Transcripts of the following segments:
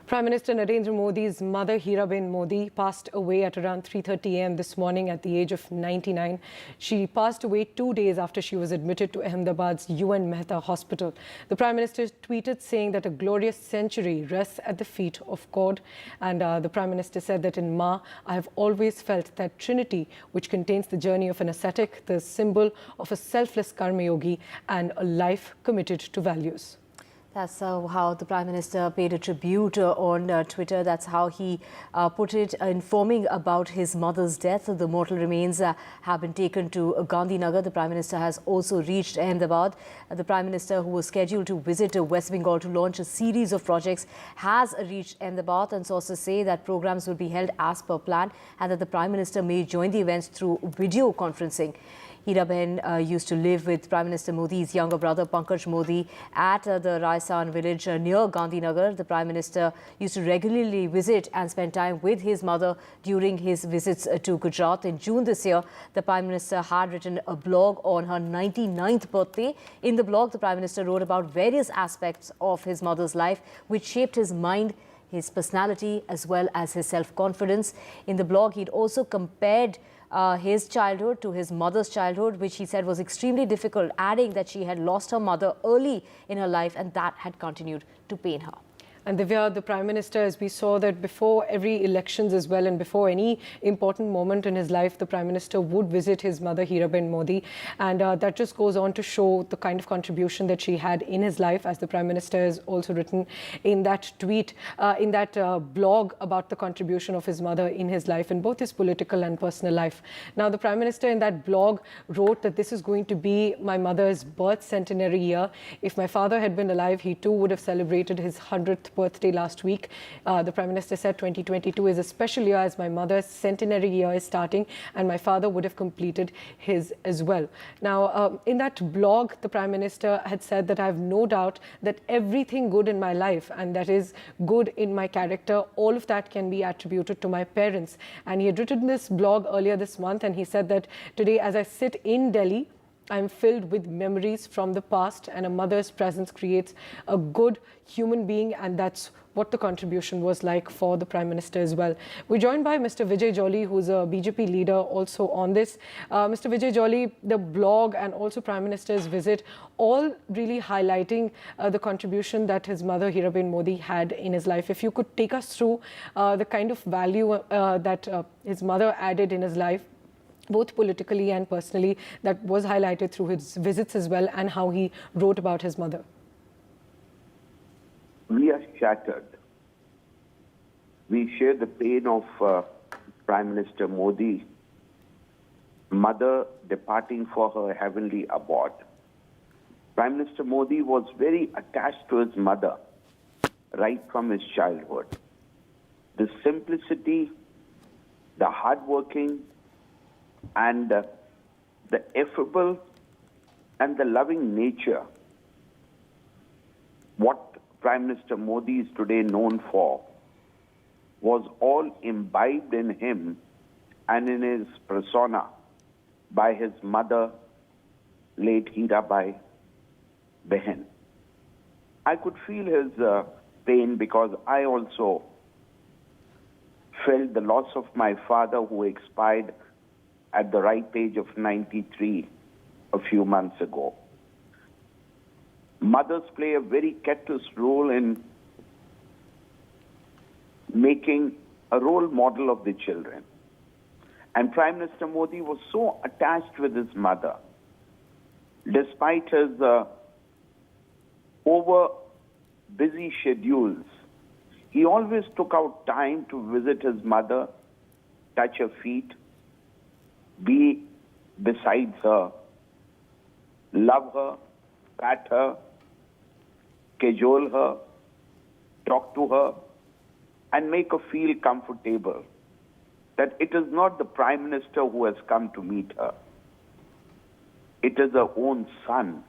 Prime Minister Narendra Modi's mother, Heeraben Modi, passed away at around 3:30 a.m. this morning at the age of 99. She passed away 2 days after she was admitted to Ahmedabad's UN Mehta Hospital. The Prime Minister tweeted saying that a glorious century rests at the feet of God. And the Prime Minister said that in Ma, I have always felt that Trinity, which contains the journey of an ascetic, the symbol of a selfless karma yogi, and a life committed to values. That's how the Prime Minister paid a tribute on Twitter. That's how he put it, informing about his mother's death. The mortal remains have been taken to Gandhinagar. The Prime Minister has also reached Ahmedabad. The Prime Minister, who was scheduled to visit West Bengal to launch a series of projects, has reached Ahmedabad, and sources say that programs will be held as per plan and that the Prime Minister may join the events through video conferencing. Heeraben used to live with Prime Minister Modi's younger brother Pankaj Modi at the Rites village near Gandhinagar. The Prime Minister used to regularly visit and spend time with his mother during his visits to Gujarat. In June this year, the Prime Minister had written a blog on her 99th birthday. In the blog, the Prime Minister wrote about various aspects of his mother's life which shaped his mind, his personality, as well as his self-confidence. In the blog, he'd also compared his childhood to his mother's childhood, which he said was extremely difficult, adding that she had lost her mother early in her life and that had continued to pain her. And Divya, the Prime Minister, as we saw that before every elections as well and before any important moment in his life, the Prime Minister would visit his mother, Heeraben Modi. And that just goes on to show the kind of contribution that she had in his life, as the Prime Minister has also written in that tweet, in that blog about the contribution of his mother in his life, in both his political and personal life. Now, the Prime Minister in that blog wrote that this is going to be my mother's birth centenary year. If my father had been alive, he too would have celebrated his 100th birthday last week. The Prime Minister said 2022 is a special year as my mother's centenary year is starting and my father would have completed his as well. Now, in that blog, the Prime Minister had said that I have no doubt that everything good in my life, and that is good in my character, all of that can be attributed to my parents. And he had written this blog earlier this month, and he said that today as I sit in Delhi, I'm filled with memories from the past, and a mother's presence creates a good human being, and that's what the contribution was like for the Prime Minister as well. We're joined by Mr. Vijay Jolly, who's a BJP leader also on this. Mr. Vijay Jolly, the blog and also Prime Minister's visit, all really highlighting the contribution that his mother, Heeraben Modi, had in his life. If you could take us through the kind of value that his mother added in his life, both politically and personally, that was highlighted through his visits as well, and how he wrote about his mother. We are shattered. We share the pain of Prime Minister Modi, mother departing for her heavenly abode. Prime Minister Modi was very attached to his mother right from his childhood. The simplicity, the hardworking, and the affable and the loving nature, what Prime Minister Modi is today known for, was all imbibed in him and in his persona by his mother, late Heerabai Behan. I could feel his pain because I also felt the loss of my father, who expired at the ripe age of 93 a few months ago. Mothers play a very catalyst role in making a role model of the children. And Prime Minister Modi was so attached with his mother, despite his over busy schedules. He always took out time to visit his mother, touch her feet, be beside her, love her, pat her, cajole her, talk to her, and make her feel comfortable. That it is not the Prime Minister who has come to meet her. It is her own son,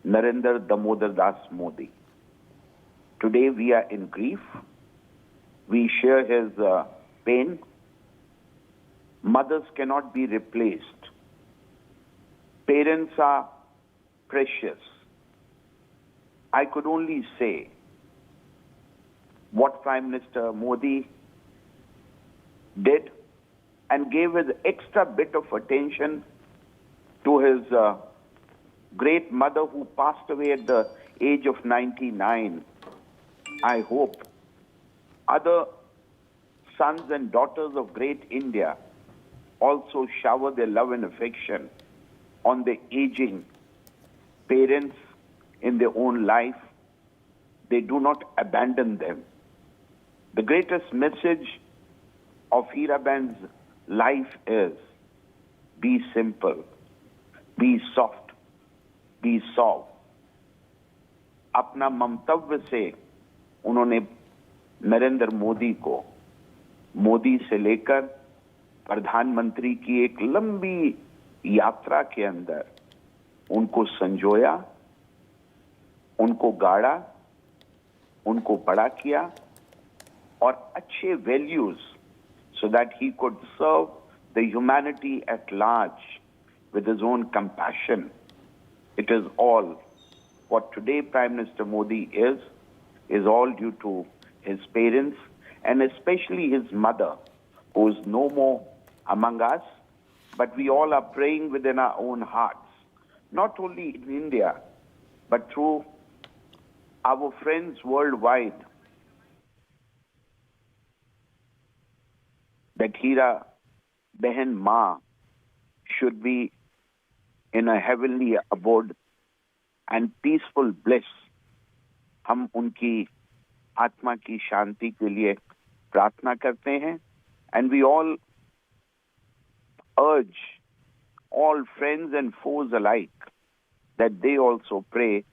Narendra Damodar Das Modi. Today we are in grief. We share his pain. Mothers cannot be replaced. Parents are precious. I could only say what Prime Minister Modi did and gave his extra bit of attention to his great mother who passed away at the age of 99. I hope other sons and daughters of great India also shower their love and affection on the aging parents in their own life. They do not abandon them. The greatest message of Heeraben's life is be simple, be soft, be soft. अपना मंतव्य से उन्होंने नरेंद्र मोदी को मोदी से लेकर प्रधानमंत्री की एक लंबी यात्रा के अंदर उनको संजोया, उनको गाड़ा, उनको बड़ा किया और अच्छे values so that he could serve the humanity at large with his own compassion. It is all what today Prime Minister Modi is all due to his parents and especially his mother, who is no more among us, but we all are praying within our own hearts, not only in India, but through our friends worldwide, that Heeraben Ma should be in a heavenly abode and peaceful bliss. हम उनकी आत्मा की शांति के लिए प्रार्थना करते हैं, and we all urge all friends and foes alike that they also pray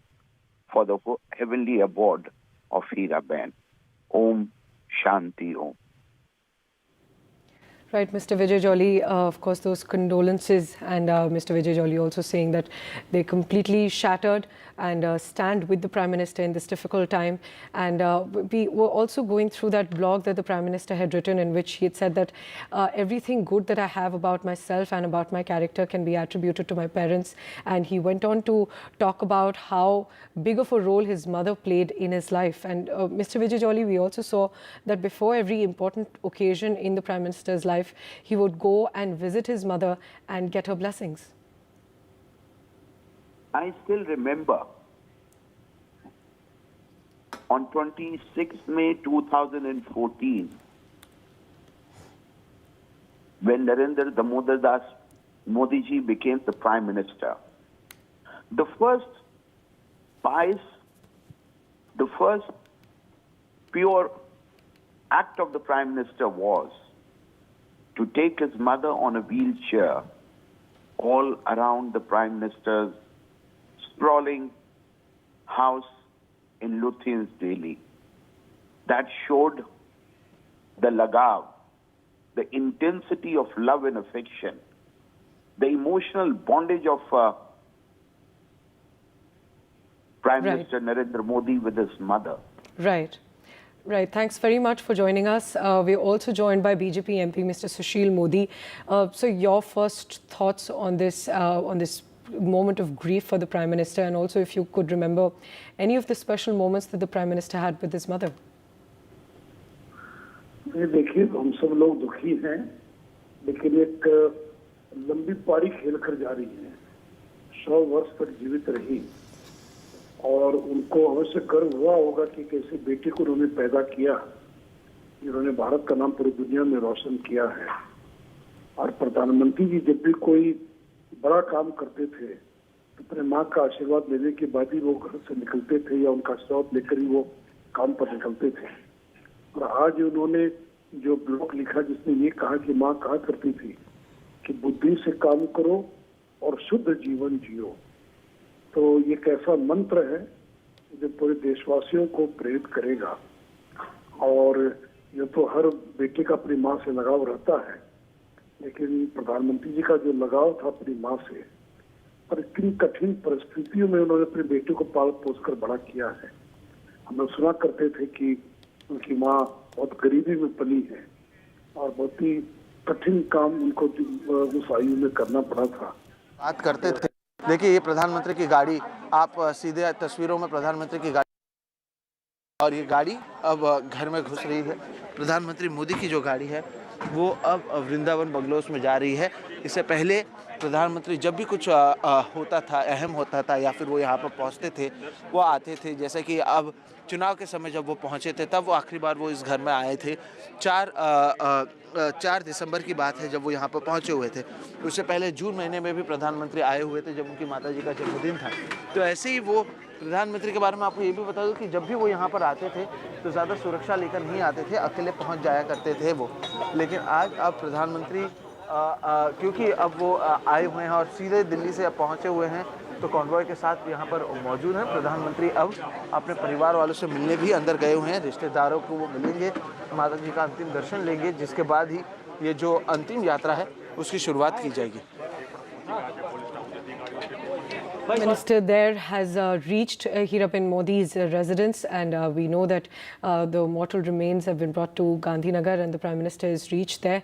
for the heavenly abode of Heeraben. Om Shanti Om. Right, Mr. Vijay Jolly, of course, those condolences, and Mr. Vijay Jolly also saying that they completely shattered and stand with the Prime Minister in this difficult time. And we were also going through that blog that the Prime Minister had written, in which he had said that everything good that I have about myself and about my character can be attributed to my parents. And he went on to talk about how big of a role his mother played in his life. And Mr. Vijay Jolly, we also saw that before every important occasion in the Prime Minister's life, he would go and visit his mother and get her blessings. I still remember on 26 May 2014, when Narendra Damodar Das Modi ji became the Prime Minister, the first pure act of the Prime Minister was to take his mother on a wheelchair all around the Prime Minister's sprawling house in Lutyens, Delhi. That showed the lagav, the intensity of love and affection, the emotional bondage of Prime Minister Narendra Modi with his mother. Right. Right. Thanks very much for joining us. We're also joined by BJP MP Mr. Sushil Modi. So your first thoughts on this moment of grief for the Prime Minister, and also if you could remember any of the special moments that the Prime Minister had with his mother. देखिए, हम सब लोग दुखी हैं, लेकिन एक लंबी पारी खेल कर जा रही है। 100 वर्ष तक जीवित रही और उनको अवश्य गर्व हुआ होगा कि कैसे बेटी को उन्होंने पैदा किया, जिन्होंने भारत का नाम पूरी दुनिया में रोशन किया है। और प्रधानमंत्री जी जब भी कोई बड़ा काम करते थे तो अपने माँ का आशीर्वाद लेने के बाद ही वो घर से निकलते थे या उनका आशीर्वाद लेकर ही वो काम पर निकलते थे। और आज उन्होंने जो ब्लॉग लिखा जिसमें ये कहा कि माँ कहा करती थी कि बुद्धि से काम करो और शुद्ध जीवन जियो, तो ये कैसा मंत्र है जो पूरे देशवासियों को प्रेरित करेगा। और ये तो हर बेटे का अपनी माँ से लगाव रहता है, लेकिन प्रधानमंत्री जी का जो लगाव था अपनी माँ से, और इतनी कठिन परिस्थितियों में उन्होंने अपने बेटे को पाल पोस कर बड़ा किया है। हम लोग सुना करते थे कि उनकी माँ बहुत गरीबी में पली है और बहुत ही कठिन काम उनको उस आयु में करना पड़ा था। बात करते थे, देखिए ये प्रधानमंत्री की गाड़ी, आप सीधे तस्वीरों में प्रधानमंत्री की गाड़ी और ये गाड़ी अब घर में घुस रही है। प्रधानमंत्री मोदी की जो गाड़ी है वो अब वृंदावन बंगलोज में जा रही है। इससे पहले प्रधानमंत्री जब भी कुछ होता था, अहम होता था या फिर वो यहाँ पर पहुँचते थे, वो आते थे। जैसे कि अब चुनाव के समय जब वो पहुँचे थे तब वो आखिरी बार वो इस घर में आए थे। 4 दिसंबर की बात है जब वो यहाँ पर पहुँचे हुए थे। उससे पहले जून महीने में भी प्रधानमंत्री आए हुए थे जब उनकी माताजी का जन्मदिन था। तो ऐसे ही वो प्रधानमंत्री के बारे में आपको ये भी बता दूं कि जब भी वो यहाँ पर आते थे तो ज़्यादा सुरक्षा लेकर नहीं आते थे, अकेले पहुँच जाया करते थे वो। लेकिन आज अब प्रधानमंत्री क्योंकि अब वो आए हुए हैं और सीधे दिल्ली से अब पहुँचे हुए हैं तो कॉन्वॉय के साथ यहाँ पर मौजूद हैं। प्रधानमंत्री अब अपने परिवार वालों से मिलने भी अंदर गए हुए हैं, रिश्तेदारों को वो मिलेंगे, माता जी का अंतिम दर्शन लेंगे, जिसके बाद ही ये जो अंतिम यात्रा है उसकी शुरुआत की जाएगी। Minister there has reached Heeraben Modi's residence, and we know that the mortal remains have been brought to Gandhinagar, and the Prime Minister has reached there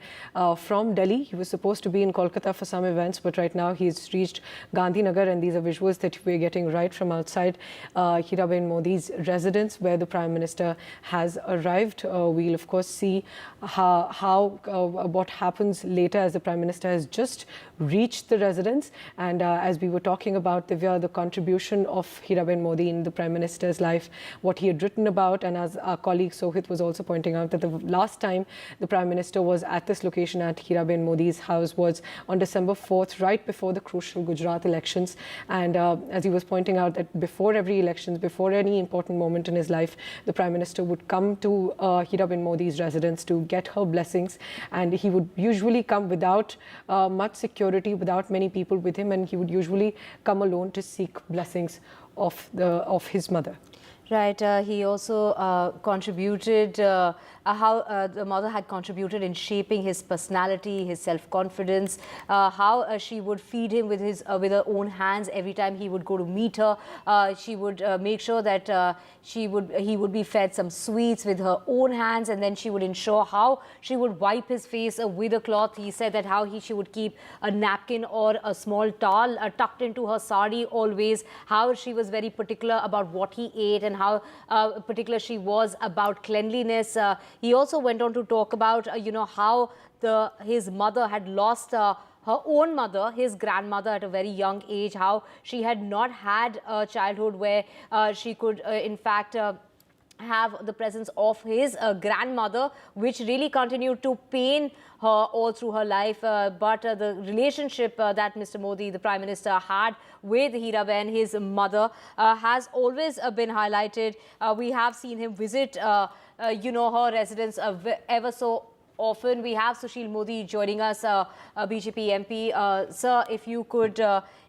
from Delhi. He was supposed to be in Kolkata for some events, but right now he's reached Gandhinagar, and these are visuals that we're getting right from outside Heeraben Modi's residence, where the Prime Minister has arrived. We'll of course see what happens later, as the Prime Minister has just reached the residence, and as we were talking about, Divya, the contribution of Heeraben Modi in the Prime Minister's life, what he had written about, and as our colleague Sohit was also pointing out, that the last time the Prime Minister was at this location at Heeraben Modi's house was on December 4th, right before the crucial Gujarat elections. And as he was pointing out, that before every election, before any important moment in his life, the Prime Minister would come to Heeraben Modi's residence to get her blessings, and he would usually come without much security, without many people with him, and he would usually come alone to seek blessings of his mother. Right. He also contributed how the mother had contributed in shaping his personality, his self-confidence, how she would feed him with her own hands every time he would go to meet her. She would make sure that he would be fed some sweets with her own hands, and then she would ensure how she would wipe his face with a cloth. He said that how she would keep a napkin or a small towel tucked into her sari always, how she was very particular about what he ate, and how particular she was about cleanliness. He also went on to talk about, how his mother had lost her own mother, his grandmother, at a very young age, how she had not had a childhood where she could, in fact, have the presence of his grandmother, which really continued to pain her all through her life. But the relationship that Mr. Modi, the Prime Minister, had with Heeraben, his mother, has always been highlighted. We have seen him visit, her residence ever so often. We have Sushil Modi joining us, BJP MP. Sir, if you could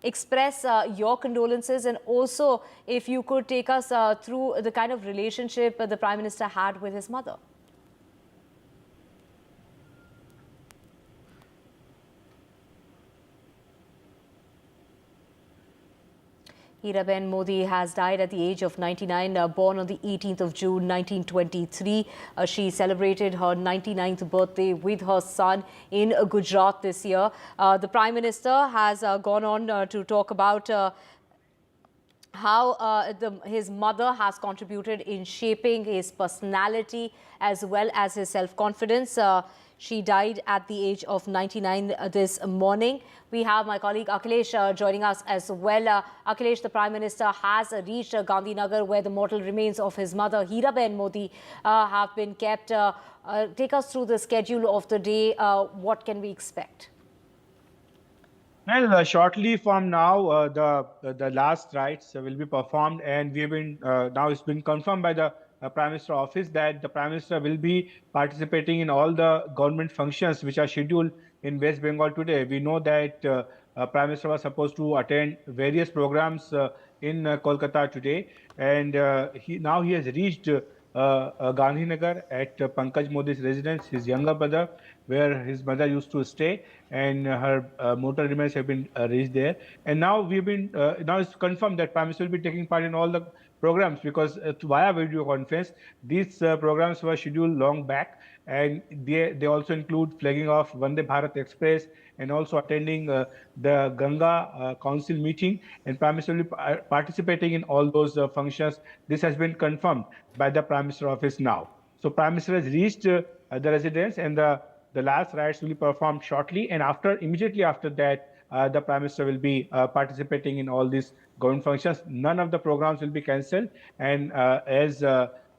express your condolences, and also if you could take us through the kind of relationship the Prime Minister had with his mother. Heeraben Modi has died at the age of 99, born on the 18th of June 1923. She celebrated her 99th birthday with her son in Gujarat this year. The Prime Minister has gone on to talk about how his mother has contributed in shaping his personality as well as his self-confidence. She died at the age of 99 this morning. We have my colleague Akhilesh joining us as well. Akhilesh, the Prime Minister has reached Gandhinagar, where the mortal remains of his mother, Heeraben Modi, have been kept. Take us through the schedule of the day. What can we expect? Well, shortly from now, the last rites will be performed, and we've been now it's been confirmed by the Prime Minister office that the Prime Minister will be participating in all the government functions which are scheduled in West Bengal today. We know that Prime Minister was supposed to attend various programs in Kolkata today, and now he has reached Gandhinagar at Pankaj Modi's residence, his younger brother, where his mother used to stay, and her mortal remains have been reached there. And now now it's confirmed that Prime Minister will be taking part in all the programs, because via video conference, these programs were scheduled long back, and they also include flagging off Vande Bharat Express and also attending the Ganga Council meeting, and Prime Minister will be participating in all those functions. This has been confirmed by the Prime Minister office now. So Prime Minister has reached the residence, and the last rites will be performed shortly, and immediately after that, the Prime Minister will be participating in all these government functions. None of the programs will be cancelled, and as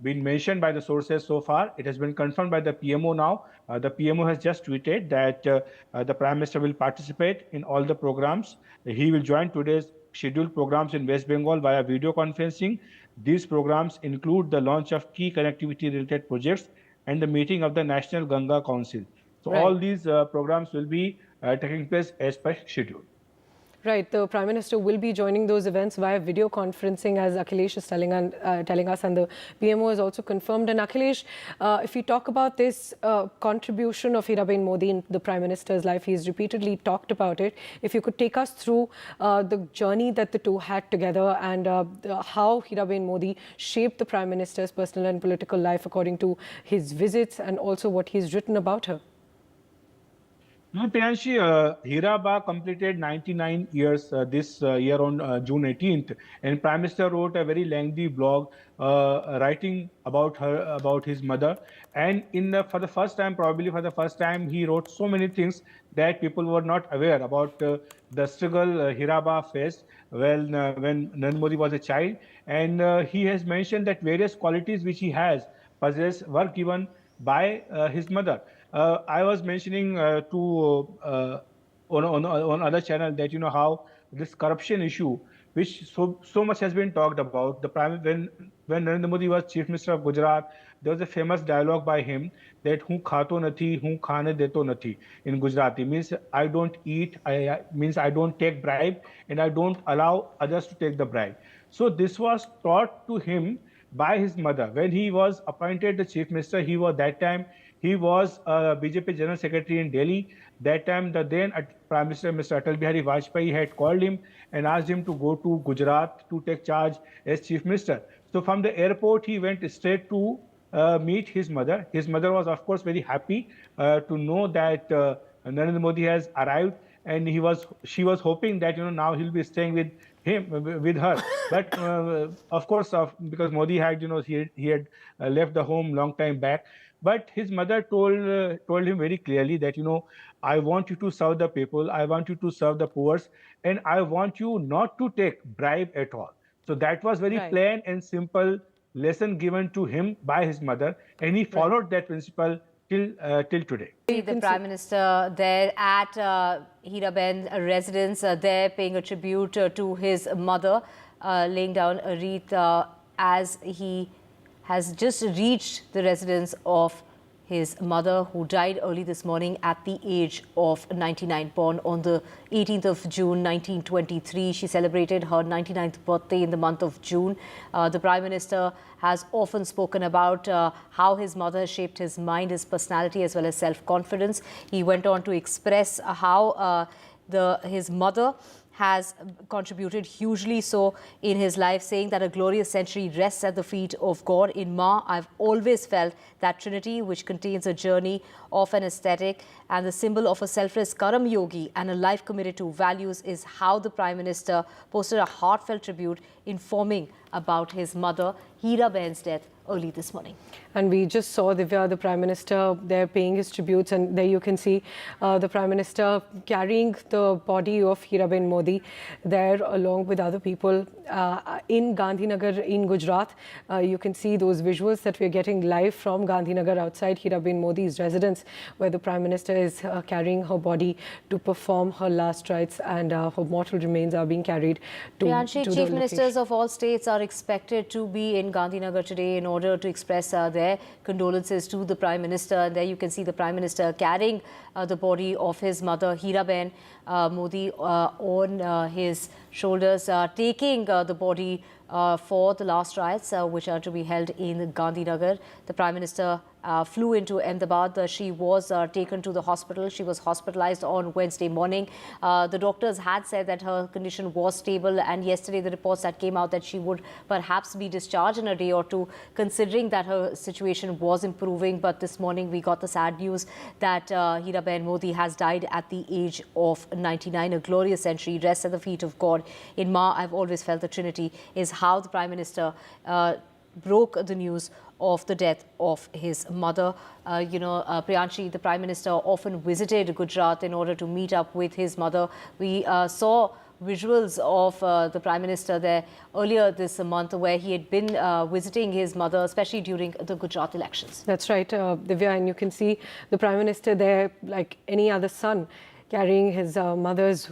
been mentioned by the sources so far, it has been confirmed by the PMO now. The PMO has just tweeted that the Prime Minister will participate in all the programs. He will join today's scheduled programs in West Bengal via video conferencing. These programs include the launch of key connectivity-related projects and the meeting of the National Ganga Council. So Right. all these programs will be taking place as per schedule. Right, the Prime Minister will be joining those events via video conferencing, as Akhilesh is telling us, and the PMO has also confirmed. And Akhilesh, if we talk about this contribution of Heeraben Modi in the Prime Minister's life, he's repeatedly talked about it. If you could take us through the journey that the two had together, and how Heeraben Modi shaped the Prime Minister's personal and political life according to his visits, and also what he's written about her. No, Priyanshi, Heeraba completed 99 years this year on June 18th, and Prime Minister wrote a very lengthy blog writing about her, about his mother. And for the first time, he wrote so many things that people were not aware about the struggle Heeraba faced when Narendra Modi was a child. And he has mentioned that various qualities which he possessed were given by his mother. I was mentioning on other channel that how this corruption issue, which so much has been talked about, when Narendra Modi was Chief Minister of Gujarat, there was a famous dialogue by him that "Hu khato nathi, hu khane deto nathi" in Gujarati, means I don't eat, means I don't take bribe, and I don't allow others to take the bribe. So this was taught to him by his mother. When he was appointed the Chief Minister, he was BJP General Secretary in Delhi. That time, the then Prime Minister, Mr. Atal Bihari Vajpayee, had called him and asked him to go to Gujarat to take charge as Chief Minister. So from the airport, he went straight to meet his mother. His mother was, of course, very happy to know that Narendra Modi has arrived, and she was hoping that now he'll be staying with her. But of course, because Modi had he had left the home long time back. But his mother told him very clearly that I want you to serve the people, I want you to serve the poor, and I want you not to take bribe at all. So that was very plain and simple lesson given to him by his mother, and he followed that principle till today. The Prime Minister there at Heeraben residence, there paying a tribute to his mother, laying down a wreath as he has just reached the residence of his mother, who died early this morning at the age of 99, born on the 18th of June 1923. She celebrated her 99th birthday in the month of June. The Prime Minister has often spoken about how his mother shaped his mind, his personality, as well as self-confidence. He went on to express how his mother has contributed hugely so in his life, saying that a glorious century rests at the feet of God. In Ma, I've always felt that Trinity, which contains a journey of an ascetic and the symbol of a selfless Karam Yogi and a life committed to values, is how the Prime Minister posted a heartfelt tribute informing about his mother, Heeraben's death early this morning. And we just saw Divya, the Prime Minister, there paying his tributes, and there you can see the Prime Minister carrying the body of Heeraben Modi there along with other people in Gandhinagar in Gujarat. You can see those visuals that we're getting live from Gandhinagar outside Heeraben Modi's residence, where the Prime Minister is carrying her body to perform her last rites, and her mortal remains are being carried to Priyanshi, the Chief Ministers location. of all states are expected to be in Gandhinagar today in order to express their condolences to the Prime Minister. And there you can see the Prime Minister carrying the body of his mother, Heeraben Modi, on his shoulders, taking the body for the last rites, which are to be held in Gandhinagar. The Prime Minister flew into Ahmedabad. She was taken to the hospital. She was hospitalized on Wednesday morning. The doctors had said that her condition was stable, and yesterday the reports that came out that she would perhaps be discharged in a day or two, considering that her situation was improving. But this morning we got the sad news that Heeraben Modi has died at the age of 99. A glorious century rests at the feet of God. In Ma, I've always felt the Trinity is how the Prime Minister broke the news of the death of his mother. Priyanshi, the Prime Minister often visited Gujarat in order to meet up with his mother. We saw visuals of the Prime Minister there earlier this month, where he had been visiting his mother, especially during the Gujarat elections. That's right, Divya, and you can see the Prime Minister there like any other son, carrying his mother's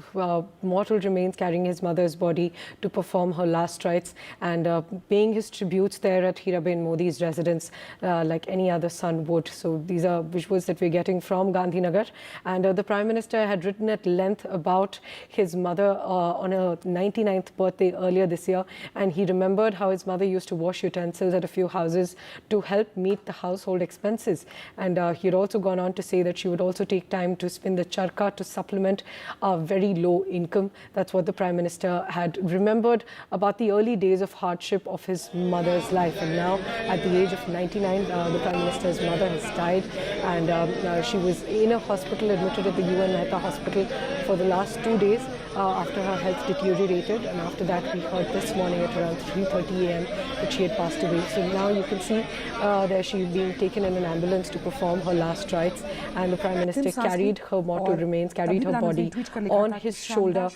mortal remains, carrying his mother's body to perform her last rites, and paying his tributes there at Heeraben Modi's residence like any other son would. So these are visuals that we're getting from Gandhinagar. And the Prime Minister had written at length about his mother on her 99th birthday earlier this year, and he remembered how his mother used to wash utensils at a few houses to help meet the household expenses. And he had also gone on to say that she would also take time to spin the charka to supplement a very low income. That's what the Prime Minister had remembered about the early days of hardship of his mother's life. And now, at the age of 99, the Prime Minister's mother has died, and she was in a hospital, admitted at the UN Mehta Hospital for the last 2 days after her health deteriorated. And after that, we heard this morning at around 3:30 a.m. that she had passed away. So now you can see there she being taken in an ambulance to perform her last rites, and the Prime Minister carried her mortal remains, carried her body on his shoulder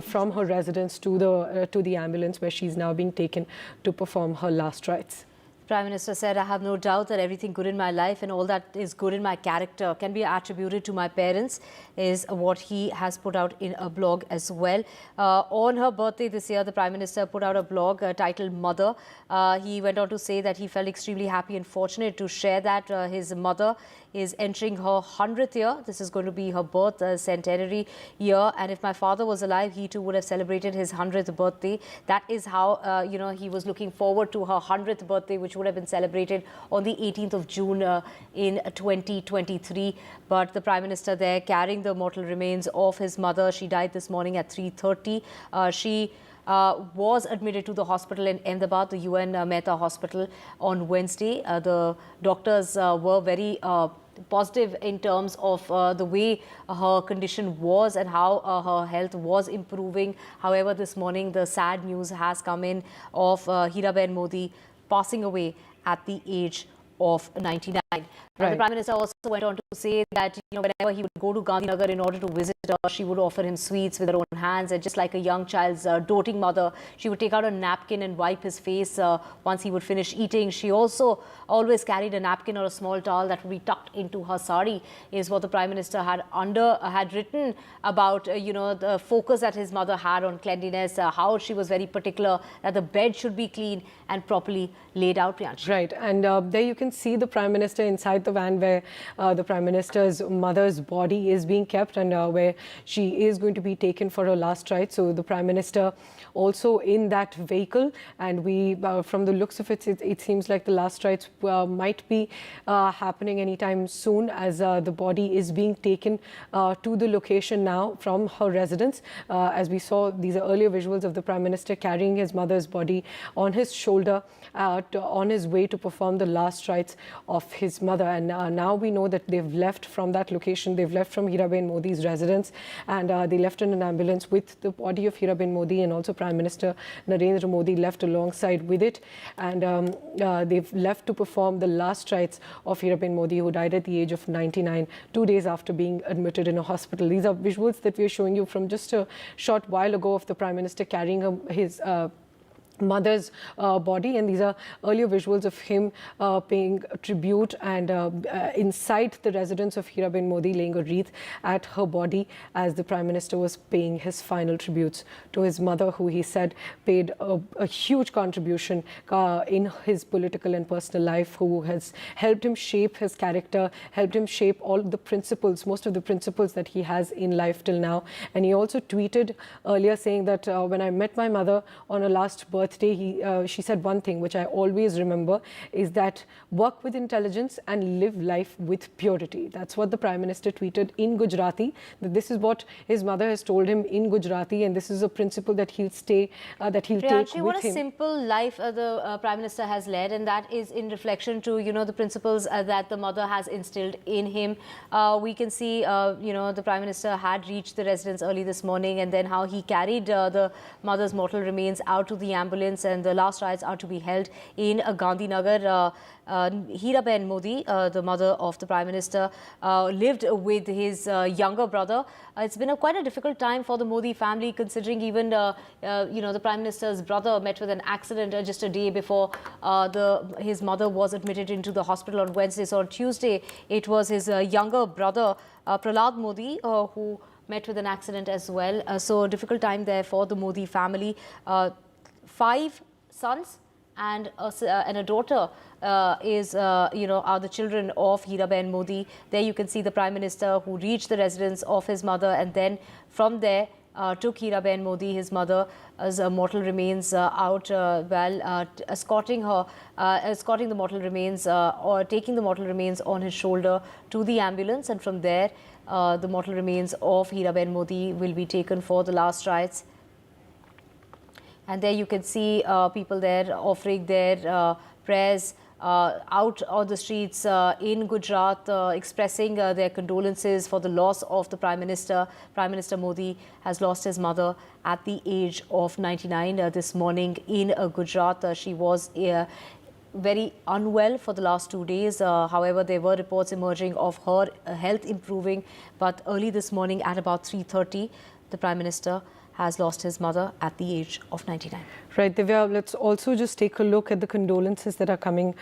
from her residence to the ambulance, where she's now being taken to perform her last rites. Prime Minister said, I have no doubt that everything good in my life and all that is good in my character can be attributed to my parents, is what he has put out in a blog as well. On her birthday this year, the Prime Minister put out a blog titled Mother. He went on to say that he felt extremely happy and fortunate to share that his mother is entering her 100th year. This is going to be her birth centenary year. And if my father was alive, he too would have celebrated his 100th birthday. That is how, he was looking forward to her 100th birthday, which would have been celebrated on the 18th of June in 2023. But the Prime Minister there carrying the mortal remains of his mother. She died this morning at 3:30. She was admitted to the hospital in Ahmedabad, the UN Mehta Hospital, on Wednesday. The doctors were very positive in terms of the way her condition was and how her health was improving. However, this morning the sad news has come in of Heeraben Modi passing away at the age of 99. Right. The Prime Minister also went on to say that whenever he would go to Gandhinagar in order to visit her, she would offer him sweets with her own hands, and just like a young child's doting mother, she would take out a napkin and wipe his face once he would finish eating. She also always carried a napkin or a small towel that would be tucked into her sari, is what the Prime Minister had written about the focus that his mother had on cleanliness, how she was very particular that the bed should be clean and properly laid out. Priyanshi. Right, and there you can see the Prime Minister inside the van where the Prime Minister's mother's body is being kept, and where she is going to be taken for her last rite. So the Prime Minister also in that vehicle, and we, from the looks of it, it seems like the last rites might be happening anytime soon, as the body is being taken to the location now from her residence. As we saw, these are earlier visuals of the Prime Minister carrying his mother's body on his shoulder on his way to perform the last rites of his mother. And now we know that they've left from that location. They've left from Heeraben Modi's residence, and they left in an ambulance with the body of Heeraben Modi, and also Prime Minister Narendra Modi left alongside with it. And they've left to perform the last rites of Heeraben Modi, who died at the age of 99, 2 days after being admitted in a hospital. These are visuals that we're showing you from just a short while ago of the Prime Minister carrying his mother's body, and these are earlier visuals of him paying tribute and inside the residence of Heeraben Modi, laying a wreath at her body as the Prime Minister was paying his final tributes to his mother, who he said paid a huge contribution in his political and personal life, who has helped him shape his character, helped him shape all the principles, most of the principles that he has in life till now. And he also tweeted earlier saying that when I met my mother on her last birthday, she said one thing which I always remember, is that work with intelligence and live life with purity. That's what the Prime Minister tweeted in Gujarati, that this is what his mother has told him in Gujarati, and this is a principle that he'll take with what a him. simple life the Prime Minister has led, and that is in reflection to, the principles that the mother has instilled in him. We can see, the Prime Minister had reached the residence early this morning, and then how he carried the mother's mortal remains out to the ambulance, and the last rites are to be held in Gandhinagar. Heeraben Modi, the mother of the Prime Minister, lived with his younger brother. It's been quite a difficult time for the Modi family, considering even the Prime Minister's brother met with an accident just a day before his mother was admitted into the hospital on Wednesday. So on Tuesday, it was his younger brother, Prahlad Modi, who met with an accident as well. So a difficult time there for the Modi family. 5 sons and a daughter are the children of Heeraben Modi. There you can see the Prime Minister, who reached the residence of his mother, and then from there took Heeraben Modi, his mother's mortal remains out, escorting the mortal remains or taking the mortal remains on his shoulder to the ambulance, and from there the mortal remains of Heeraben Modi will be taken for the last rites. And there you can see people there offering their prayers out on the streets in Gujarat, expressing their condolences for the loss of the Prime Minister. Prime Minister Modi has lost his mother at the age of 99 this morning in Gujarat. She was very unwell for the last 2 days. However, there were reports emerging of her health improving. But early this morning at about 3:30, the Prime Minister has lost his mother at the age of 99. Right, Divya, let's also just take a look at the condolences that are coming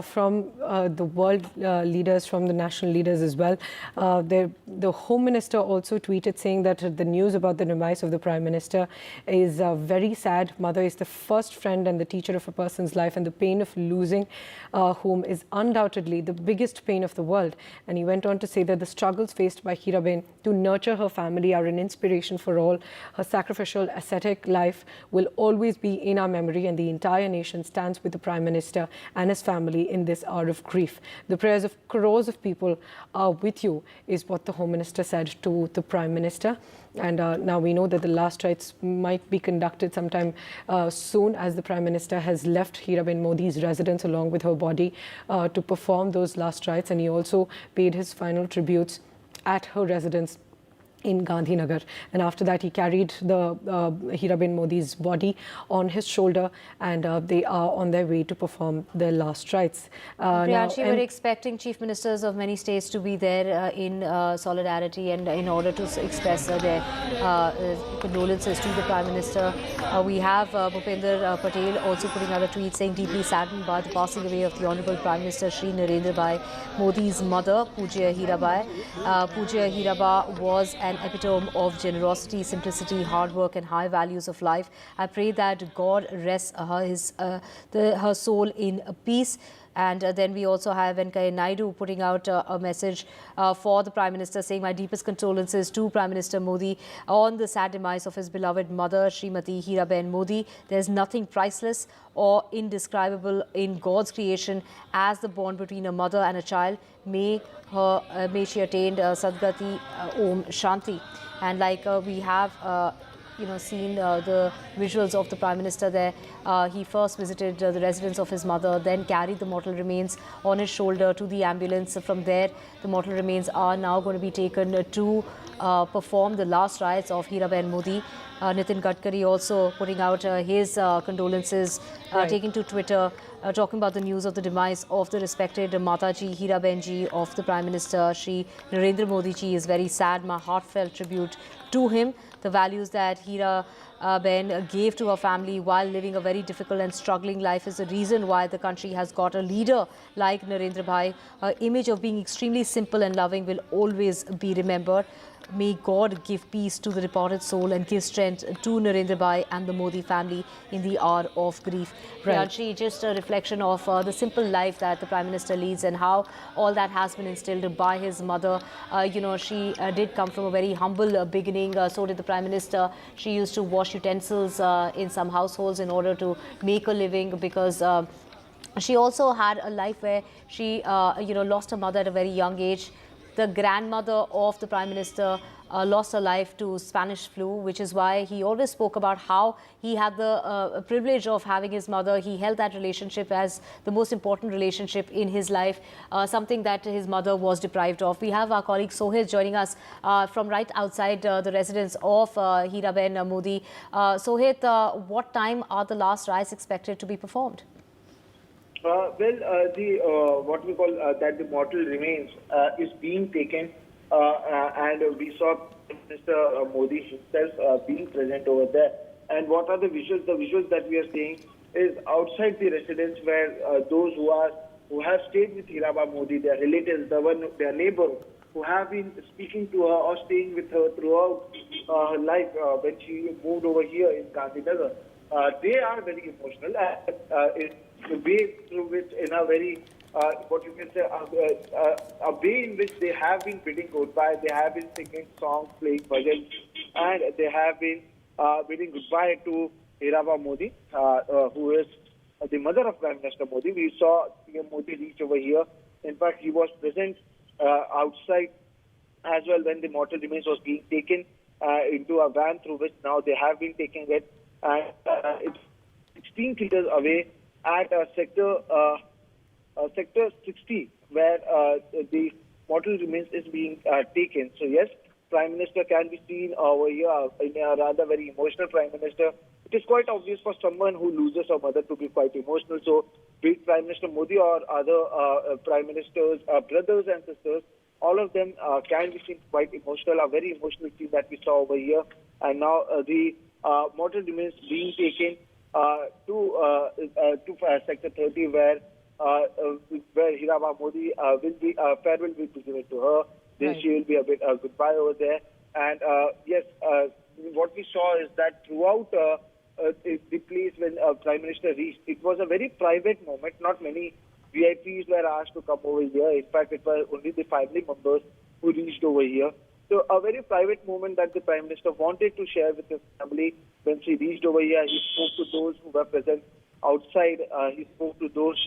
from the world leaders, from the national leaders as well. The Home Minister also tweeted saying that the news about the demise of the Prime Minister is very sad. Mother is the first friend and the teacher of a person's life, and the pain of losing whom is undoubtedly the biggest pain of the world. And he went on to say that the struggles faced by Heeraben to nurture her family are an inspiration for all. Her sacrificial, ascetic life will always be in our memory, and the entire nation stands with the Prime Minister and his family in this hour of grief. The prayers of crores of people are with you, is what the Home Minister said to the Prime Minister. And now we know that the last rites might be conducted sometime soon, as the Prime Minister has left Heeraben Modi's residence along with her body to perform those last rites. And he also paid his final tributes at her residence in Gandhinagar. And after that, he carried the Heeraben Modi's body on his shoulder, and they are on their way to perform their last rites. Priyanshi, we're expecting chief ministers of many states to be there in solidarity and in order to express their condolences to the Prime Minister. We have Bhupender Patel also putting out a tweet saying, deeply saddened by the passing away of the Honourable Prime Minister Shri Narendra Modi's mother, Pujya Heerabai. Pujya Heerabai was an epitome of generosity, simplicity, hard work and high values of life. I pray that God rests her soul in peace. And then we also have Venkaiah Naidu putting out a message for the Prime Minister, saying, my deepest condolences to Prime Minister Modi on the sad demise of his beloved mother, Srimati Heeraben Modi. There's nothing priceless or indescribable in God's creation as the bond between a mother and a child. May she attain Sadgati, Om Shanti. And like we have seen the visuals of the Prime Minister there. He first visited the residence of his mother, then carried the mortal remains on his shoulder to the ambulance. From there, the mortal remains are now going to be taken to perform the last rites of Heeraben Modi. Nitin Gadkari also putting out his condolences, taking to Twitter, talking about the news of the demise of the respected Mataji Heeraben Ji of the Prime Minister Shri Narendra Modi Ji is very sad. My heartfelt tribute to him. The values that Heeraben gave to her family while living a very difficult and struggling life is the reason why the country has got a leader like Narendra Bhai. Her image of being extremely simple and loving will always be remembered. May God give peace to the departed soul and give strength to Narendra Bhai and the Modi family in the hour of grief. Priyanshi, just a reflection of the simple life that the Prime Minister leads and how all that has been instilled by his mother. She did come from a very humble beginning. So did the Prime Minister. She used to wash utensils in some households in order to make a living because she also had a life where she, lost her mother at a very young age. The grandmother of the Prime Minister lost her life to Spanish flu, which is why he always spoke about how he had the privilege of having his mother. He held that relationship as the most important relationship in his life, something that his mother was deprived of. We have our colleague Sohit joining us from right outside the residence of Heeraben Modi. Sohit, what time are the last rites expected to be performed? What we call that the mortal remains is being taken, and we saw Minister Modi himself being present over there. And what are the visuals? The visuals that we are seeing is outside the residence where those who have stayed with Heeraben Modi, their relatives, their neighbor, who have been speaking to her or staying with her throughout her life when she moved over here in Gandhinagar. They are very emotional. The way through which, in a very, what you can say, a way in which they have been bidding goodbye, they have been singing songs, playing bhajans, and they have been bidding goodbye to Heeraben Modi, who is the mother of Prime Minister Modi. We saw PM Modi reach over here. In fact, he was present outside as well when the mortal remains was being taken into a van through which now they have been taking it. And it's 16 kilometers away at sector 60, where the mortal remains is being taken. So yes, Prime Minister can be seen over here in a rather very emotional Prime Minister. It is quite obvious for someone who loses her mother to be quite emotional. So be it Prime Minister Modi or other Prime Ministers, brothers and sisters, all of them can be seen quite emotional, a very emotional scene that we saw over here. And now the mortal remains being taken to Sector 30, where Heeraben Modi will be farewell will be given to her. Then she will be a bit goodbye over there. And yes, what we saw is that throughout the place when Prime Minister reached, it was a very private moment. Not many VIPs were asked to come over here. In fact, it was only the family members who reached over here. So a very private moment that the Prime Minister wanted to share with his family. When she reached over here, he spoke to those who were present outside. He spoke to those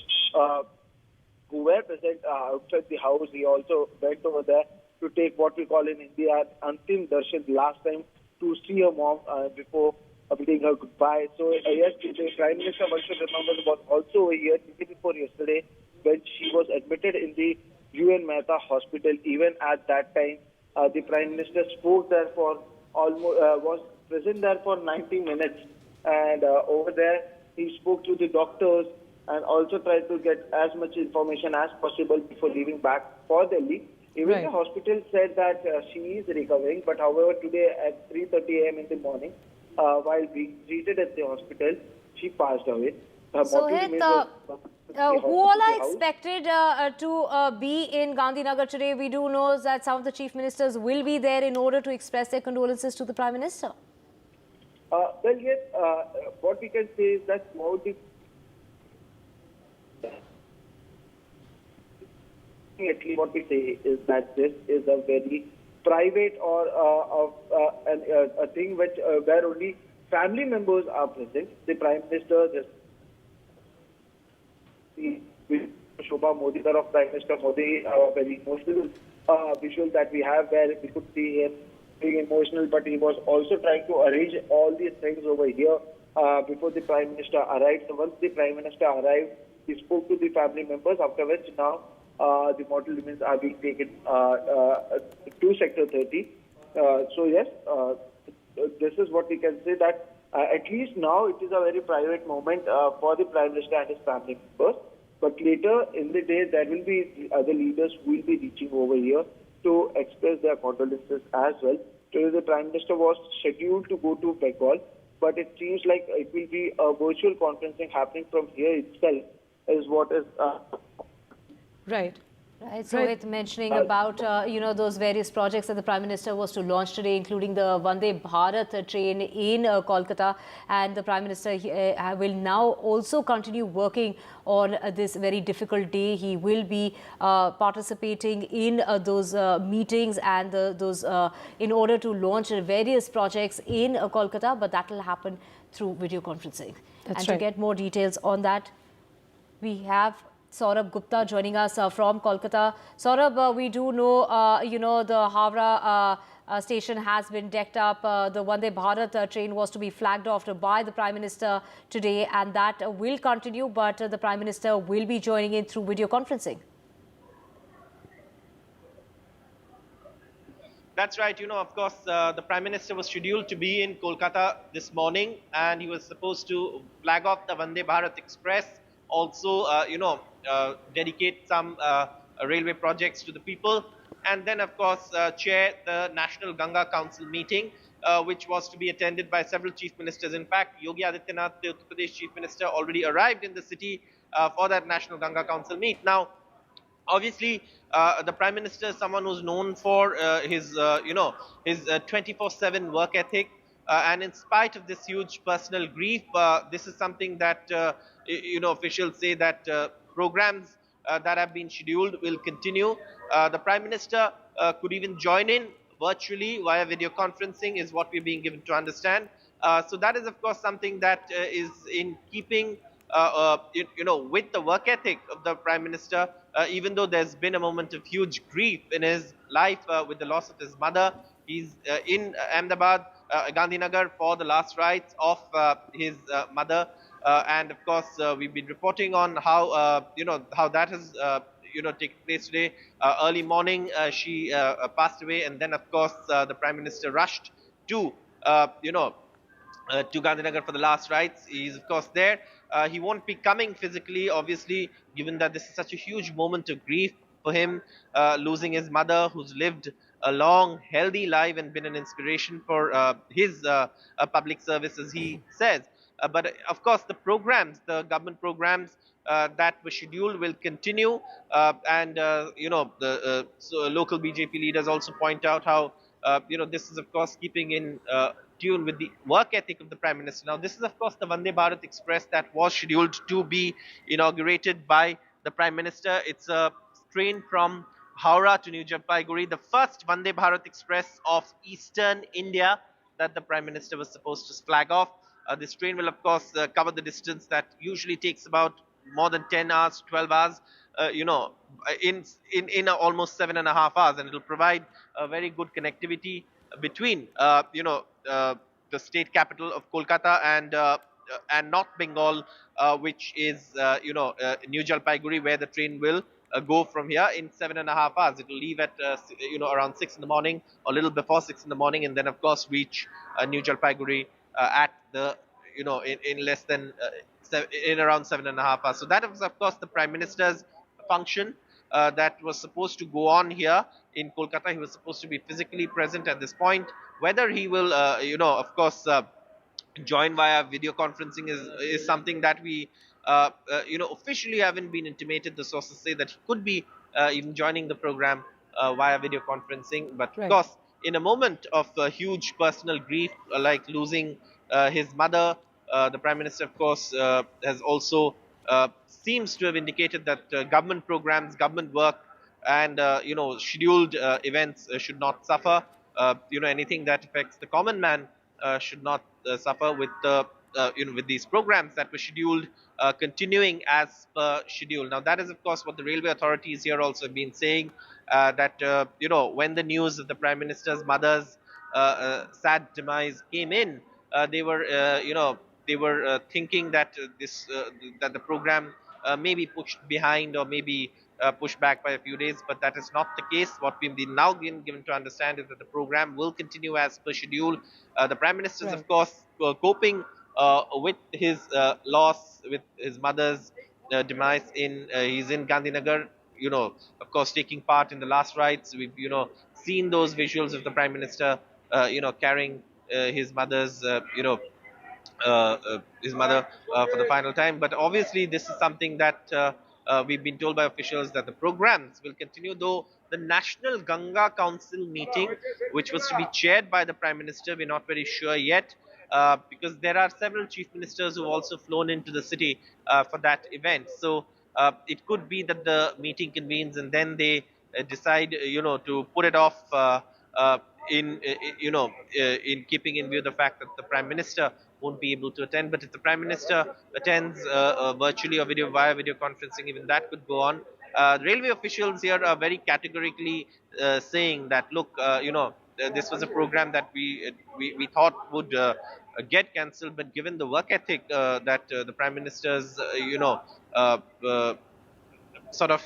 who were present outside the house. He also went over there to take what we call in India Antim Darshan, the last time to see her mom before bidding her goodbye. So yes, the Prime Minister, one should remember, was also over here the day before yesterday when she was admitted in the UN Mehta Hospital. Even at that time, the Prime Minister spoke there for almost, was present there for 90 minutes. And over there, he spoke to the doctors and also tried to get as much information as possible before leaving back for Delhi. Even the hospital said that she is recovering, but however, today at 3:30 a.m. in the morning, while being treated at the hospital, she passed away. So, who all are expected to be in Gandhinagar today? We do know that some of the chief ministers will be there in order to express their condolences to the Prime Minister. Well, yes, what we can say is that Modi, what we say is that this is a very private or a thing which where only family members are present. The Prime Minister, Shobha Modi, of Prime Minister Modi, a very emotional visual that we have where we could see him being emotional, but he was also trying to arrange all these things over here before the Prime Minister arrived. So once the Prime Minister arrived, he spoke to the family members, after which now the mortal remains are being taken to Sector 30. So yes, this is what we can say, that at least now it is a very private moment for the Prime Minister and his family members. But later in the day, there will be other leaders who will be reaching over here to express their condolences as well. Today, the Prime Minister was scheduled to go to Bengal, but it seems like it will be a virtual conferencing happening from here itself, is what is. Right. Right, so it's mentioning about, those various projects that the Prime Minister was to launch today, including the Vande Bharat train in Kolkata. And the Prime Minister will now also continue working on this very difficult day. He will be participating in those meetings and those in order to launch various projects in Kolkata, but that will happen through video conferencing. That's and right. to get more details on that, we have Saurabh Gupta joining us from Kolkata. Saurabh, we do know, the Howrah station has been decked up. The Vande Bharat train was to be flagged off by the Prime Minister today, and that will continue, but the Prime Minister will be joining in through video conferencing. That's right. Of course, the Prime Minister was scheduled to be in Kolkata this morning, and he was supposed to flag off the Vande Bharat Express, also, dedicate some railway projects to the people, and then, of course, chair the National Ganga Council meeting, which was to be attended by several chief ministers. In fact, Yogi Adityanath, the Uttar Pradesh chief minister, already arrived in the city for that National Ganga Council meet. Now, obviously, the Prime Minister is someone who's known for his 24/7 work ethic. And in spite of this huge personal grief, this is something that, officials say that programs that have been scheduled will continue. The Prime Minister could even join in virtually via video conferencing, is what we're being given to understand. So that is, of course, something that is in keeping with the work ethic of the Prime Minister, even though there's been a moment of huge grief in his life with the loss of his mother. He's in Ahmedabad, Gandhinagar, for the last rites of his mother. And of course, we've been reporting on how, how that has, taken place today. Early morning, she passed away. And then, of course, the Prime Minister rushed to, to Gandhinagar for the last rites. He's, of course, there. He won't be coming physically, obviously, given that this is such a huge moment of grief for him, losing his mother, who's lived a long, healthy life and been an inspiration for his public service, as he says. But of course, the programs, the government programs that were scheduled will continue. So local BJP leaders also point out how, this is, of course, keeping in tune with the work ethic of the Prime Minister. Now, this is, of course, the Vande Bharat Express that was scheduled to be inaugurated by the Prime Minister. It's a train from Howrah to New Jalpaiguri, the first Vande Bharat Express of Eastern India that the Prime Minister was supposed to flag off. This train will, of course, cover the distance that usually takes about more than 10 hours, 12 hours, in almost 7.5 hours. And it will provide a very good connectivity between, the state capital of Kolkata and North Bengal, which is, New Jalpaiguri, where the train will go from here in 7.5 hours. It will leave at, around 6 in the morning, or a little before 6 in the morning, and then, of course, reach New Jalpaiguri at the, in less than, in around 7.5 hours. So that was, of course, the Prime Minister's function that was supposed to go on here in Kolkata. He was supposed to be physically present at this point. Whether he will, of course, join via video conferencing is something that we, officially haven't been intimated. The sources say that he could be even joining the program via video conferencing. But of course, in a moment of huge personal grief, like losing his mother, the Prime Minister, of course, has also seems to have indicated that government programs, government work, and scheduled events should not suffer. Anything that affects the common man should not suffer with the with these programs that were scheduled continuing as per schedule. Now, that is, of course, what the railway authorities here also have been saying, that when the news of the Prime Minister's mother's sad demise came in, they were thinking that that the program may be pushed behind, or maybe pushed back by a few days, but that is not the case. What we've been now given to understand is that the program will continue as per schedule. The Prime Minister is, of course, coping with his loss, with his mother's demise. He's in Gandhinagar, of course, taking part in the last rites. We've, seen those visuals of the Prime Minister carrying his mother's, his mother for the final time. But obviously, this is something that we've been told by officials that the programs will continue, though the National Ganga Council meeting, which was to be chaired by the Prime Minister, we're not very sure yet, because there are several chief ministers who have also flown into the city for that event. So it could be that the meeting convenes and then they decide, to put it off in keeping in view the fact that the Prime Minister won't be able to attend. But if the Prime Minister attends virtually or via video conferencing, even that could go on. Railway officials here are very categorically saying that, look, this was a program that we thought would get cancelled, but given the work ethic that the Prime Minister's, sort of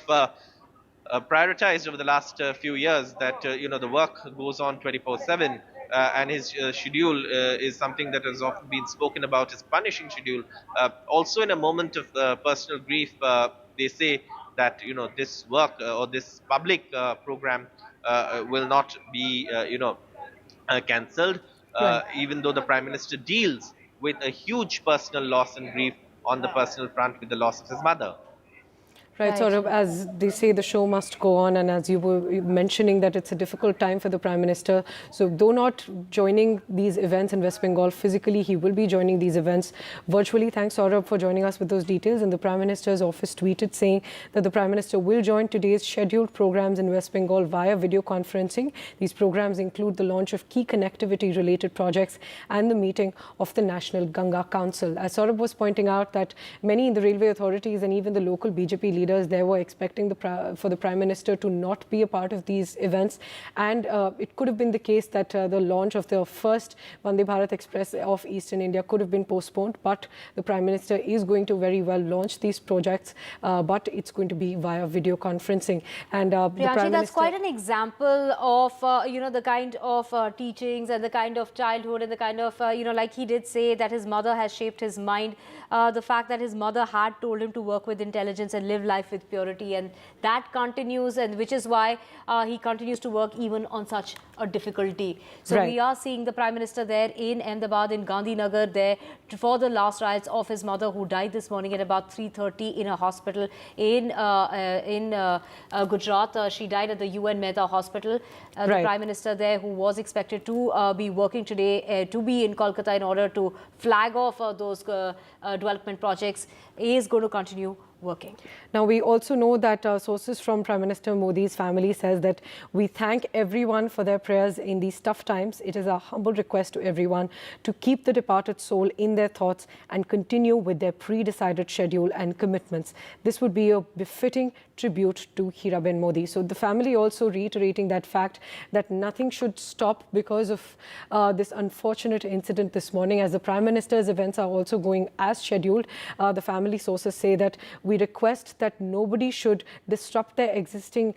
prioritized over the last few years, that the work goes on 24/7, and his schedule is something that has often been spoken about, his punishing schedule. Also, in a moment of personal grief, they say that this work or this public program will not be cancelled, even though the Prime Minister deals with a huge personal loss and grief on the personal front with the loss of his mother. Right, Saurabh, as they say, the show must go on, and as you were mentioning that it's a difficult time for the Prime Minister. So though not joining these events in West Bengal physically, he will be joining these events virtually. Thanks, Saurabh, for joining us with those details. And the Prime Minister's office tweeted saying that the Prime Minister will join today's scheduled programs in West Bengal via video conferencing. These programs include the launch of key connectivity-related projects and the meeting of the National Ganga Council. As Saurabh was pointing out, that many in the railway authorities and even the local BJP leaders there were expecting for the Prime Minister to not be a part of these events, and it could have been the case that the launch of the first Vande Bharat Express of Eastern India could have been postponed, but the Prime Minister is going to very well launch these projects, but it's going to be via video conferencing. And the Prime that's Minister, quite an example of the kind of teachings and the kind of childhood and the kind of like he did say that his mother has shaped his mind. The fact that his mother had told him to work with intelligence and live life with purity, and that continues, and which is why he continues to work even on such a difficulty. So we are seeing the Prime Minister there in Ahmedabad, in Gandhinagar, there for the last rites of his mother, who died this morning at about 3:30 in a hospital in Gujarat. She died at the UN Mehta Hospital. The Prime Minister there, who was expected to be working today, to be in Kolkata in order to flag off those development projects, is going to continue working. Now, we also know that sources from Prime Minister Modi's family says that we thank everyone for their prayers in these tough times. It is a humble request to everyone to keep the departed soul in their thoughts and continue with their pre-decided schedule and commitments. This would be a befitting tribute to Heeraben Modi. So the family also reiterating that fact that nothing should stop because of this unfortunate incident this morning. As the Prime Minister's events are also going as scheduled, the family sources say that we request that nobody should disrupt their existing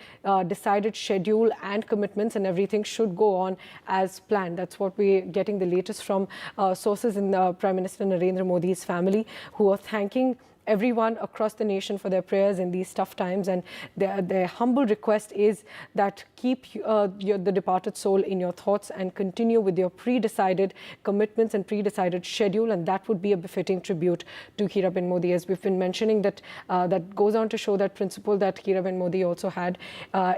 decided schedule and commitments, and everything should go on as planned. That's what we're getting the latest from sources in Prime Minister Narendra Modi's family, who are thanking everyone across the nation for their prayers in these tough times, and their humble request is that keep the departed soul in your thoughts and continue with your pre-decided commitments and pre-decided schedule, and that would be a befitting tribute to Heeraben Modi. As we've been mentioning, that that goes on to show that principle that Heeraben Modi also had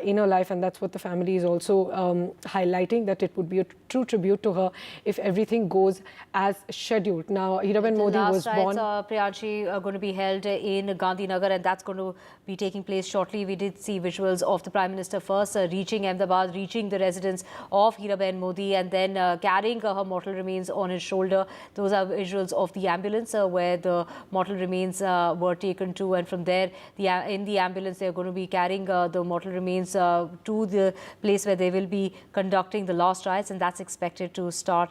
in her life, and that's what the family is also highlighting, that it would be a true tribute to her if everything goes as scheduled. Now, Heeraben Modi was born... Priyanshi, are going to be held in Gandhinagar, and that's going to be taking place shortly. We did see visuals of the Prime Minister first reaching Ahmedabad, reaching the residence of Heeraben Modi, and then carrying her mortal remains on his shoulder. Those are visuals of the ambulance where the mortal remains were taken to, and from there, in the ambulance, they're going to be carrying the mortal remains to the place where they will be conducting the last rites, and that's expected to start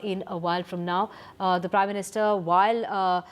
in a while from now. The Prime Minister, while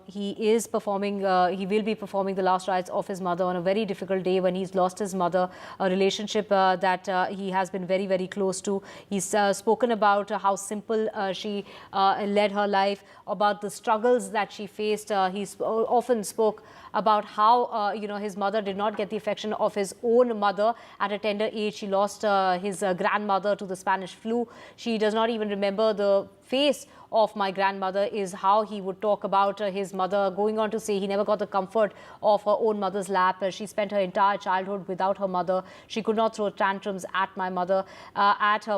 he is performing, he will be performing the last rites of his mother on a very difficult day when he's lost his mother, a relationship that he has been very, very close to. He's spoken about how simple she led her life, about the struggles that she faced. He's often spoke about how, his mother did not get the affection of his own mother at a tender age. She lost his grandmother to the Spanish flu. She does not even remember the face of my grandmother, is how he would talk about his mother, going on to say he never got the comfort of her own mother's lap. She spent her entire childhood without her mother. She could not throw tantrums at her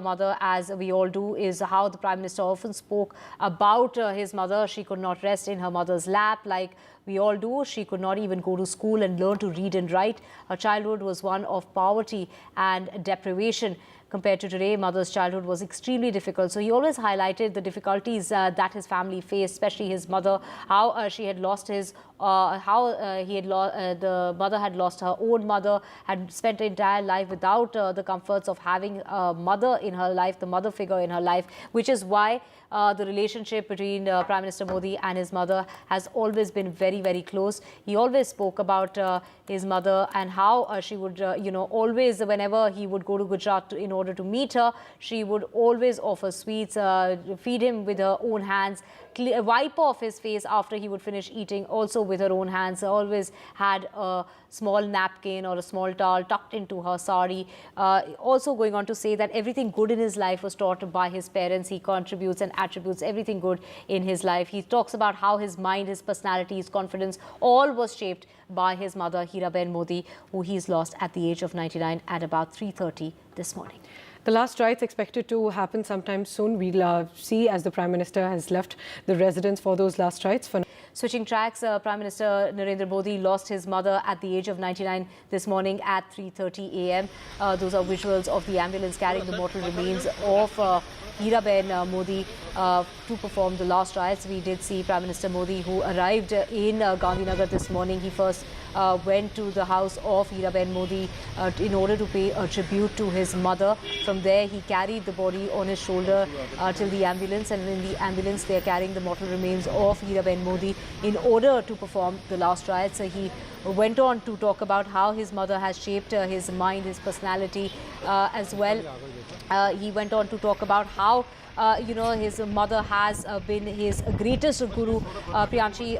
mother, as we all do, is how the Prime Minister often spoke about his mother. She could not rest in her mother's lap like we all do. She could not even go to school and learn to read and write. Her childhood was one of poverty and deprivation. Compared to today, mother's childhood was extremely difficult. So he always highlighted the difficulties that his family faced, especially his mother, how she had lost his, the mother had lost her own mother, had spent her entire life without the comforts of having a mother in her life, the mother figure in her life, which is why the relationship between Prime Minister Modi and his mother has always been very, very close. He always spoke about his mother and how she would, always, whenever he would go to Gujarat in order to meet her, she would always offer sweets, feed him with her own hands, wipe off his face after he would finish eating, also with her own hands. Always had a small napkin or a small towel tucked into her sari. Also going on to say that everything good in his life was taught by his parents. He contributes and attributes everything good in his life. He talks about how his mind, his personality, his confidence, all was shaped by his mother, Heeraben Modi, who he's lost at the age of 99 at about 3:30 this morning. The last rites expected to happen sometime soon. We'll see as the Prime Minister has left the residence for those last rites. Switching tracks, Prime Minister Narendra Modi lost his mother at the age of 99 this morning at 3:30 a.m. Those are visuals of the ambulance carrying the mortal remains of Heeraben Modi to perform the last rites. We did see Prime Minister Modi, who arrived in Gandhinagar this morning. He first went to the house of Heeraben Modi in order to pay a tribute to his mother. From there, he carried the body on his shoulder till the ambulance, and in the ambulance they are carrying the mortal remains of Heeraben Modi in order to perform the last rites. He went on to talk about how his mother has shaped his mind, his personality as well. He went on to talk about how his mother has been his greatest guru. Priyanshi,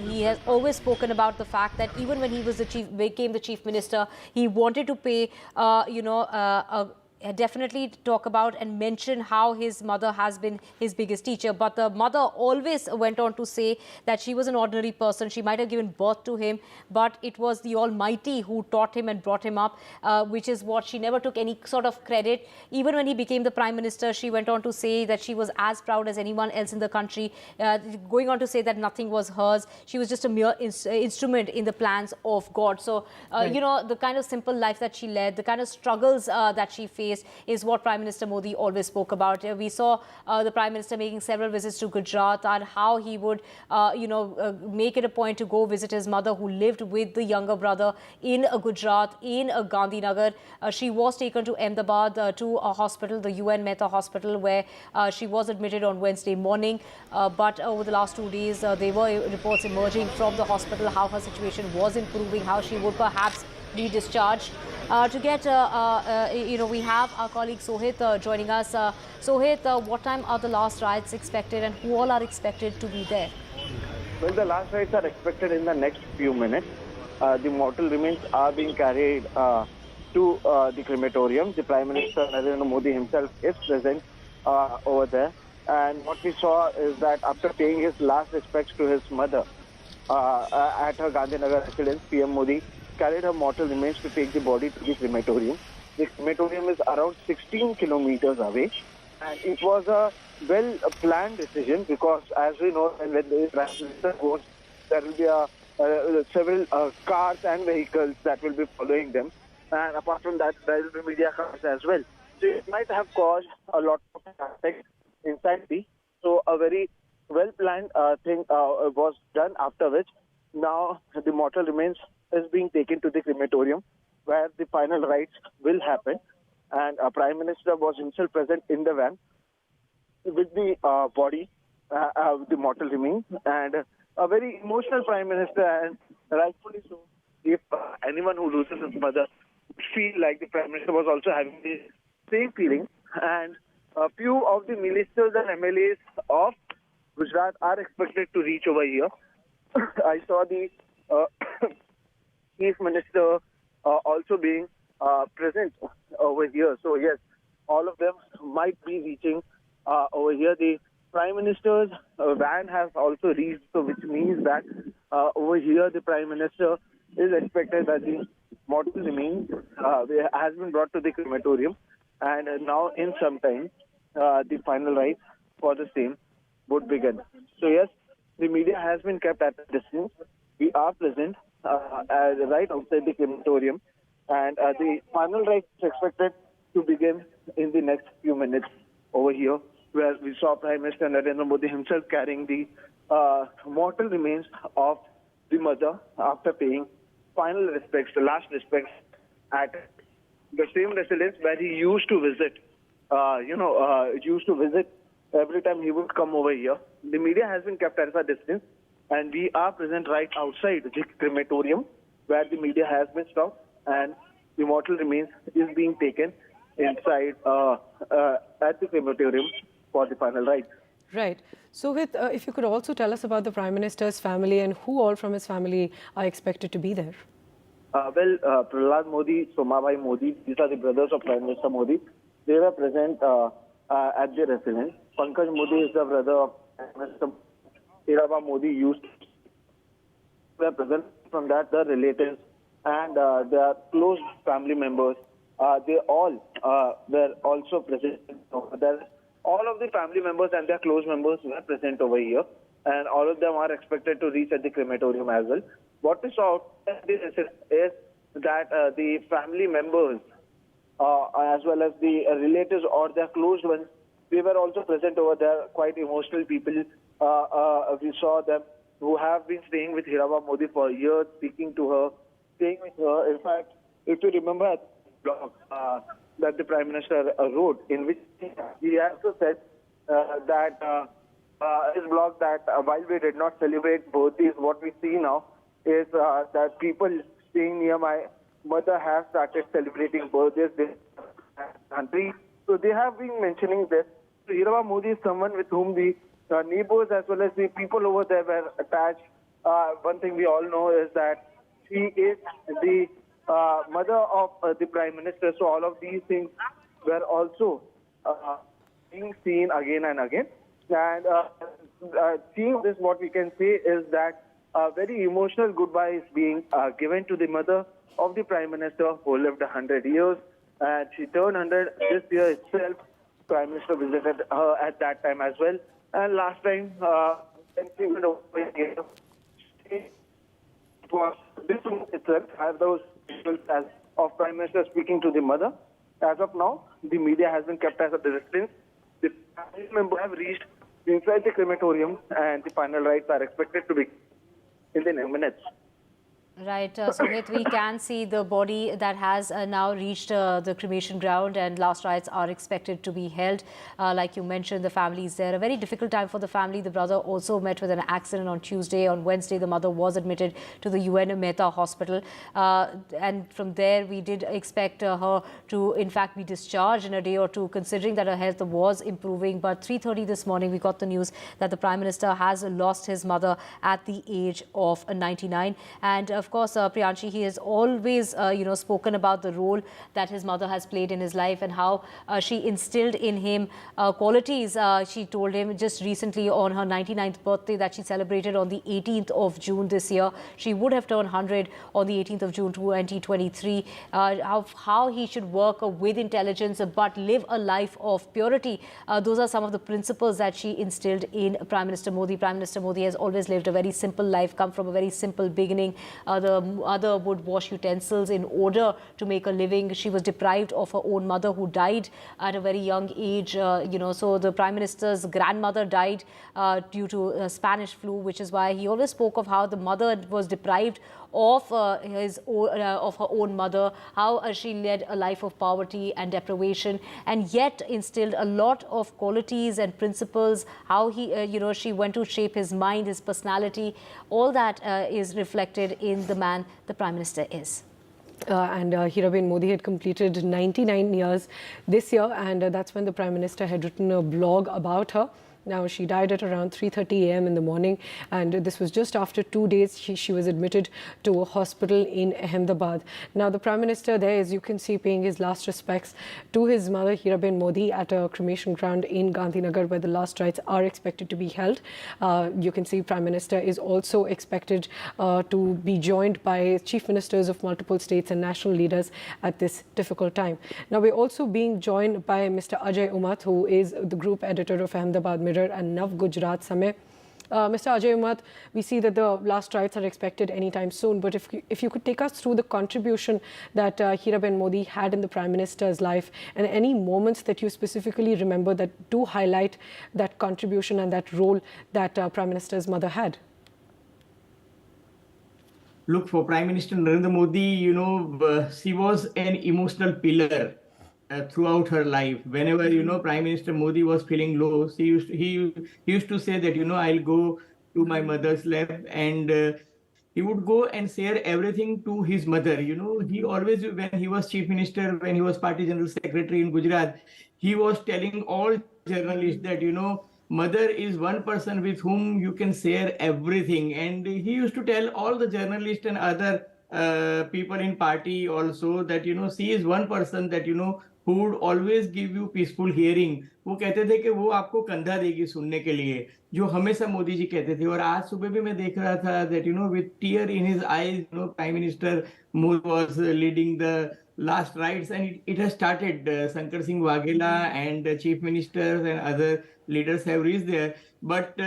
he has always spoken about the fact that even when he was became the chief minister, he wanted to pay, definitely talk about and mention how his mother has been his biggest teacher. But the mother always went on to say that she was an ordinary person. She might have given birth to him, but it was the Almighty who taught him and brought him up, which is what she never took any sort of credit. Even when he became the Prime Minister, she went on to say that she was as proud as anyone else in the country, going on to say that nothing was hers. She was just a mere instrument in the plans of God. So, the kind of simple life that she led, the kind of struggles that she faced, is what Prime Minister Modi always spoke about. We saw the Prime Minister making several visits to Gujarat, and how he would, make it a point to go visit his mother, who lived with the younger brother in Gujarat, in Gandhinagar. She was taken to Ahmedabad to a hospital, the UN Mehta Hospital, where she was admitted on Wednesday morning. But over the last 2 days, there were reports emerging from the hospital how her situation was improving, how she would perhaps be discharged. To get, we have our colleague Sohit joining us. Sohit, what time are the last rites expected, and who all are expected to be there? Well, the last rites are expected in the next few minutes. The mortal remains are being carried to the crematorium. The Prime Minister Narendra Modi himself is present over there. And what we saw is that after paying his last respects to his mother at her Gandhinagar residence, PM Modi carried her mortal remains to take the body to the crematorium. The crematorium is around 16 kilometers away, and it was a well-planned decision because, as we know, when the Prime Minister goes, there will be several cars and vehicles that will be following them, and apart from that, there will be media cars as well. So it might have caused a lot of traffic inside so a very well-planned thing was done, after which now the mortal remains is being taken to the crematorium, where the final rites will happen. And Prime Minister was himself present in the van with the body, the mortal remains, and a very emotional Prime Minister, and rightfully so. If anyone who loses his mother would feel like the Prime Minister was also having the same feeling, and a few of the ministers and MLAs of Gujarat are expected to reach over here. I saw the Chief Minister also being present over here. So yes, all of them might be reaching over here. The Prime Minister's van has also reached, so which means that over here the Prime Minister is expected that the mortal remains has been brought to the crematorium, and now in some time the final rites for the same would begin. So yes, the media has been kept at a distance. We are present right outside the crematorium, and the final rites is expected to begin in the next few minutes over here, where we saw Prime Minister Narendra Modi himself carrying the mortal remains of the mother after paying final respects, the last respects at the same residence where he used to visit. Used to visit every time he would come over here. The media has been kept at a distance, and we are present right outside the crematorium where the media has been stopped, and the mortal remains is being taken inside at the crematorium for the final rites. Right. So, if you could also tell us about the Prime Minister's family and who all from his family are expected to be there. Prahlad Modi, Somabhai Modi, these are the brothers of Prime Minister Modi. They were present at the residence. Pankaj Modi is the brother of Prime Minister Heeraben Modi. Used to were present. From that, the relatives and their close family members, they all were also present over there. All of the family members and their close members were present over here, and all of them are expected to reach at the crematorium as well. What we saw is that the family members, as well as the relatives or their close ones, they were also present over there. Quite emotional people. We saw them who have been staying with Heeraben Modi for years, speaking to her, staying with her. In fact, if you remember the blog that the Prime Minister wrote, in which he also said that his blog that while we did not celebrate birthdays, what we see now is that people staying near my mother have started celebrating birthdays in the country. So they have been mentioning this. So Heeraben Modi is someone with whom the neighbors as well as the people over there were attached. One thing we all know is that she is the mother of the Prime Minister. So all of these things were also being seen again and again. And seeing this, what we can say is that a very emotional goodbye is being given to the mother of the Prime Minister who lived 100 years. And she turned 100 this year itself. Prime Minister visited her at that time as well. And last time, when she went over here, it was this room itself have those visuals as of Prime Minister speaking to the mother. As of now, the media has been kept at a distance. The family members have reached inside the crematorium, and the final rites are expected to be in the next minutes. Right, Sumit, we can see the body that has now reached the cremation ground, and last rites are expected to be held. Like you mentioned, the family is there. A very difficult time for the family. The brother also met with an accident on Tuesday. On Wednesday, the mother was admitted to the UN Mehta Hospital. And from there, we did expect her to, in fact, be discharged in a day or two, considering that her health was improving. But 3:30 this morning, we got the news that the Prime Minister has lost his mother at the age of 99. And of course, Priyanshi, he has always, spoken about the role that his mother has played in his life and how she instilled in him qualities. She told him just recently on her 99th birthday that she celebrated on the 18th of June this year. She would have turned 100 on the 18th of June 2023. How he should work with intelligence but live a life of purity. Those are some of the principles that she instilled in Prime Minister Modi. Prime Minister Modi has always lived a very simple life, come from a very simple beginning. The mother would wash utensils in order to make a living. She was deprived of her own mother, who died at a very young age. So the Prime Minister's grandmother died due to Spanish flu, which is why he always spoke of how the mother was deprived of of her own mother, how she led a life of poverty and deprivation, and yet instilled a lot of qualities and principles. How she went to shape his mind, his personality. All that is reflected in the man the Prime Minister is. Heeraben Modi had completed 99 years this year, and that's when the Prime Minister had written a blog about her. Now, she died at around 3:30 a.m. in the morning, and this was just after 2 days she was admitted to a hospital in Ahmedabad. Now, the Prime Minister there, as you can see, paying his last respects to his mother, Heeraben Modi, at a cremation ground in Gandhinagar, where the last rites are expected to be held. You can see Prime Minister is also expected to be joined by chief ministers of multiple states and national leaders at this difficult time. Now, we're also being joined by Mr. Ajay Umat, who is the group editor of Ahmedabad Mirror and Nav Gujarat Samay. Mr. Ajay Umat, we see that the last rites are expected anytime soon, but if you could take us through the contribution that Heeraben Modi had in the Prime Minister's life, and any moments that you specifically remember that do highlight that contribution and that role that Prime Minister's mother had. Look, for Prime Minister Narendra Modi, she was an emotional pillar throughout her life. Whenever Prime Minister Modi was feeling low, he used to say that I'll go to my mother's lap, and he would go and share everything to his mother. He always, when he was chief minister, when he was party general secretary in Gujarat, he was telling all journalists that mother is one person with whom you can share everything. And he used to tell all the journalists and other people in party also that she is one person that who would always give you peaceful hearing. वो कहते थे कि वो आपको कंधा देगी सुनने के लिए, जो हमेशा मोदी जी कहते थे. और आज सुबह भी मैं देख रहा था that with tear in his eyes, Prime Minister Modi was leading the last rites, and it has started. Shankar Singh Waghela and chief ministers and other leaders have reached there. But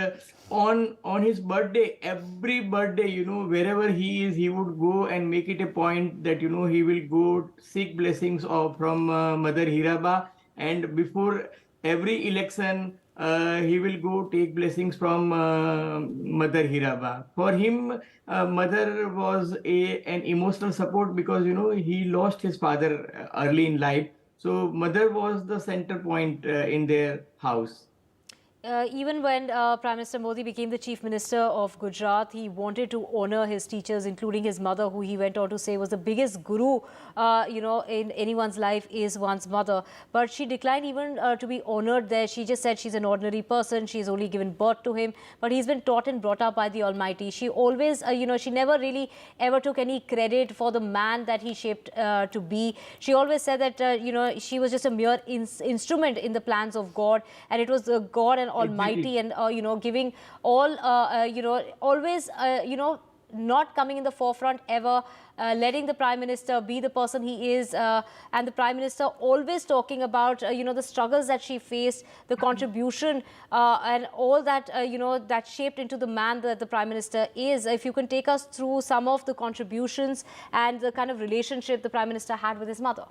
on his birthday, every birthday, wherever he is, he would go and make it a point that, he will go seek blessings from Mother Heeraba. And before every election, he will go take blessings from Mother Heeraba. For him, mother was an emotional support because, he lost his father early in life. So mother was the center point in their house. Even when Prime Minister Modi became the Chief Minister of Gujarat, he wanted to honor his teachers, including his mother, who he went on to say was the biggest guru, in anyone's life is one's mother. But she declined even to be honored there. She just said she's an ordinary person. She's only given birth to him. But he's been taught and brought up by the Almighty. She always, she never really ever took any credit for the man that he shaped to be. She always said that, she was just a mere instrument in the plans of God. And it was God and Almighty, and giving all always not coming in the forefront ever, letting the Prime Minister be the person he is, and the Prime Minister always talking about the struggles that she faced, the contribution and all that that shaped into the man that the Prime Minister is. If you can take us through some of the contributions and the kind of relationship the Prime Minister had with his mother.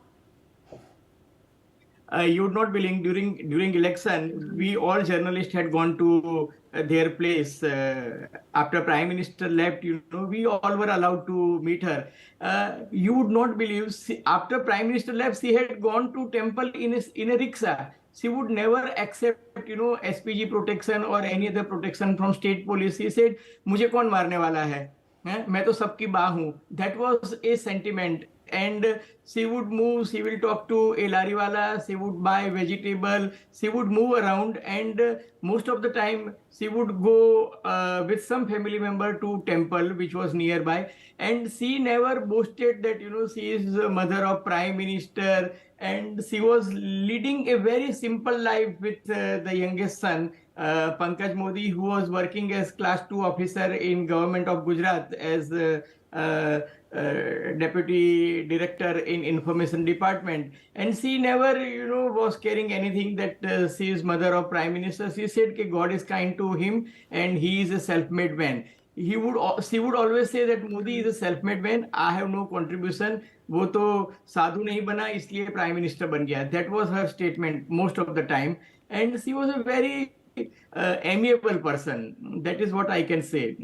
You would not believe, during election, we all journalists had gone to their place. After Prime Minister left, we all were allowed to meet her. You would not believe, after Prime Minister left, she had gone to temple in a rickshaw. She would never accept, SPG protection or any other protection from state police. She said, "मुझे कौन मारने वाला है? मैं तो सबकी माँ हूँ." That was a sentiment. And she would move, she will talk to a lariwala, she would buy vegetable, she would move around, and most of the time she would go with some family member to temple which was nearby. And she never boasted that, she is the mother of Prime Minister, and she was leading a very simple life with the youngest son, Pankaj Modi, who was working as class 2 officer in government of Gujarat as deputy director in information department. And she never was caring anything that she is mother of Prime Minister. She said that God is kind to him and he is a self-made man. She would always say that Modi is a self-made man. I have no contribution. वो तो साधु नहीं बना इसलिए Prime Minister बन गया. That was her statement most of the time. And she was a very amiable person. That is what I can say.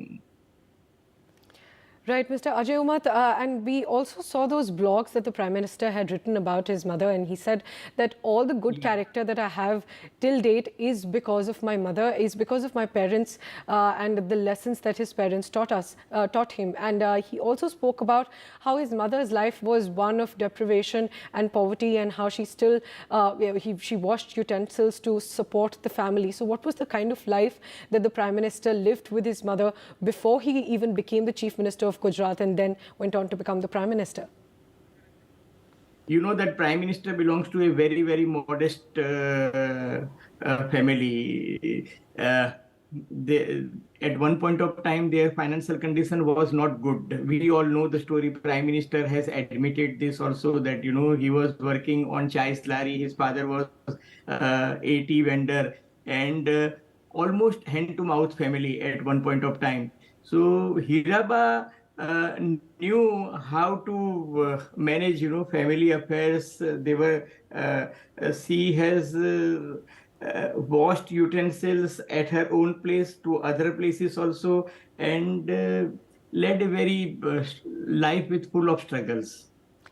Right, Mr. Ajay Umat, and we also saw those blogs that the Prime Minister had written about his mother, and he said that all the good character that I have till date is because of my mother, is because of my parents, and the lessons that his parents taught him. And he also spoke about how his mother's life was one of deprivation and poverty, and how she still she washed utensils to support the family. So, what was the kind of life that the Prime Minister lived with his mother before he even became the Chief Minister of Gujarat and then went on to become the Prime Minister? You know that Prime Minister belongs to a very, very modest family. At one point of time, their financial condition was not good. We all know the story. Prime Minister has admitted this also, that, he was working on chai slurry. His father was a tea vendor, and almost hand-to-mouth family at one point of time. So Heeraba knew how to manage, family affairs. She has washed utensils at her own place to other places also, and led a very life with full of struggles.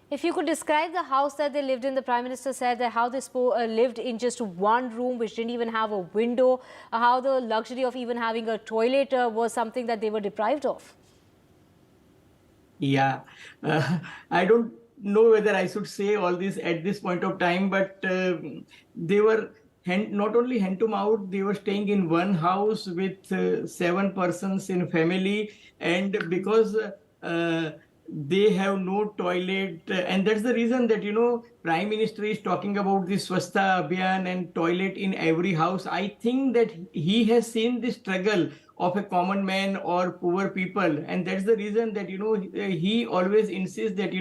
If you could describe the house that they lived in, the Prime Minister said that how they lived in just one room which didn't even have a window, how the luxury of even having a toilet was something that they were deprived of. Yeah, I don't know whether I should say all this at this point of time, but they were not only hand to mouth, they were staying in one house with 7 persons in family, and because they have no toilet, and that's the reason that, Prime Minister is talking about this Swachhta Abhiyan and toilet in every house. I think that he has seen the struggle of a common man or poor people, and that's the reason that, he always insists that,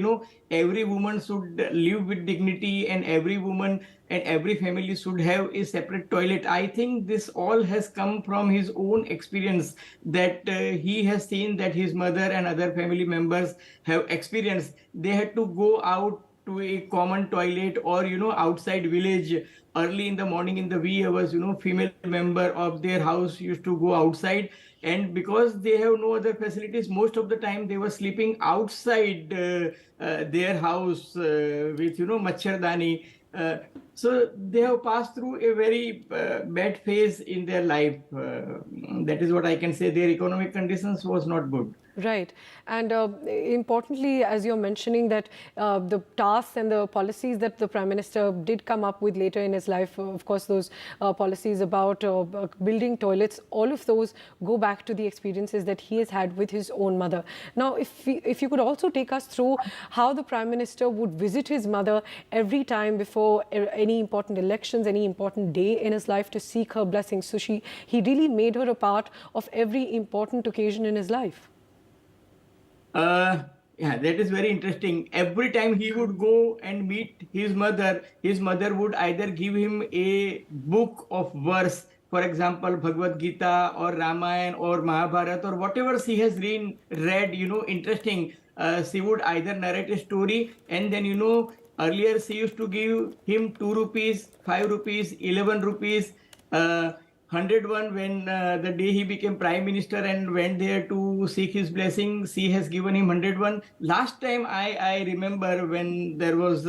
every woman should live with dignity, and every woman and every family should have a separate toilet. I think this all has come from his own experience, that he has seen that his mother and other family members have experienced. They had to go out to a common toilet, or, outside village early in the morning in the wee hours, female member of their house used to go outside. And because they have no other facilities, most of the time they were sleeping outside their house with, machardani. So they have passed through a very bad phase in their life. That is what I can say. Their economic conditions was not good. Right. And importantly, as you're mentioning, that the tasks and the policies that the Prime Minister did come up with later in his life, of course, those policies about building toilets, all of those go back to the experiences that he has had with his own mother. Now, if you could also take us through how the Prime Minister would visit his mother every time before any important elections, any important day in his life, to seek her blessings. So he really made her a part of every important occasion in his life. Yeah, that is very interesting. Every time he would go and meet his mother would either give him a book of verse, for example, Bhagavad Gita or Ramayana or Mahabharata or whatever she has read, interesting. She would either narrate a story, and then, earlier she used to give him 2 rupees, 5 rupees, 11 rupees, 101 when the day he became Prime Minister and went there to seek his blessing. She has given him 101. Last time I remember when there was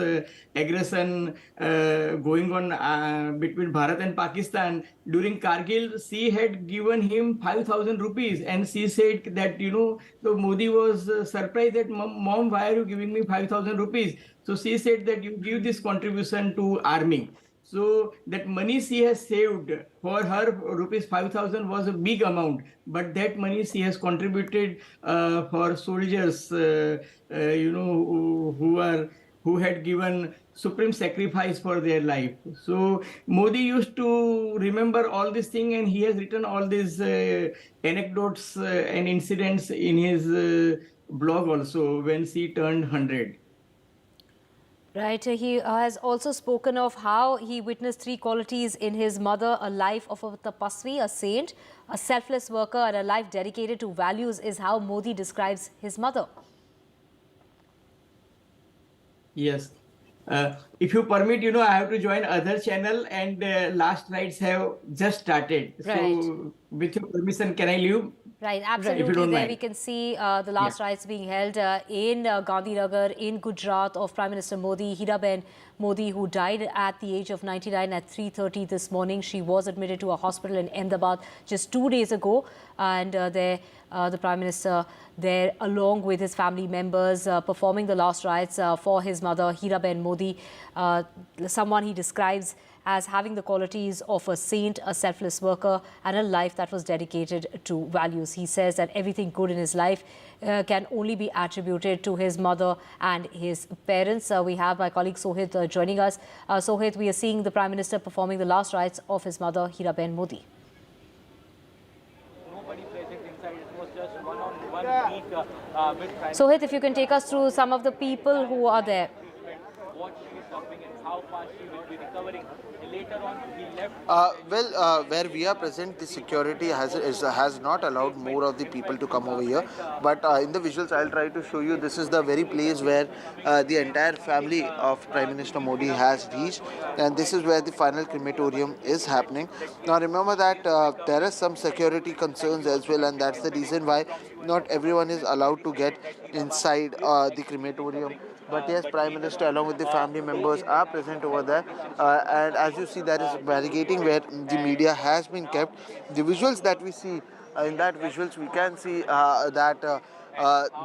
aggression going on between Bharat and Pakistan, during Kargil, she had given him 5,000 rupees, and she said that, the Modi was surprised that, Mom, why are you giving me 5,000 rupees? So she said that you give this contribution to army. So that money she has saved for her, rupees 5,000 was a big amount, but that money she has contributed for soldiers, who had given supreme sacrifice for their life. So Modi used to remember all this thing, and he has written all these anecdotes and incidents in his blog also when she turned 100. Right. He has also spoken of how he witnessed 3 qualities in his mother: a life of a tapasvi, a saint, a selfless worker, and a life dedicated to values, is how Modi describes his mother. Yes. If you permit, I have to join other channel, and last rites have just started. Right. So, with your permission, can I leave? Right, If absolutely. you don't There mind. we can see the last rites being held in Gandhinagar, in Gujarat, of Prime Minister Modi, Heeraben Modi, who died at the age of 99 at 3:30 this morning. She was admitted to a hospital in Ahmedabad just 2 days ago, and the Prime Minister there, along with his family members, performing the last rites for his mother, Heeraben Modi, someone he describes as having the qualities of a saint, a selfless worker, and a life that was dedicated to values. He says that everything good in his life can only be attributed to his mother and his parents. We have my colleague Sohit joining us. Sohit, we are seeing the Prime Minister performing the last rites of his mother, Heeraben Modi. Sohit, if you can take us through some of the people who are there. What she is suffering and how fast she will be recovering. Later on, he left. Where we are present, the security has not allowed more of the people to come over here. But in the visuals, I'll try to show you. This is the very place where the entire family of Prime Minister Modi has reached, and this is where the final crematorium is happening. Now, remember that there are some security concerns as well, and that's the reason why not everyone is allowed to get inside the crematorium. But yes, Prime Minister along with the family members are present over there, and as you see, there is barricading where the media has been kept. The visuals that we see, in that visuals we can see that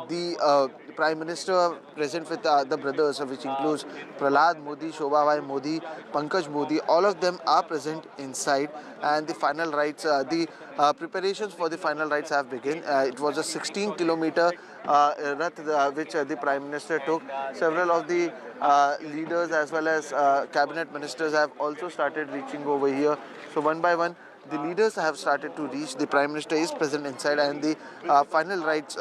the Prime Minister present with the brothers, which includes Prahlad Modi, Shobha Modi, Pankaj Modi, all of them are present inside, and the final rites, the preparations for the final rites have begun. It was a 16-kilometer rath which the Prime Minister took. Several of the leaders as well as cabinet ministers have also started reaching over here. So one by one, the leaders have started to reach. The Prime Minister is present inside, and the final rites,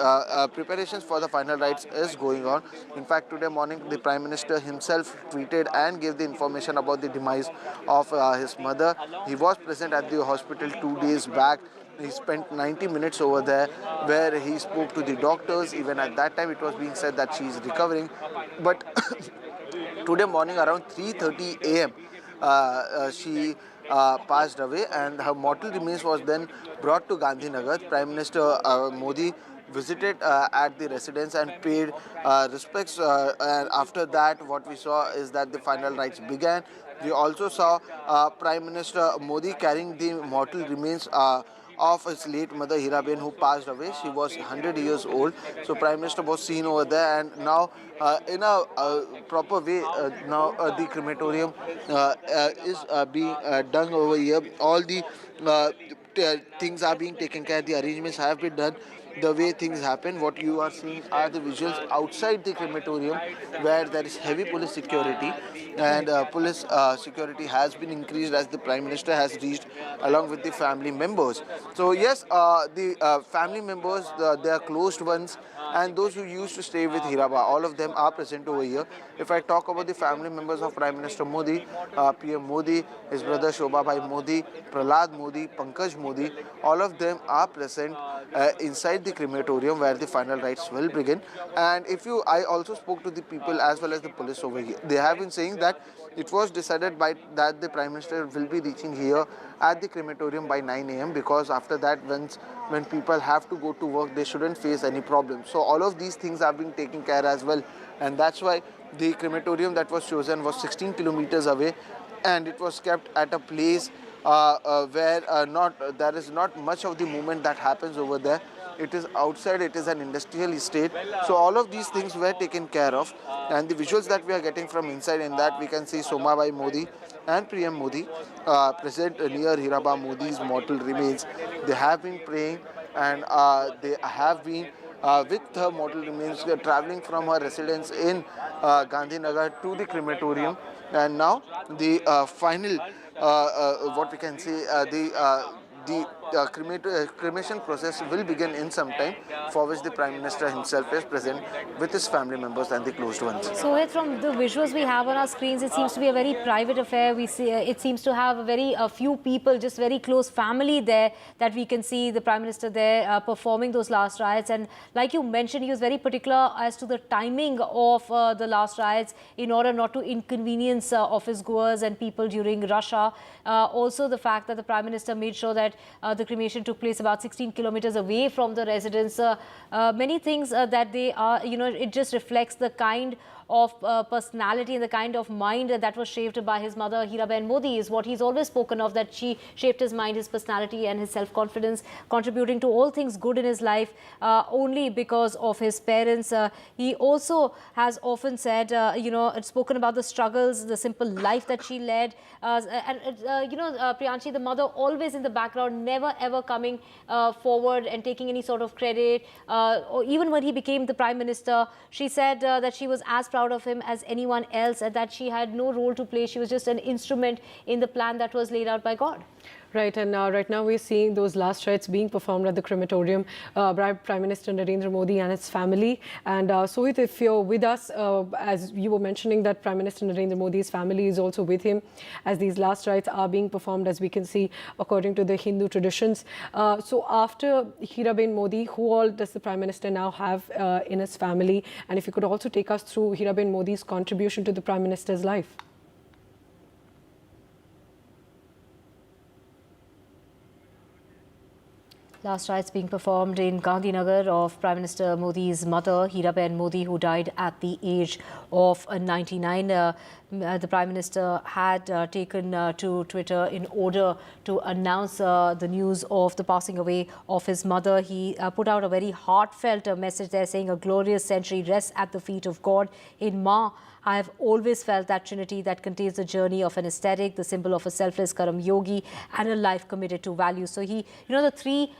preparations for the final rites is going on. In fact, today morning, the Prime Minister himself tweeted and gave the information about the demise of his mother. He was present at the hospital 2 days back. He spent 90 minutes over there where he spoke to the doctors. Even at that time, it was being said that she is recovering. But today morning around 3:30 a.m., she passed away, and her mortal remains was then brought to Gandhinagar. Prime Minister Modi visited at the residence and paid respects, and after that what we saw is that the final rites began. We also saw Prime Minister Modi carrying the mortal remains of his late mother Heeraben, who passed away. She was 100 years old. So Prime Minister was seen over there, and now in a proper way, now the crematorium is being done over here. All the things are being taken care, the arrangements have been done the way things happen. What you are seeing are the visuals outside the crematorium, where there is heavy police security, and police security has been increased as the Prime Minister has reached along with the family members. So yes, the family members, their closed ones, and those who used to stay with Heeraben, all of them are present over here. If I talk about the family members of Prime Minister Modi, PM Modi, his brother Shobha Modi, Prahlad Modi, Pankaj Modi, all of them are present inside the crematorium where the final rites will begin. And I also spoke to the people as well as the police over here. They have been saying that it was decided that the Prime Minister will be reaching here at the crematorium by 9 a.m. because after that, when people have to go to work, they shouldn't face any problems. So all of these things have been taken care as well, and that's why the crematorium that was chosen was 16 kilometers away, and it was kept at a place where there is not much of the movement that happens over there. It is outside, it is an industrial estate. So all of these things were taken care of, and the visuals that we are getting from inside, in that we can see Somabai Modi and PM Modi present near Heeraben Modi's mortal remains. They have been praying, and they have been with her mortal remains traveling from her residence in Gandhinagar to the crematorium. And now the final, what we can say, the cremation process will begin in some time, for which the Prime Minister himself is present with his family members and the closed ones. So, from the visuals we have on our screens, it seems to be a very private affair. We see it seems to have a few people, just very close family there, that we can see the Prime Minister there performing those last rites. And like you mentioned, he was very particular as to the timing of the last rites in order not to inconvenience office goers and people during rush hour. Also, the fact that the Prime Minister made sure that the cremation took place about 16 kilometers away from the residence. Many things that they are, it just reflects the kind of personality and the kind of mind that was shaped by his mother, Heeraben Modi, is what he's always spoken of, that she shaped his mind, his personality and his self-confidence, contributing to all things good in his life only because of his parents. He also has often said, spoken about the struggles, the simple life that she led. Priyanshi, the mother always in the background, never ever coming forward and taking any sort of credit. Or even when he became the Prime Minister, she said that she was as proud of him as anyone else, and that she had no role to play. She was just an instrument in the plan that was laid out by God. Right, and right now we're seeing those last rites being performed at the crematorium by Prime Minister Narendra Modi and his family. And Sohit, if you're with us, as you were mentioning that Prime Minister Narendra Modi's family is also with him as these last rites are being performed, as we can see, according to the Hindu traditions. So after Heeraben Modi, who all does the Prime Minister now have in his family? And if you could also take us through Heeraben Modi's contribution to the Prime Minister's life. Last rites being performed in Gandhinagar of Prime Minister Modi's mother, Heeraben Modi, who died at the age of 99. The Prime Minister had taken to Twitter in order to announce the news of the passing away of his mother. He put out a very heartfelt message there, saying, "A glorious century rests at the feet of God. In Ma, I have always felt that trinity that contains the journey of an ascetic, the symbol of a selfless Karam yogi, and a life committed to values." So he, the three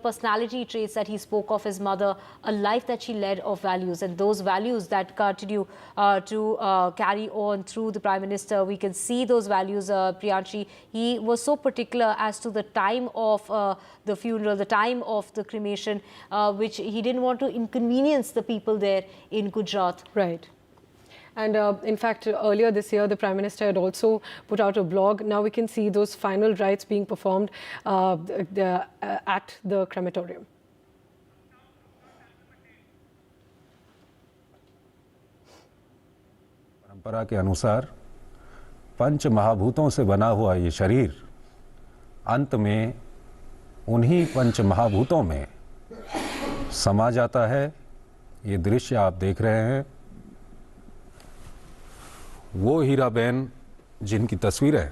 personality traits that he spoke of his mother, a life that she led of values, and those values that continue to carry on through the Prime Minister. We can see those values, Priyanshi. He was so particular as to the time of the funeral, the time of the cremation, which he didn't want to inconvenience the people there in Gujarat. Right. And in fact, earlier this year, the Prime Minister had also put out a blog. Now we can see those final rites being performed at the crematorium. परंपरा के अनुसार पंच महाभूतों से बना हुआ ये शरीर अंत में उन्हीं पंच महाभूतों में समा जाता है। ये दृश्य आप देख रहे हैं, वो हीराबेन जिनकी तस्वीरें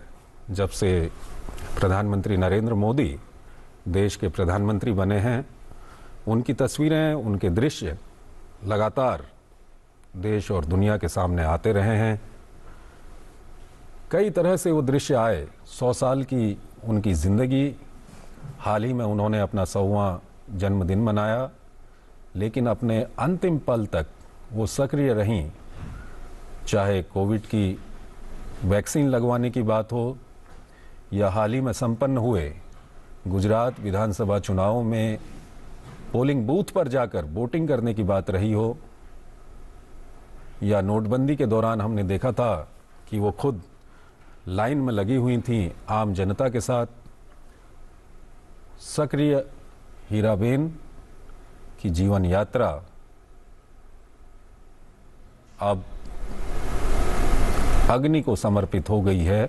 जब से प्रधानमंत्री नरेंद्र मोदी देश के प्रधानमंत्री बने हैं, उनकी तस्वीरें, उनके दृश्य लगातार देश और दुनिया के सामने आते रहे हैं। कई तरह से वो दृश्य आए। 100 साल की उनकी ज़िंदगी, हाल ही में उन्होंने अपना 100वां जन्मदिन मनाया, लेकिन अपने अंतिम पल तक वो सक्रिय रहीं। चाहे कोविड की वैक्सीन लगवाने की बात हो या हाल ही में संपन्न हुए गुजरात विधानसभा चुनावों में पोलिंग बूथ पर जाकर वोटिंग करने की बात रही हो, या नोटबंदी के दौरान हमने देखा था कि वो खुद लाइन में लगी हुई थी आम जनता के साथ। सक्रिय हीराबेन की जीवन यात्रा अब अग्नि को समर्पित हो गई है।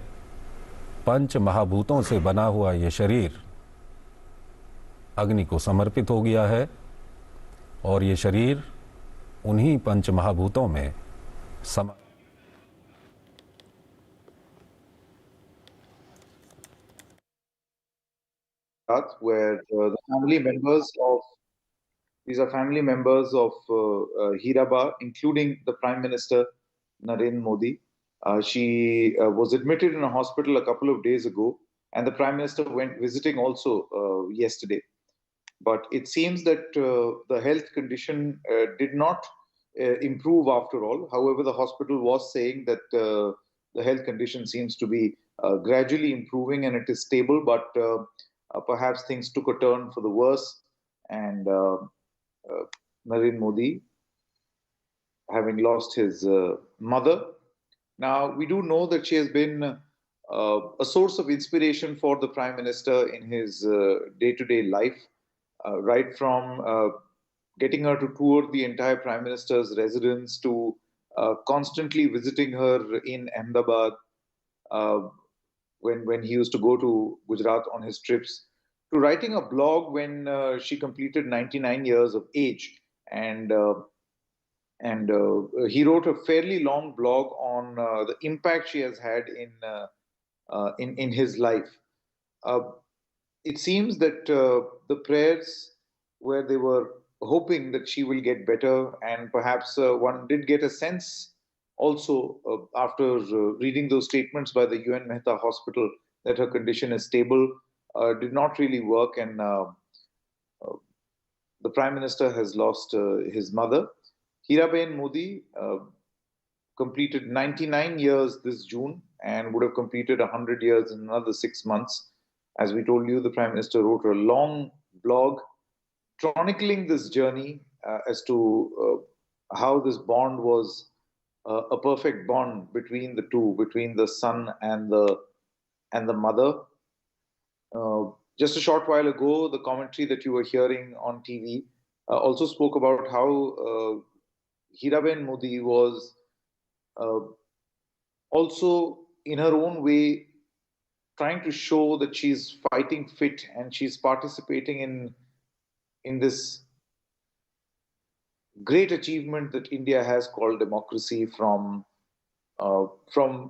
पंच महाभूतों से बना हुआ ये शरीर अग्नि को समर्पित हो गया है और ये शरीर उन्हीं पंच महाभूतों में where the family members of these are family members of Heeraben, including the Prime Minister Narendra Modi. She was admitted in a hospital a couple of days ago, and the Prime Minister went visiting also yesterday. But it seems that the health condition did not improve after all. However, the hospital was saying that the health condition seems to be gradually improving and it is stable. But perhaps things took a turn for the worse, and Narendra Modi, having lost his mother. Now, we do know that she has been a source of inspiration for the Prime Minister in his day-to-day life, right from getting her to tour the entire Prime Minister's residence to constantly visiting her in Ahmedabad uh, when he used to go to Gujarat on his trips, to writing a blog when she completed 99 years of age. And he wrote a fairly long blog on the impact she has had in his life. Uh, it seems that the prayers where they were hoping that she will get better, and perhaps one did get a sense also after reading those statements by the UN Mehta Hospital that her condition is stable, did not really work, and the Prime Minister has lost his mother. Heeraben Modi completed 99 years this June and would have completed 100 years in another 6 months. As we told you, the Prime Minister wrote a long blog chronicling this journey as to how this bond was a perfect bond between the two, between the son and the mother. Just a short while ago, the commentary that you were hearing on TV also spoke about how Heeraben Modi was also, in her own way, trying to show that she's fighting fit and she's participating in this great achievement that India has called democracy, from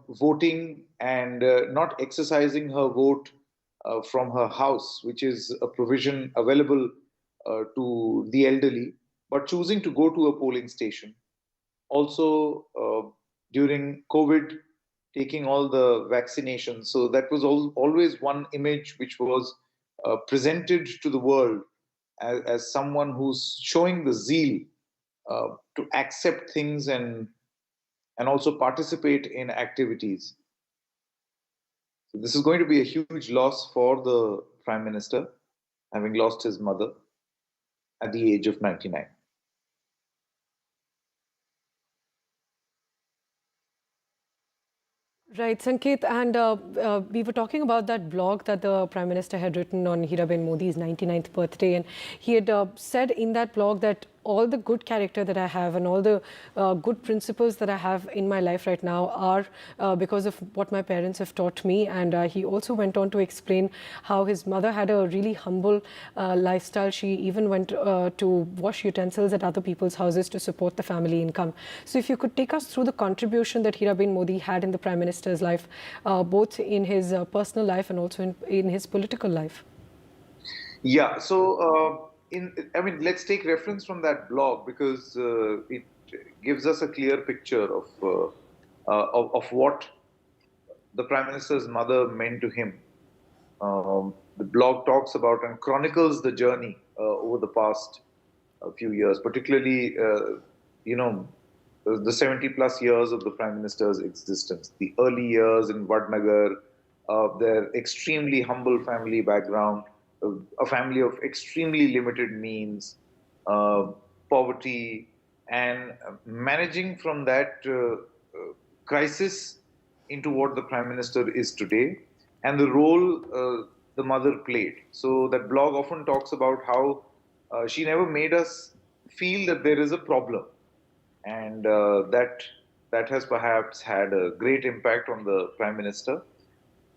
voting and not exercising her vote from her house, which is a provision available to the elderly, but choosing to go to a polling station. Also, during COVID, taking all the vaccinations. So that was always one image which was presented to the world as someone who's showing the zeal to accept things and also participate in activities. So this is going to be a huge loss for the Prime Minister, having lost his mother at the age of 99. Right, Sanket, and we were talking about that blog that the Prime Minister had written on Heeraben Modi's 99th birthday, and he had said in that blog that all the good character that I have and all the good principles that I have in my life right now are because of what my parents have taught me. And he also went on to explain how his mother had a really humble lifestyle. She even went to wash utensils at other people's houses to support the family income. So if you could take us through the contribution that Heeraben Modi had in the Prime Minister's life, both in his personal life and also in his political life. Yeah, so let's take reference from that blog, because it gives us a clear picture of what the Prime Minister's mother meant to him. The blog talks about and chronicles the journey over the past few years, particularly, the 70 plus years of the Prime Minister's existence, the early years in Vadnagar, their extremely humble family background, a family of extremely limited means, poverty, and managing from that crisis into what the Prime Minister is today, and the role the mother played. So that blog often talks about how she never made us feel that there is a problem, and that has perhaps had a great impact on the Prime Minister.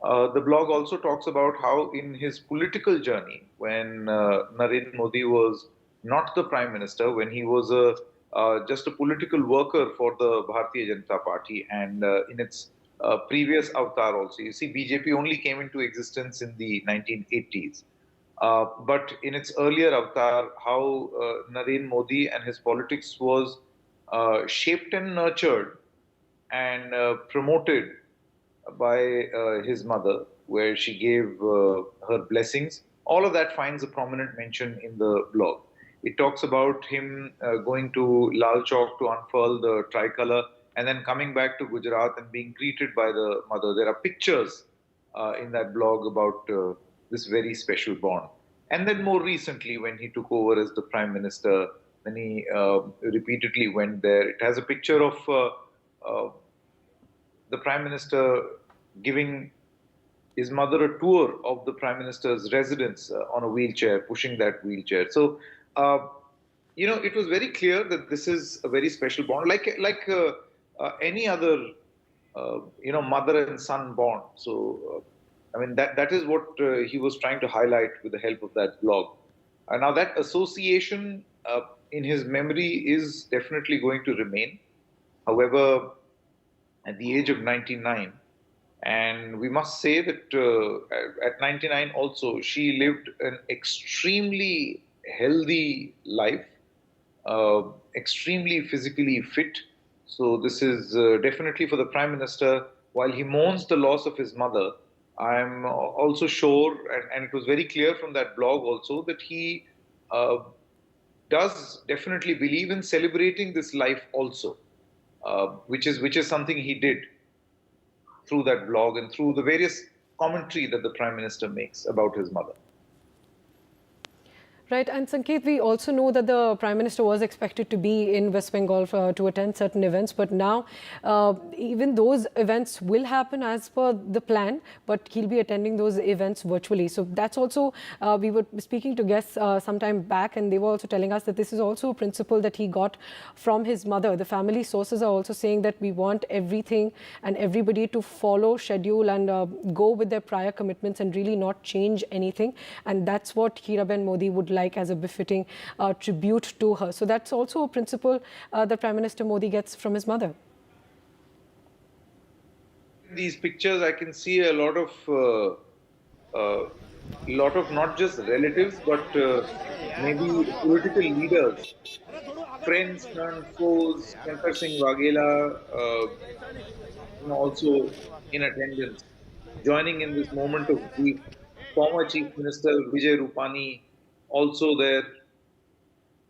The blog also talks about how in his political journey, when Narendra Modi was not the Prime Minister, when he was just a political worker for the Bharatiya Janata Party, and in its previous avatar also. You see, BJP only came into existence in the 1980s. But in its earlier avatar, how Narendra Modi and his politics was shaped and nurtured and promoted by his mother, where she gave her blessings. All of that finds a prominent mention in the blog. It talks about him going to Lal Chowk to unfurl the tricolour and then coming back to Gujarat and being greeted by the mother. There are pictures in that blog about this very special bond. And then more recently, when he took over as the Prime Minister, then he repeatedly went there. It has a picture of the Prime Minister giving his mother a tour of the Prime Minister's residence on a wheelchair, pushing that wheelchair. So, it was very clear that this is a very special bond, like any other, mother and son bond. So, that is what he was trying to highlight with the help of that blog. Now, that association in his memory is definitely going to remain. However, at the age of 99, and we must say that at 99 also, she lived an extremely healthy life, extremely physically fit. So this is definitely for the Prime Minister, while he mourns the loss of his mother, I'm also sure, and it was very clear from that blog also, that he does definitely believe in celebrating this life also, which is something he did through that blog and through the various commentary that the Prime Minister makes about his mother. Right, and Sanket, we also know that the Prime Minister was expected to be in West Bengal to attend certain events, but now even those events will happen as per the plan, but he'll be attending those events virtually. So that's also, we were speaking to guests some time back, and they were also telling us that this is also a principle that he got from his mother. The family sources are also saying that we want everything and everybody to follow schedule and go with their prior commitments and really not change anything. And that's what Heeraben Modi would like as a befitting tribute to her. So that's also a principle that Prime Minister Modi gets from his mother. In these pictures, I can see a lot of not just relatives, but maybe political leaders, friends and foes. Shankar Singh Waghela also in attendance, joining in this moment of grief. Former Chief Minister Vijay Rupani also there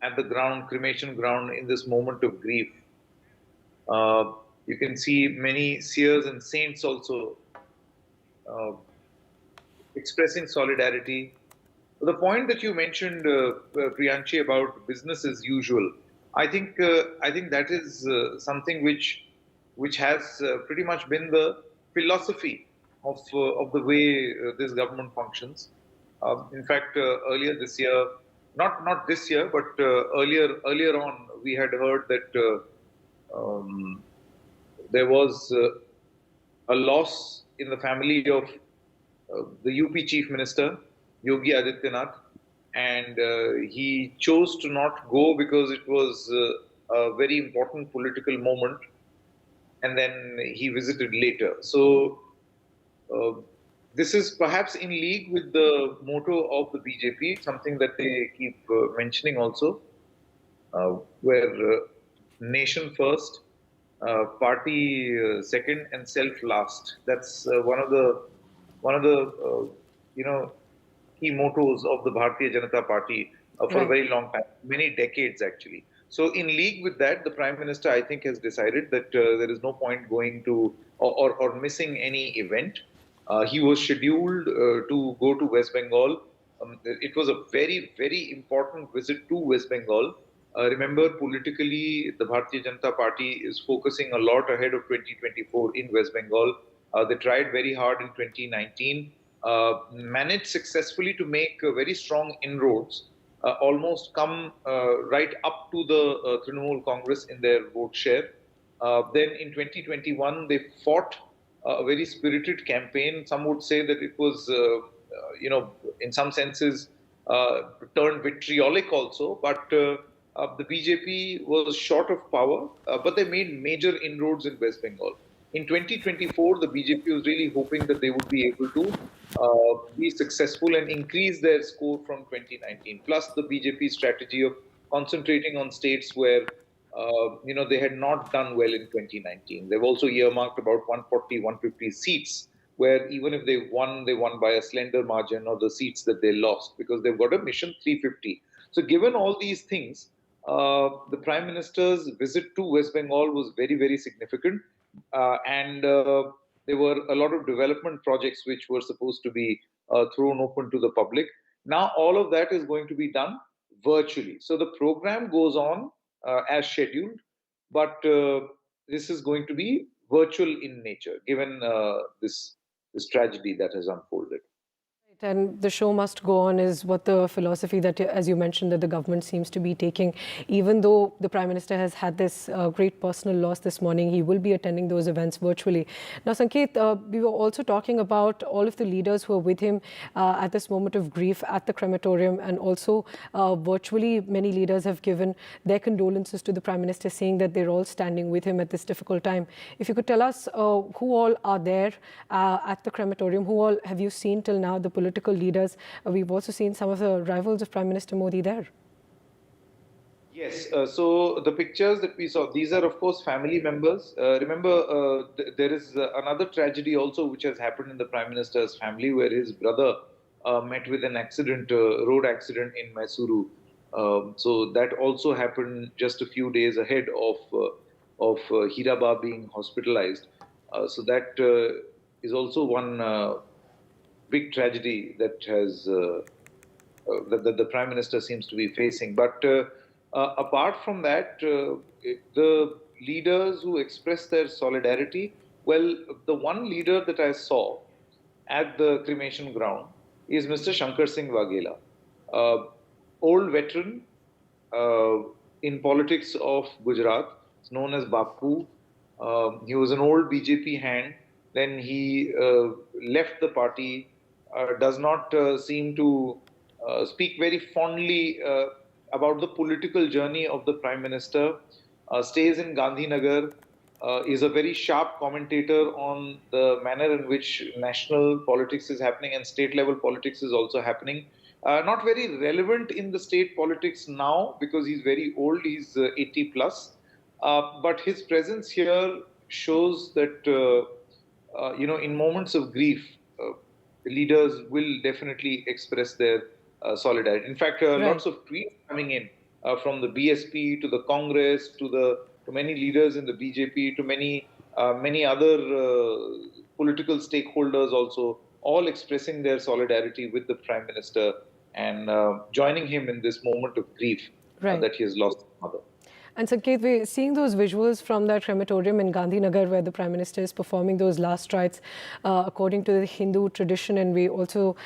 at the cremation ground in this moment of grief. You can see many seers and saints also expressing solidarity. The point that you mentioned, Priyanshi, about business as usual, I think that is something which has pretty much been the philosophy of the way this government functions. In fact, earlier this year, not this year, but earlier on, we had heard that there was a loss in the family of the UP Chief Minister, Yogi Adityanath, and he chose to not go because it was a very important political moment, and then he visited later. So this is perhaps in league with the motto of the BJP, something that they keep mentioning also, where nation first, party second, and self last. That's one of the key mottos of the Bharatiya Janata Party for a very long time, many decades actually. So in league with that, the Prime Minister, I think, has decided that there is no point going to or missing any event. He was scheduled to go to West Bengal. It was a very, very important visit to West Bengal. Remember, politically, the Bharatiya Janata Party is focusing a lot ahead of 2024 in West Bengal. They tried very hard in 2019, managed successfully to make very strong inroads, almost come right up to the Trinamool Congress in their vote share. Then in 2021, they fought a very spirited campaign. Some would say that it was, in some senses, turned vitriolic also. But the BJP was short of power, but they made major inroads in West Bengal. In 2024, the BJP was really hoping that they would be able to be successful and increase their score from 2019. Plus, the BJP strategy of concentrating on states where they had not done well in 2019. They've also earmarked about 140, 150 seats, where even if they won by a slender margin, or the seats that they lost, because they've got a mission 350. So given all these things, the Prime Minister's visit to West Bengal was very, very significant. And there were a lot of development projects which were supposed to be thrown open to the public. Now all of that is going to be done virtually. So the program goes on as scheduled, but this is going to be virtual in nature, given this tragedy that has unfolded. And the show must go on is what the philosophy that, as you mentioned, that the government seems to be taking. Even though the Prime Minister has had this great personal loss this morning, he will be attending those events virtually. Now, Sanket, we were also talking about all of the leaders who are with him at this moment of grief at the crematorium, and also virtually many leaders have given their condolences to the Prime Minister, saying that they're all standing with him at this difficult time. If you could tell us who all are there at the crematorium, who all have you seen till now, the political leaders? We've also seen some of the rivals of Prime Minister Modi there. Yes, so the pictures that we saw, these are of course family members. Remember, there is another tragedy also which has happened in the Prime Minister's family, where his brother met with an accident, road accident in Mysuru. So that also happened just a few days ahead of Heeraben being hospitalized. So that is also one big tragedy that has that the Prime Minister seems to be facing. But apart from that, the leaders who expressed their solidarity, well, the one leader that I saw at the cremation ground is Mr. Shankar Singh Waghela, old veteran in politics of Gujarat, known as Bapu. He was an old BJP hand. Then he left the party. Does not seem to speak very fondly about the political journey of the Prime Minister, stays in Gandhinagar, is a very sharp commentator on the manner in which national politics is happening and state level politics is also happening. Not very relevant in the state politics now because he's very old, he's 80 plus. But his presence here shows that, in moments of grief, leaders will definitely express their solidarity. In fact, lots of tweets coming in from the BSP to the Congress to many leaders in the BJP to many other political stakeholders also, all expressing their solidarity with the Prime Minister and joining him in this moment of grief that he has lost his mother. And Sanket, we're seeing those visuals from that crematorium in Gandhinagar where the Prime Minister is performing those last rites according to the Hindu tradition. And we're also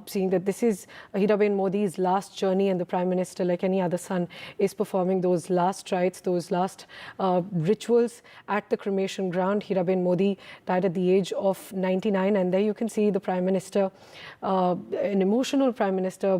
seeing that this is Heeraben Modi's last journey, and the Prime Minister, like any other son, is performing those last rites, those last rituals at the cremation ground. Heeraben Modi died at the age of 99. And there you can see the Prime Minister, an emotional Prime Minister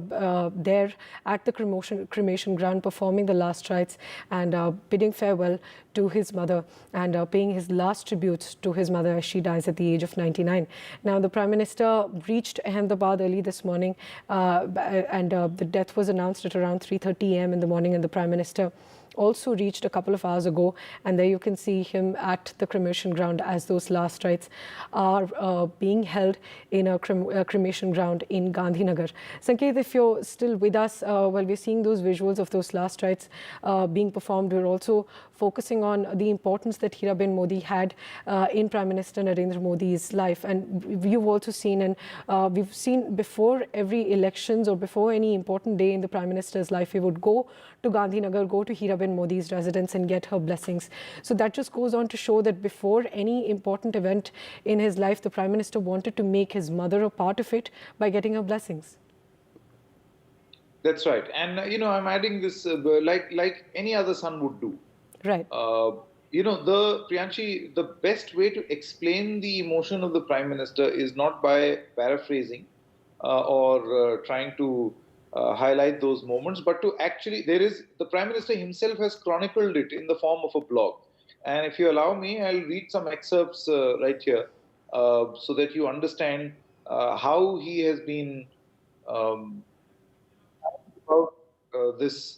there at the cremation ground performing the last rites and bidding farewell to his mother and paying his last tributes to his mother as she dies at the age of 99. Now, the Prime Minister reached Ahmedabad early this morning and the death was announced at around 3:30 a.m. in the morning, and the Prime Minister also reached a couple of hours ago, and there you can see him at the cremation ground as those last rites are being held in a cremation ground in Gandhinagar. Sanket, if you're still with us, while we're seeing those visuals of those last rites being performed, we're also focusing on the importance that Heeraben Modi had in Prime Minister Narendra Modi's life. And you've also seen, and we've seen before every elections or before any important day in the Prime Minister's life, he would go to Gandhinagar, go to Heeraben Modi's residence and get her blessings. So that just goes on to show that before any important event in his life, the Prime Minister wanted to make his mother a part of it by getting her blessings. That's right. And, I'm adding this like any other son would do. Right. Priyanshi, the best way to explain the emotion of the Prime Minister is not by paraphrasing or trying to highlight those moments, but to actually, the Prime Minister himself has chronicled it in the form of a blog. And if you allow me, I'll read some excerpts right here so that you understand how he has been about this.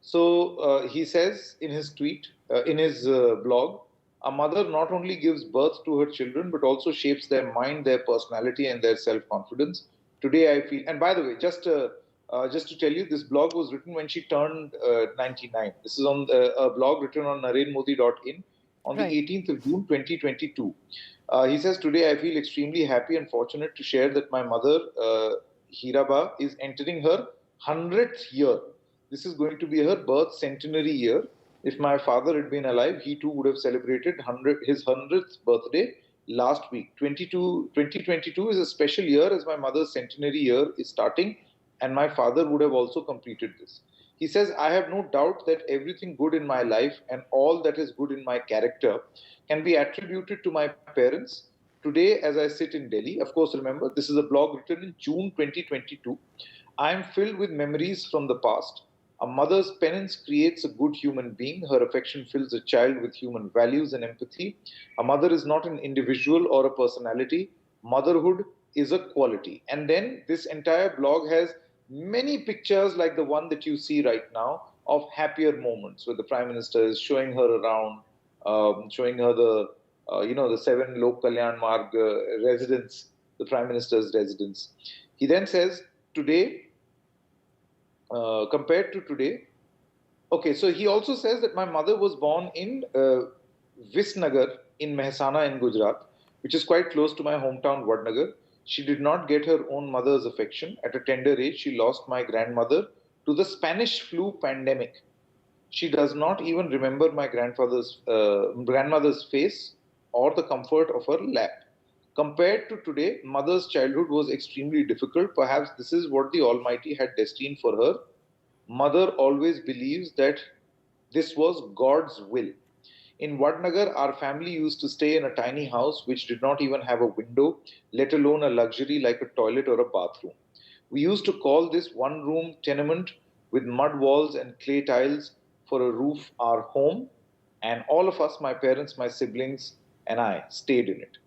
So he says in his tweet, in his blog, a mother not only gives birth to her children, but also shapes their mind, their personality, and their self-confidence. Today I feel, and by the way, just to tell you, this blog was written when she turned 99. This is on a blog written on narenmodi.in on the 18th of June, 2022. He says, today I feel extremely happy and fortunate to share that my mother, Heeraben, is entering her 100th year. This is going to be her birth centenary year. If my father had been alive, he too would have celebrated his 100th birthday last week. 2022 is a special year as my mother's centenary year is starting, and my father would have also completed this. He says, I have no doubt that everything good in my life and all that is good in my character can be attributed to my parents. Today, as I sit in Delhi, of course, remember, this is a blog written in June 2022. I am filled with memories from the past. A mother's penance creates a good human being. Her affection fills a child with human values and empathy. A mother is not an individual or a personality. Motherhood is a quality. And then this entire blog has many pictures like the one that you see right now of happier moments where the Prime Minister is showing her around, showing her the, the 7 Lok Kalyan Marg residence, the Prime Minister's residence. He then says, today, compared to today, okay, so he also says that my mother was born in Visnagar in Mehsana in Gujarat, which is quite close to my hometown Vadnagar. She did not get her own mother's affection. At a tender age, she lost my grandmother to the Spanish flu pandemic. She does not even remember my grandmother's face or the comfort of her lap. Compared to today, mother's childhood was extremely difficult. Perhaps this is what the Almighty had destined for her. Mother always believes that this was God's will. In Vadnagar, our family used to stay in a tiny house which did not even have a window, let alone a luxury like a toilet or a bathroom. We used to call this one-room tenement with mud walls and clay tiles for a roof our home, and all of us, my parents, my siblings, and I, stayed in it.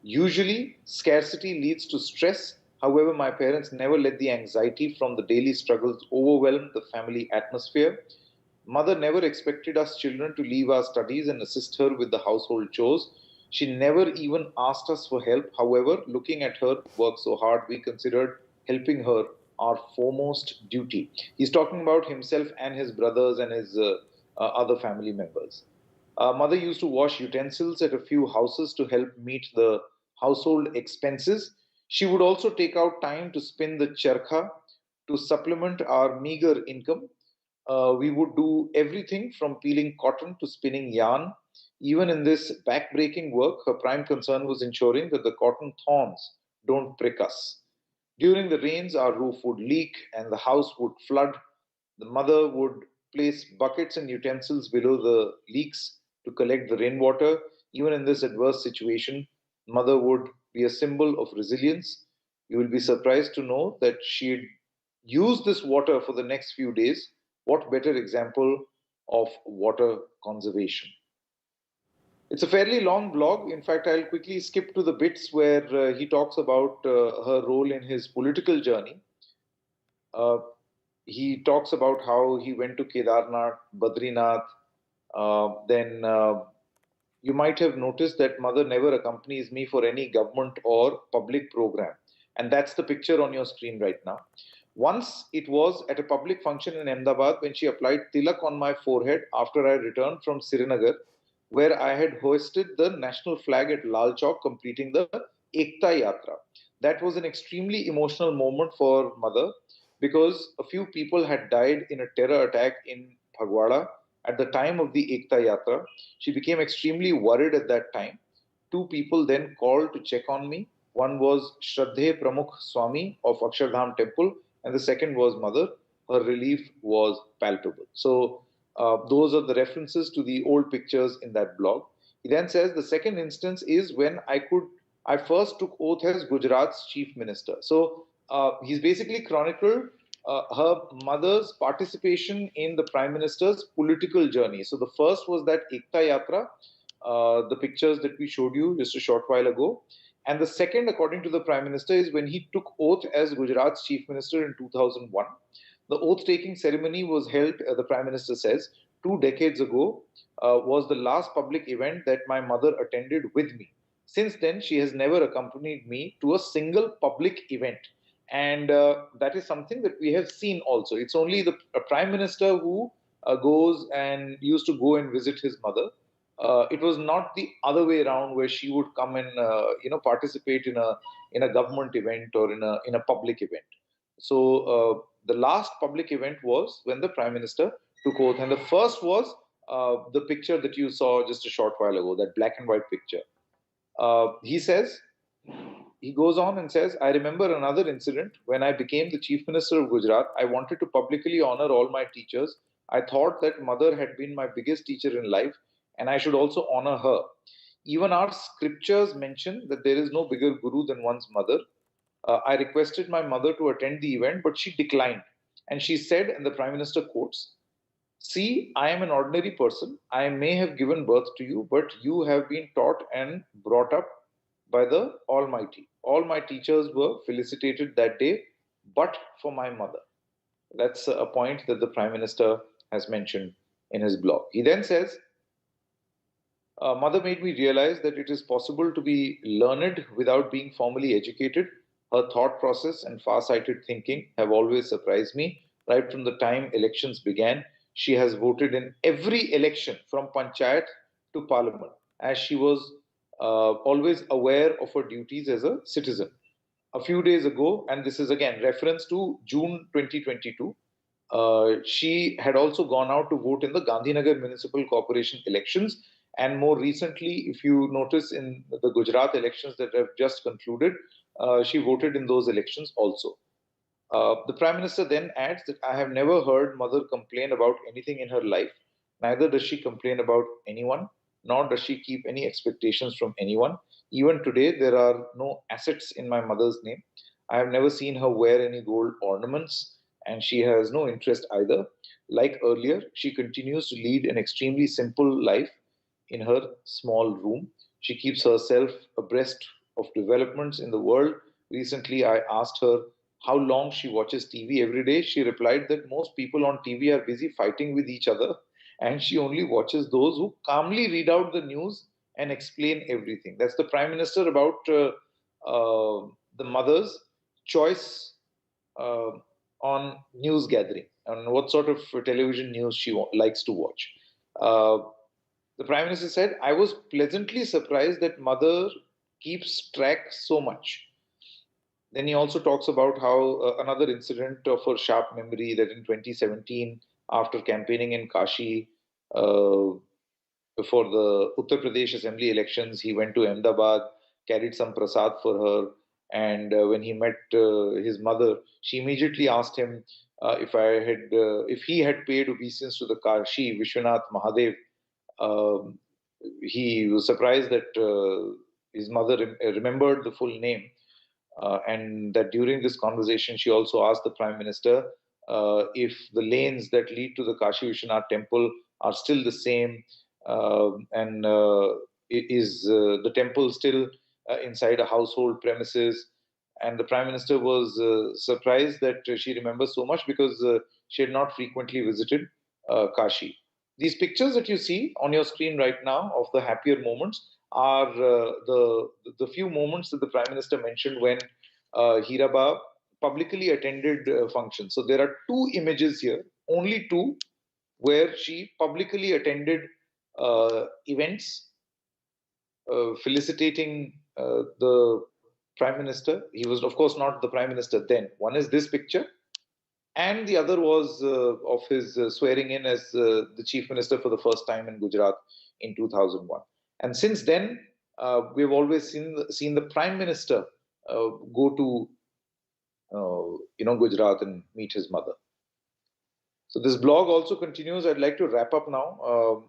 Usually, scarcity leads to stress. However, my parents never let the anxiety from the daily struggles overwhelm the family atmosphere. Mother never expected us children to leave our studies and assist her with the household chores. She never even asked us for help. However, looking at her work so hard, we considered helping her our foremost duty. He's talking about himself and his brothers and his other family members. Mother used to wash utensils at a few houses to help meet the household expenses. She would also take out time to spin the charkha to supplement our meager income. We would do everything from peeling cotton to spinning yarn. Even in this back-breaking work, her prime concern was ensuring that the cotton thorns don't prick us. During the rains, our roof would leak and the house would flood. The mother would place buckets and utensils below the leaks to collect the rainwater. Even in this adverse situation, mother would be a symbol of resilience. You will be surprised to know that she'd use this water for the next few days. What better example of water conservation? It's a fairly long blog. In fact, I'll quickly skip to the bits where he talks about her role in his political journey. He talks about how he went to Kedarnath, Badrinath. Then you might have noticed that mother never accompanies me for any government or public program. And that's the picture on your screen right now. Once it was at a public function in Ahmedabad when she applied tilak on my forehead after I returned from Srinagar, where I had hoisted the national flag at Lal Chowk, completing the Ekta Yatra. That was an extremely emotional moment for mother because a few people had died in a terror attack in Phagwara at the time of the Ekta Yatra. She became extremely worried at that time. 2 people then called to check on me. One was Shraddhe Pramukh Swami of Akshardham Temple, and the second was mother. Her relief was palpable. So those are the references to the old pictures in that blog. He then says the second instance is when I first took oath as Gujarat's chief minister. So he's basically chronicled her mother's participation in the prime minister's political journey. So the first was that Ekta Yatra, the pictures that we showed you just a short while ago. And the second, according to the Prime Minister, is when he took oath as Gujarat's Chief Minister in 2001. The oath-taking ceremony was held, the Prime Minister says, 2 decades ago, was the last public event that my mother attended with me. Since then, she has never accompanied me to a single public event. And that is something that we have seen also. It's only the Prime Minister who goes and used to go and visit his mother. It was not the other way around, where she would come and participate in a government event or in a public event. So the last public event was when the Prime Minister took oath, and the first was the picture that you saw just a short while ago, that black and white picture. He goes on and says, I remember another incident when I became the Chief Minister of Gujarat. I wanted to publicly honor all my teachers. I thought that mother had been my biggest teacher in life, and I should also honor her. Even our scriptures mention that there is no bigger guru than one's mother. I requested my mother to attend the event, but she declined. And she said, and the Prime Minister quotes, see, I am an ordinary person. I may have given birth to you, but you have been taught and brought up by the Almighty. All my teachers were felicitated that day, but for my mother. That's a point that the Prime Minister has mentioned in his blog. He then says, Mother made me realize that it is possible to be learned without being formally educated. Her thought process and far-sighted thinking have always surprised me. Right from the time elections began, she has voted in every election from Panchayat to Parliament, as she was always aware of her duties as a citizen. A few days ago, and this is again reference to June 2022, she had also gone out to vote in the Gandhinagar Municipal Corporation elections. And more recently, if you notice in the Gujarat elections that have just concluded, she voted in those elections also. The Prime Minister then adds that I have never heard mother complain about anything in her life. Neither does she complain about anyone, nor does she keep any expectations from anyone. Even today, there are no assets in my mother's name. I have never seen her wear any gold ornaments, and she has no interest either. Like earlier, she continues to lead an extremely simple life in her small room. She keeps herself abreast of developments in the world. Recently, I asked her how long she watches TV every day. She replied that most people on TV are busy fighting with each other, and she only watches those who calmly read out the news and explain everything. That's the Prime Minister about the mother's choice on news gathering and what sort of television news she likes to watch. The Prime Minister said, I was pleasantly surprised that mother keeps track so much. Then he also talks about how another incident of her sharp memory, that in 2017, after campaigning in Kashi for the Uttar Pradesh Assembly elections, he went to Ahmedabad, carried some prasad for her, and when he met his mother, she immediately asked him if he had paid obeisance to the Kashi Vishwanath Mahadev. He was surprised that his mother remembered the full name, and that during this conversation, she also asked the Prime Minister if the lanes that lead to the Kashi Vishwanath temple are still the same, and is the temple still inside a household premises. And the Prime Minister was surprised that she remembers so much, because she had not frequently visited Kashi. These pictures that you see on your screen right now of the happier moments are the few moments that the Prime Minister mentioned when Heeraben publicly attended functions. So there are two images here, only two, where she publicly attended events felicitating the Prime Minister. He was, of course, not the Prime Minister then. One is this picture, and the other was of his swearing in as the Chief Minister for the first time in Gujarat in 2001. And since then, we've always seen the Prime Minister go to Gujarat and meet his mother. So this blog also continues. I'd like to wrap up now.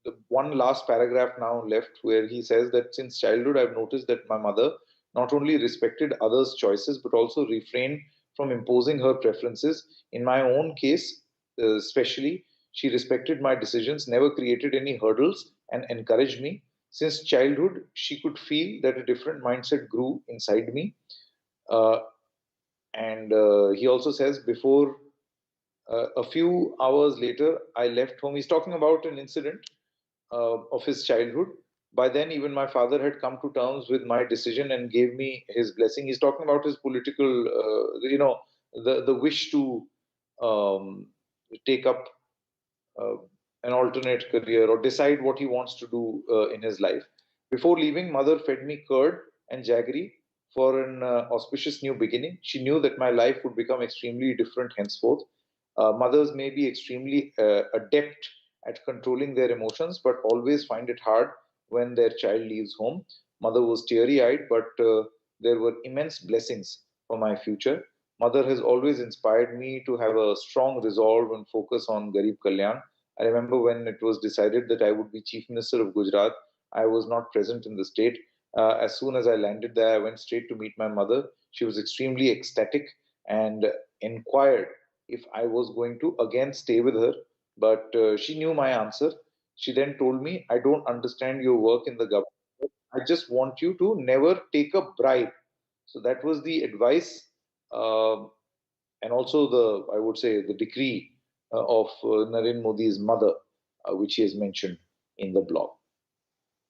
The one last paragraph now left, where he says that since childhood, I've noticed that my mother not only respected others' choices, but also refrained from imposing her preferences. In my own case, especially, she respected my decisions, never created any hurdles, and encouraged me. Since childhood, she could feel that a different mindset grew inside me. And he also says, before a few hours later, I left home. He's talking about an incident of his childhood. By then, even my father had come to terms with my decision and gave me his blessing. He's talking about his political, the wish to take up an alternate career or decide what he wants to do in his life. Before leaving, mother fed me curd and jaggery for an auspicious new beginning. She knew that my life would become extremely different henceforth. Mothers may be extremely adept at controlling their emotions, but always find it hard when their child leaves home. Mother was teary eyed, but there were immense blessings for my future. Mother has always inspired me to have a strong resolve and focus on Garib Kalyan. I remember when it was decided that I would be Chief Minister of Gujarat, I was not present in the state. As soon as I landed there, I went straight to meet my mother. She was extremely ecstatic and inquired if I was going to again stay with her. But she knew my answer. She then told me, I don't understand your work in the government. I just want you to never take a bribe. So that was the advice, and also I would say, the decree of Narendra Modi's mother, which he has mentioned in the blog.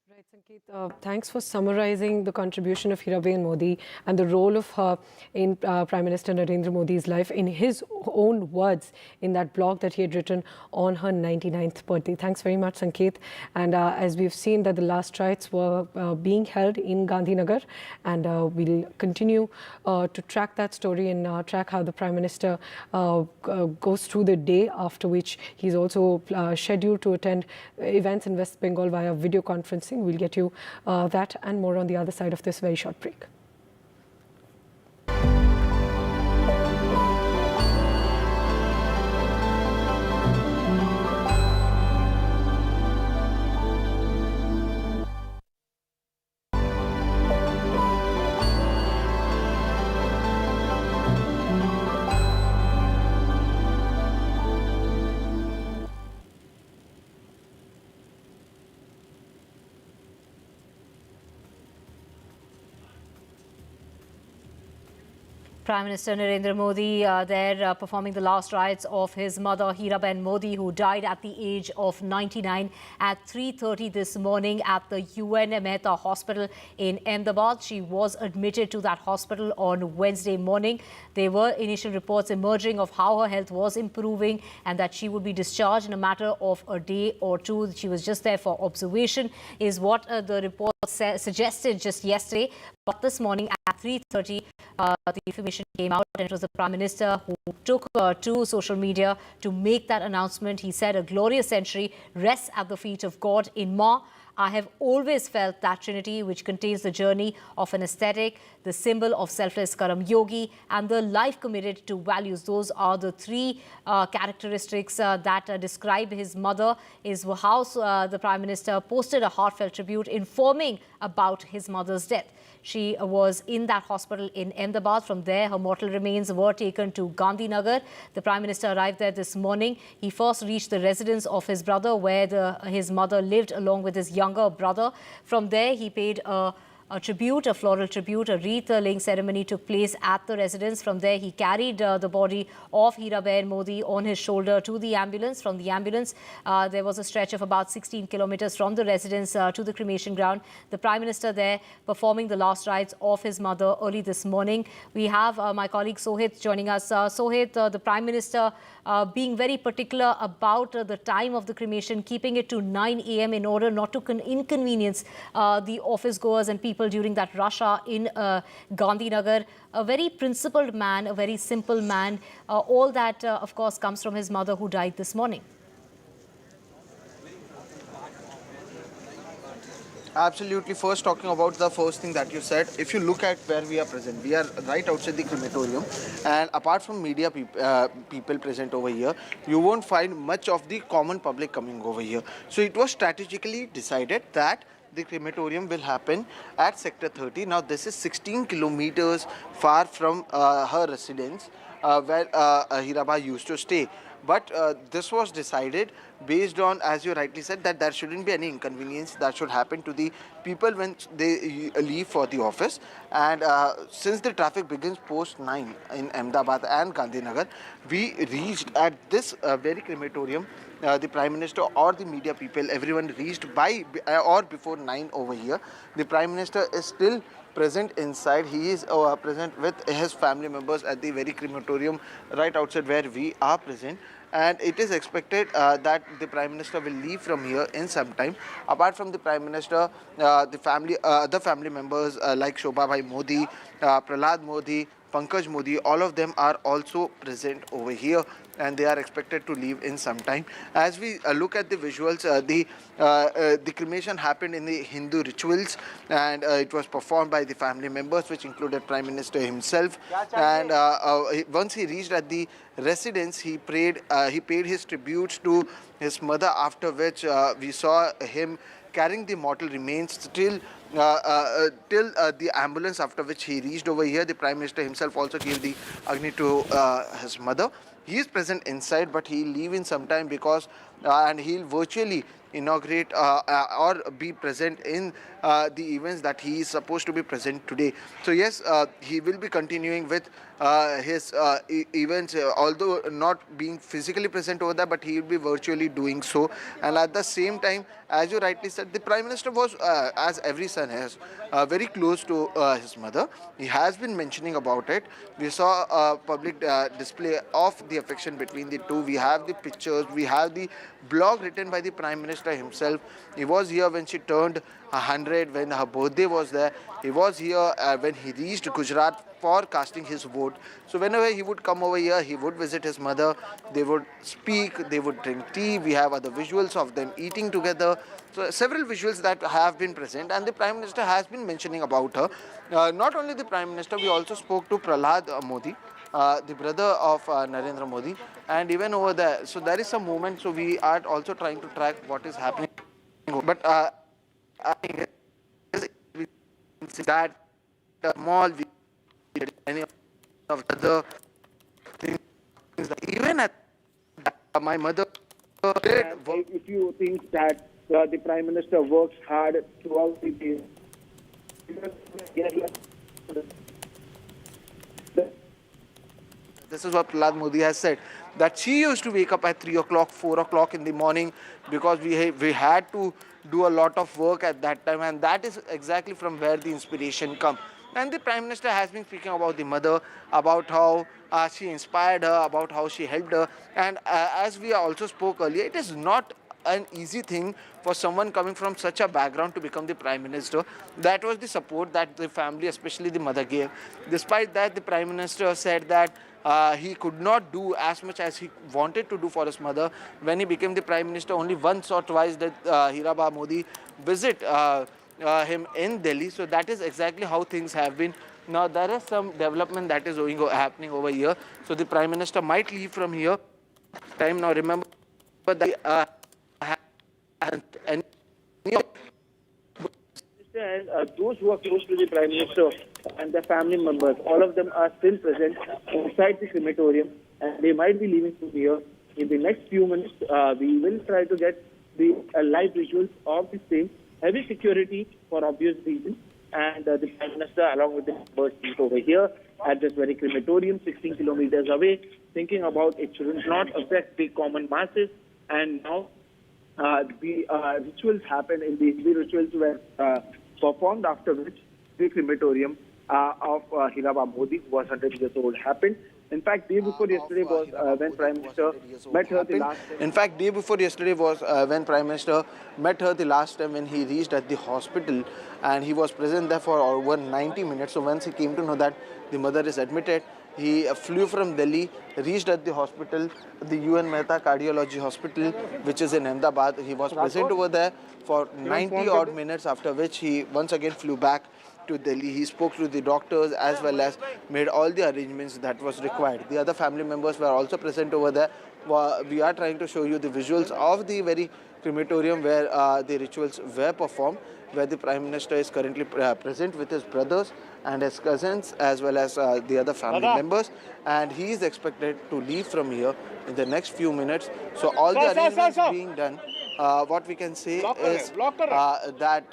Right, Sanket, thanks for summarizing the contribution of Heeraben Modi and the role of her in Prime Minister Narendra Modi's life in his own words in that blog that he had written on her 99th birthday. Thanks very much, Sanket. And as we've seen that the last rites were being held in Gandhinagar, and we'll continue to track that story and track how the Prime Minister goes through the day, after which he's also scheduled to attend events in West Bengal via video conferencing. We'll get you that and more on the other side of this very short break. Prime Minister Narendra Modi there performing the last rites of his mother Heeraben Modi, who died at the age of 99 at 3:30 this morning at the UN Mehta Hospital in Ahmedabad. She was admitted to that hospital on Wednesday morning. There were initial reports emerging of how her health was improving and that she would be discharged in a matter of a day or two. She was just there for observation, is what the report suggested just yesterday. But this morning at 3:30, the information came out, and it was the Prime Minister who took to social media to make that announcement. He said, "A glorious century rests at the feet of God in Ma. I have always felt that Trinity, which contains the journey of an ascetic, the symbol of selfless Karam Yogi, and the life committed to values." Those are the three characteristics that describe his mother, is how the Prime Minister posted a heartfelt tribute informing about his mother's death. She was in that hospital in Ahmedabad. From there, her mortal remains were taken to Gandhinagar. The Prime Minister arrived there this morning. He first reached the residence of his brother, where his mother lived along with his younger brother. From there, he paid a floral tribute. A wreath-laying ceremony took place at the residence. From there, he carried the body of Heeraben Modi on his shoulder to the ambulance. From the ambulance, there was a stretch of about 16 kilometers from the residence to the cremation ground. The Prime Minister there performing the last rites of his mother early this morning. We have my colleague Sohit joining us. Sohit, the Prime Minister being very particular about the time of the cremation, keeping it to 9 a.m. in order not to inconvenience the office goers and people during that rush hour in Gandhinagar. A very principled man, a very simple man. All that, of course, comes from his mother who died this morning. Absolutely. First, talking about the first thing that you said, if you look at where we are present, we are right outside the crematorium, and apart from media people present over here, you won't find much of the common public coming over here. So it was strategically decided that the crematorium will happen at Sector 30. Now this is 16 kilometers far from her residence, where Heeraben used to stay. But this was decided based on, as you rightly said, that there shouldn't be any inconvenience that should happen to the people when they leave for the office. And since the traffic begins post 9 in Ahmedabad and Gandhinagar, we reached at this very crematorium. The Prime Minister or the media people, everyone reached by or before 9 over here. The Prime Minister is still present inside. He is present with his family members at the very crematorium right outside where we are present. And it is expected that the Prime Minister will leave from here in some time. Apart from the Prime Minister, other family members like Shobha Bhai Modi, Prahlad Modi, Pankaj Modi, all of them are also present over here, and they are expected to leave in some time. As we look at the visuals, the cremation happened in the Hindu rituals, and it was performed by the family members, which included Prime Minister himself. And once he reached at the residence, he paid his tributes to his mother, after which we saw him carrying the mortal remains till the ambulance, after which he reached over here. The Prime Minister himself also gave the Agni to his mother. He is present inside, but he'll leave in some time because and he'll virtually inaugurate or be present in the events that he is supposed to be present today. So yes, he will be continuing with his events, although not being physically present over there, but he will be virtually doing so. And at the same time, as you rightly said, the Prime Minister was, as every son has, very close to his mother. He has been mentioning about it. We saw a public display of the affection between the two. We have the pictures, we have the blog written by the Prime Minister himself. He was here when she turned 100, when her birthday was there. He was here when he reached Gujarat for casting his vote. So whenever he would come over here, he would visit his mother. They would speak, they would drink tea. We have other visuals of them eating together. So several visuals that have been present, and the Prime Minister has been mentioning about her. Not only the Prime Minister, we also spoke to Prahlad Modi, the brother of Narendra Modi, and even over there. So there is some movement. So we are also trying to track what is happening. But I think that mall, any of the other things, even at my mother did. If you think that the Prime Minister works hard throughout the day, this is what Prahlad Modi has said, that she used to wake up at 3 o'clock, 4 o'clock in the morning because we had to do a lot of work at that time, and that is exactly from where the inspiration comes. And the Prime Minister has been speaking about the mother, about how she inspired her, about how she helped her. And as we also spoke earlier, it is not an easy thing for someone coming from such a background to become the Prime Minister. That was the support that the family, especially the mother, gave. Despite that, the Prime Minister said that he could not do as much as he wanted to do for his mother. When he became the Prime Minister, only once or twice did Heeraben Modi visit him in Delhi. So that is exactly how things have been. Now there is some development that is happening over here. So the Prime Minister might leave from here. Time now, remember that those who are close to the Prime Minister and their family members, all of them are still present inside the crematorium, and they might be leaving from here. In the next few minutes, we will try to get the live visuals of the same. Heavy security for obvious reasons, and the Prime Minister, along with the members, is over here at this very crematorium, 16 kilometers away, thinking about it should not affect the common masses. And now the rituals happened, in the rituals were performed, after which the crematorium of Heeraben Modi, who was 100 years old, happened. In fact, day before yesterday was when Prime Minister met her the last time. In fact, day before yesterday was when Prime Minister met her the last time, when he reached at the hospital, and he was present there for over 90 minutes. So once he came to know that the mother is admitted, he flew from Delhi, reached at the hospital, the UN Mehta Cardiology Hospital, which is in Ahmedabad. He was present over there for 90 odd minutes, after which he once again flew back to Delhi. He spoke to the doctors as well as made all the arrangements that was required. The other family members were also present over there. We are trying to show you the visuals of the very crematorium where the rituals were performed, where the Prime Minister is currently present with his brothers and his cousins as well as the other family members, and he is expected to leave from here in the next few minutes. So all the arrangements being done, what we can say is that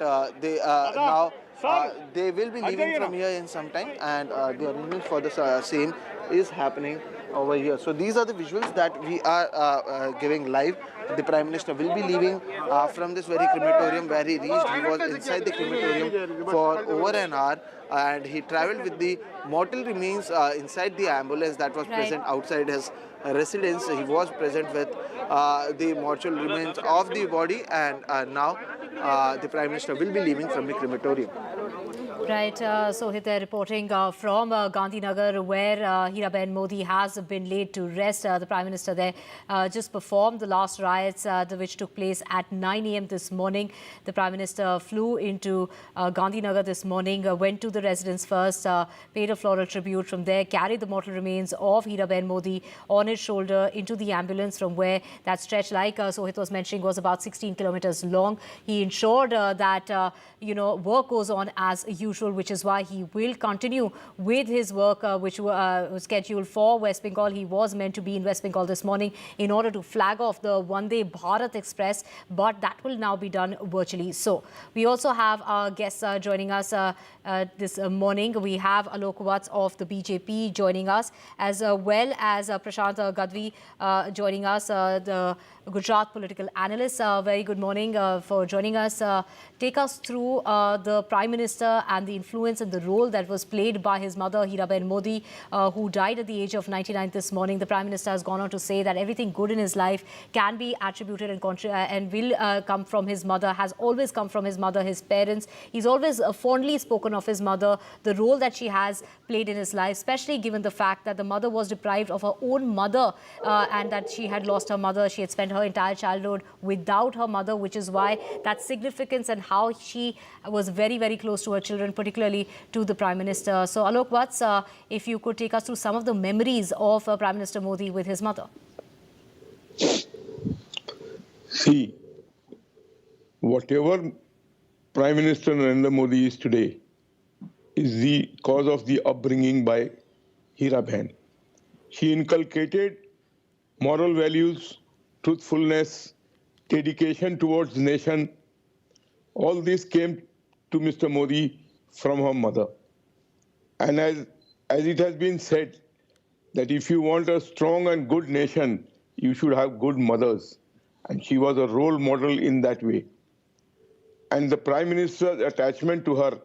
they will be leaving from here in some time, and the arrangements for the same is happening over here. So these are the visuals that we are giving live. The Prime Minister will be leaving from this very crematorium where he reached. He was inside the crematorium for over an hour, and he travelled with the mortal remains inside the ambulance that was present outside his residence. He was present with the mortal remains of the body, and now the Prime Minister will be leaving from the crematorium. Right, Sohit there reporting from Gandhinagar, where Heeraben Modi has been laid to rest. The Prime Minister there just performed the last rites which took place at 9 a.m. this morning. The Prime Minister flew into Gandhinagar this morning, went to the residence first, paid a floral tribute. From there, carried the mortal remains of Heeraben Modi on his shoulder into the ambulance, from where that stretch, like Sohit was mentioning, was about 16 kilometers long. He ensured that work goes on as usual, which is why he will continue with his work, which was scheduled for West Bengal. He was meant to be in West Bengal this morning in order to flag off the Vande Bharat Express, but that will now be done virtually. So we also have our guests joining us this morning. We have Alok Watts of the BJP joining us, as well as Prashant Gadvi joining us, the Gujarat political analyst. Very good morning for joining us. Take us through the Prime Minister and the influence and the role that was played by his mother, Heeraben Modi, who died at the age of 99 this morning. The Prime Minister has gone on to say that everything good in his life can be attributed and will come from his mother, has always come from his mother, his parents. He's always fondly spoken of his mother, the role that she has played in his life, especially given the fact that the mother was deprived of her own mother and that she had lost her mother. She had spent her entire childhood without her mother, which is why that significance and how she was very, very close to her children, particularly to the Prime Minister. So, Alok Watts, if you could take us through some of the memories of Prime Minister Modi with his mother. See, whatever Prime Minister Narendra Modi is today is the cause of the upbringing by Heeraben. She inculcated moral values, truthfulness, dedication towards the nation. All this came to Mr. Modi from her mother. And as it has been said, that if you want a strong and good nation, you should have good mothers. And she was a role model in that way. And the Prime Minister's attachment to her,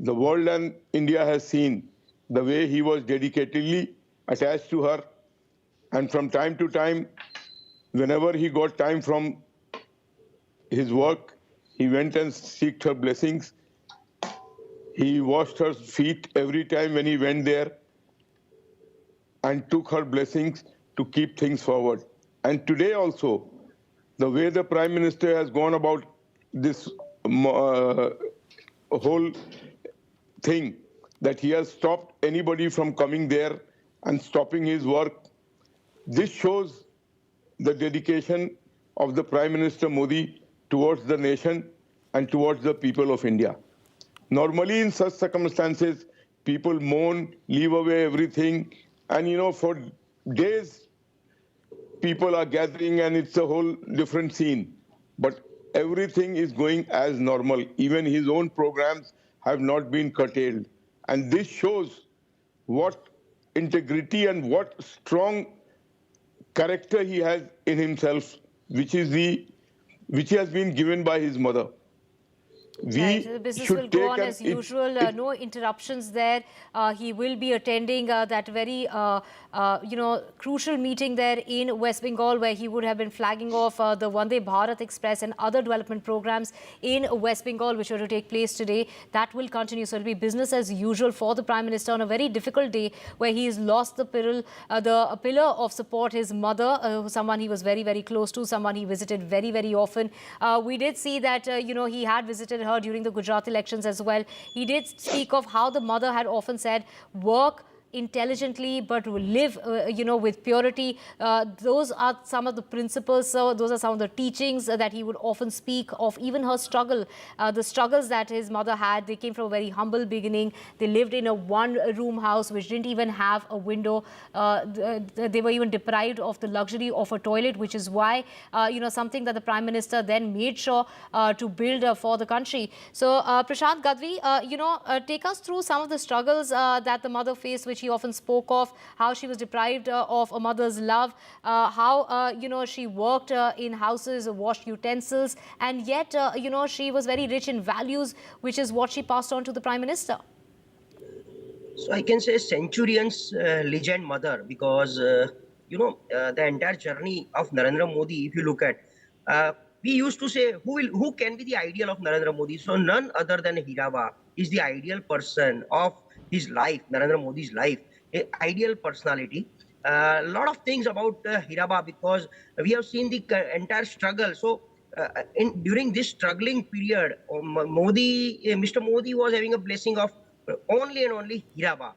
the world and India has seen the way he was dedicatedly attached to her. And from time to time, whenever he got time from his work, he went and sought her blessings. He washed her feet every time when he went there and took her blessings to keep things forward. And today also, the way the Prime Minister has gone about this whole thing, that he has stopped anybody from coming there and stopping his work, this shows the dedication of the Prime Minister Modi towards the nation and towards the people of India. Normally in such circumstances, people mourn, leave away everything, and for days people are gathering and it's a whole different scene. But everything is going as normal. Even his own programs have not been curtailed. And this shows what integrity and what strong character he has in himself, which has been given by his mother. Right. The business will go on as usual. No interruptions there. He will be attending that very, crucial meeting there in West Bengal, where he would have been flagging off the Vande Bharat Express and other development programs in West Bengal, which were to take place today. That will continue. So it will be business as usual for the Prime Minister on a very difficult day, where he has lost the pillar of support, his mother, someone he was very, very close to, someone he visited very, very often. We did see that, he had visited her during the Gujarat elections as well. He did speak of how the mother had often said, work intelligently but live with purity. Those are some of the principles, those are some of the teachings that he would often speak of. Even her struggle, the struggles that his mother had, they came from a very humble beginning. They lived in a one-room house which didn't even have a window. They were even deprived of the luxury of a toilet, which is why something that the Prime Minister then made sure to build for the country. So Prashant Gadvi, take us through some of the struggles that the mother faced, which she often spoke of, how she was deprived of a mother's love, how, she worked in houses, washed utensils, and yet, she was very rich in values, which is what she passed on to the Prime Minister. So I can say centurions legend mother, because the entire journey of Narendra Modi, if you look at, we used to say who can be the ideal of Narendra Modi. So none other than Heeraben is the ideal person of his life, Narendra Modi's life, a ideal personality. A lot of things about Heeraben, because we have seen the entire struggle. So during this struggling period, Mr. Modi was having a blessing of only and only Heeraben.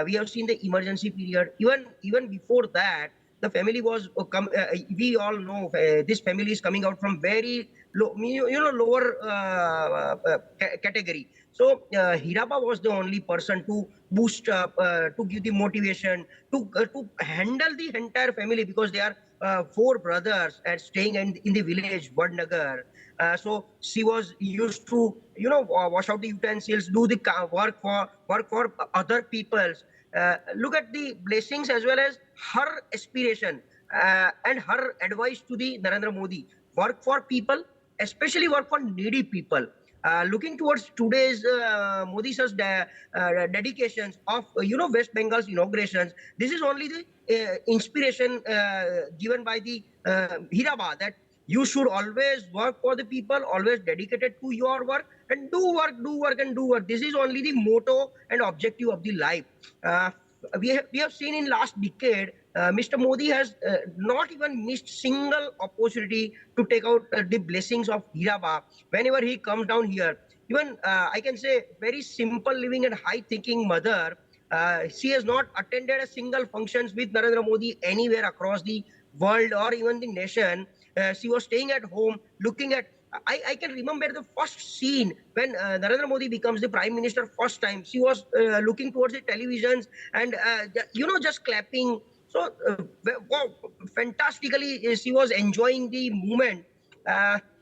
We have seen the emergency period. Even before that, the family was we all know this family is coming out from very low, lower category. So Heeraben was the only person to boost up, to give the motivation, to handle the entire family, because they are 4 brothers and staying in the village Gandhinagar. So she was used to, wash out the utensils, do the work for other peoples. Look at the blessings as well as her aspiration and her advice to the Narendra Modi. Work for people, especially work for needy people. Looking towards today's Modi sir's dedications of West Bengal's inaugurations, this is only the inspiration given by the Heeraben, that you should always work for the people, always dedicated to your work, and do work. This is only the motto and objective of the life. We have seen in last decade, Mr. Modi has not even missed single opportunity to take out the blessings of Heeraben whenever he comes down here. Even I can say very simple living and high thinking mother. She has not attended a single functions with Narendra Modi anywhere across the world or even the nation. She was staying at home, looking at. I can remember the first scene when Narendra Modi becomes the Prime Minister first time. She was looking towards the televisions and, just clapping. So, fantastically, she was enjoying the moment.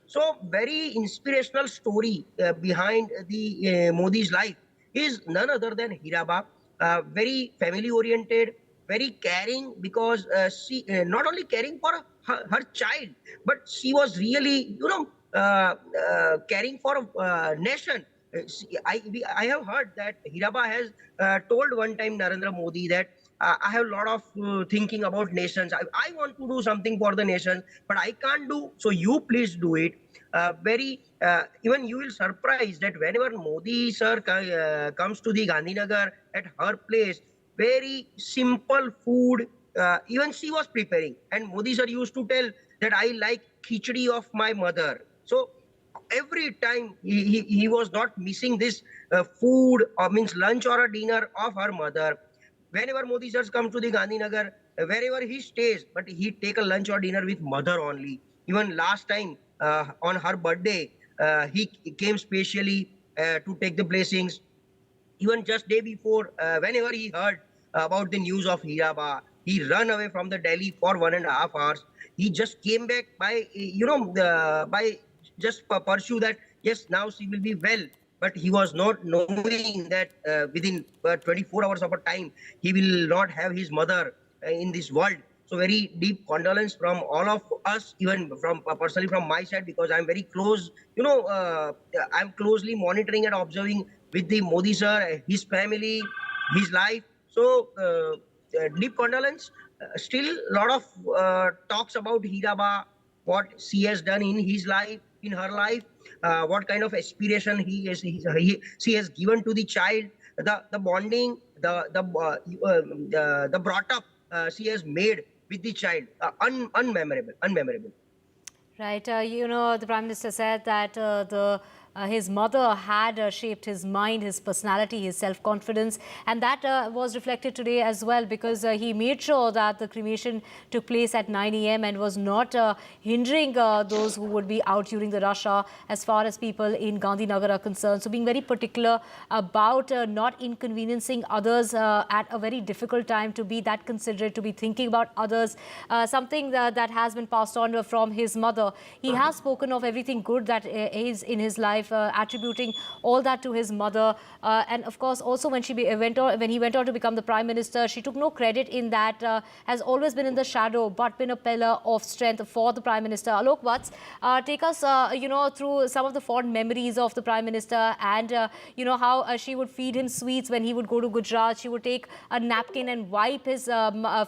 So, very inspirational story behind the Modi's life is none other than Heeraben. Very family-oriented, very caring, because she not only caring for her child, but she was really, caring for nation. I have heard that Heeraben has told one time Narendra Modi that I have a lot of thinking about nations. I want to do something for the nation, but I can't do. So you please do it. Even you will surprise that whenever Modi sir comes to the Gandhinagar at her place, very simple food. Even she was preparing, and Modi sir used to tell that I like khichdi of my mother. So every time he was not missing this food, or means lunch or a dinner of her mother. Whenever Modi sir comes to the Gandhinagar, wherever he stays, but he take a lunch or dinner with mother only. Even last time on her birthday, he came specially to take the blessings. Even just day before, whenever he heard about the news of Heeraben, he ran away from the Delhi for 1.5 hours. He just came back by, by just pursue that, yes, now she will be well. But he was not knowing that within 24 hours of a time, he will not have his mother in this world. So very deep condolence from all of us, even from personally from my side, because I'm very close, I'm closely monitoring and observing with the Modi sir, his family, his life. So deep condolence. Still a lot of talks about Heeraben, what she has done in his life, in her life, what kind of aspiration she has given to the child, the bonding, the brought up she has made with the child, unmemorable. Right. The Prime Minister said that his mother had shaped his mind, his personality, his self-confidence, and that was reflected today as well, because he made sure that the cremation took place at 9 a.m. and was not hindering those who would be out during the rush hour as far as people in Gandhinagar are concerned. So being very particular about not inconveniencing others at a very difficult time, to be that considerate, to be thinking about others, something that has been passed on from his mother. He has spoken of everything good that is in his life, life, attributing all that to his mother. And of course, also when he went on to become the Prime Minister, she took no credit in that, has always been in the shadow, but been a pillar of strength for the Prime Minister. Alok Vats, take us, through some of the fond memories of the Prime Minister and, how she would feed him sweets when he would go to Gujarat. She would take a napkin and wipe his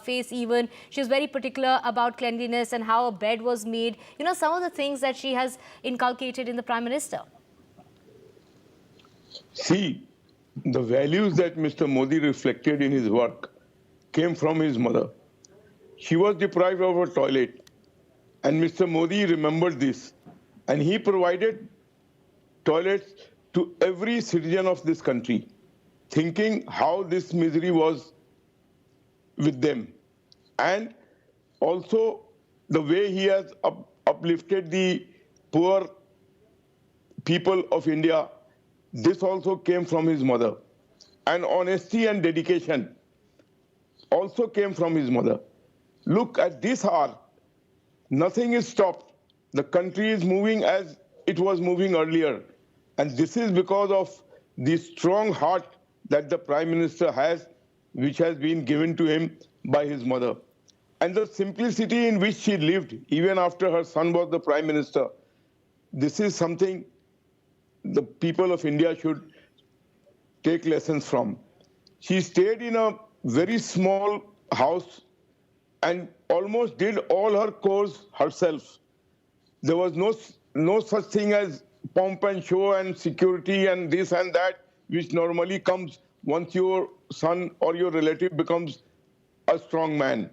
face even. She was very particular about cleanliness and how a bed was made. Some of the things that she has inculcated in the Prime Minister. See, the values that Mr. Modi reflected in his work came from his mother. She was deprived of a toilet, and Mr. Modi remembered this, and he provided toilets to every citizen of this country, thinking how this misery was with them. And also the way he has uplifted the poor people of India, this also came from his mother. And honesty and dedication also came from his mother. Look, at this hour, nothing is stopped. The country is moving as it was moving earlier. And this is because of the strong heart that the Prime Minister has, which has been given to him by his mother. And the simplicity in which she lived, even after her son was the Prime Minister, this is something the people of India should take lessons from. She stayed in a very small house and almost did all her chores herself. There was no such thing as pomp and show and security and this and that, which normally comes once your son or your relative becomes a strong man.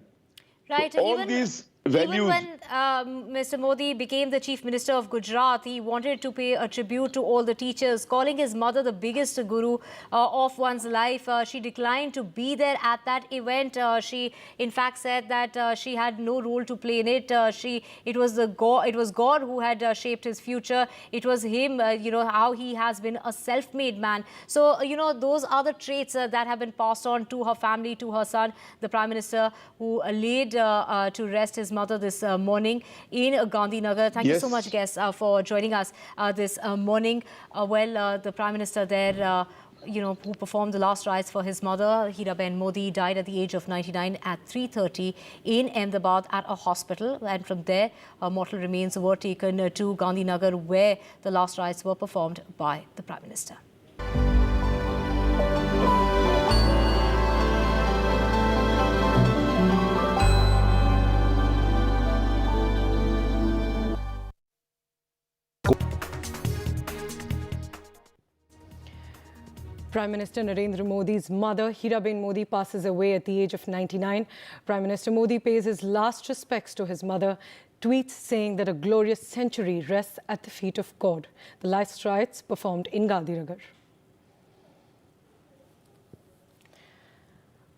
Right. So all these values. Even when Mr. Modi became the Chief Minister of Gujarat, he wanted to pay a tribute to all the teachers, calling his mother the biggest guru of one's life. She declined to be there at that event. She, in fact, said that she had no role to play in it. It was God who had shaped his future. It was him, how he has been a self-made man. So, those are the traits that have been passed on to her family, to her son, the Prime Minister, who laid to rest his mother this morning in Gandhinagar. Thank you so much, guests, for joining us this morning. The Prime Minister there, who performed the last rites for his mother, Heeraben Modi, died at the age of 99 at 3:30 in Ahmedabad at a hospital. And from there, mortal remains were taken to Gandhinagar, where the last rites were performed by the Prime Minister. Prime Minister Narendra Modi's mother, Heeraben Modi, passes away at the age of 99. Prime Minister Modi pays his last respects to his mother, tweets saying that a glorious century rests at the feet of God. The last rites performed in Gandhinagar.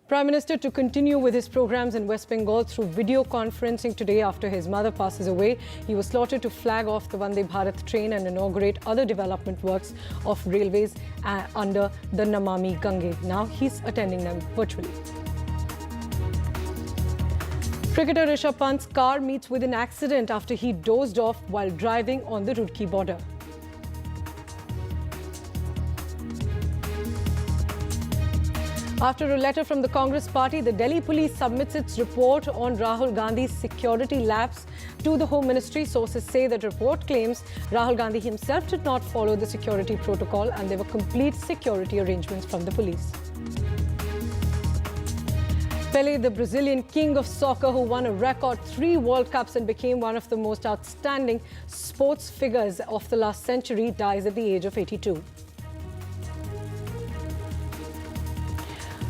Prime Minister to continue with his programs in West Bengal through video conferencing today after his mother passes away. He was slotted to flag off the Vande Bharat train and inaugurate other development works of railways under the Namami Gange. Now he's attending them virtually. Cricketer Rishabh Pant's car meets with an accident after he dozed off while driving on the Roorkee border. After a letter from the Congress party, the Delhi police submits its report on Rahul Gandhi's security lapse to the Home Ministry. Sources say that report claims Rahul Gandhi himself did not follow the security protocol and there were complete security arrangements from the police. Pelé, the Brazilian king of soccer who won a record 3 World Cups and became one of the most outstanding sports figures of the last century, dies at the age of 82.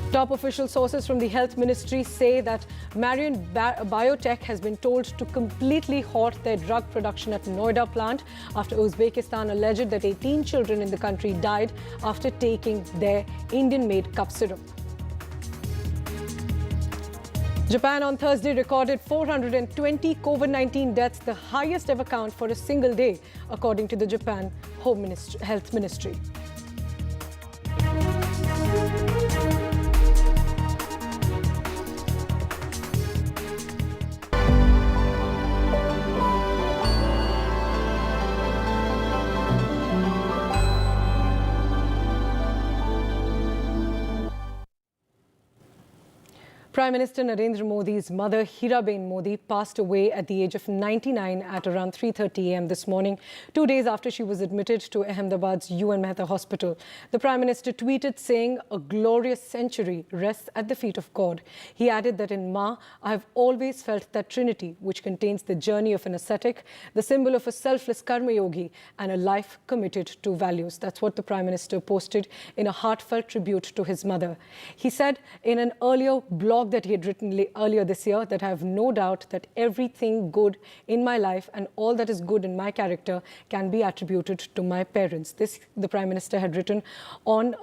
Top official sources from the Health Ministry say that Marion Biotech has been told to completely halt their drug production at Noida plant after Uzbekistan alleged that 18 children in the country died after taking their Indian-made cough syrup. Japan on Thursday recorded 420 COVID-19 deaths, the highest ever count for a single day, according to the Japan Health Ministry. Prime Minister Narendra Modi's mother, Heeraben Modi, passed away at the age of 99 at around 3:30 a.m. this morning, 2 days after she was admitted to Ahmedabad's UN Mehta Hospital. The Prime Minister tweeted saying, "A glorious century rests at the feet of God." He added that in Ma, "I have always felt that trinity, which contains the journey of an ascetic, the symbol of a selfless karma yogi, and a life committed to values." That's what the Prime Minister posted in a heartfelt tribute to his mother. He said in an earlier blog that he had written earlier this year that "I have no doubt that everything good in my life and all that is good in my character can be attributed to my parents." This the Prime Minister had written on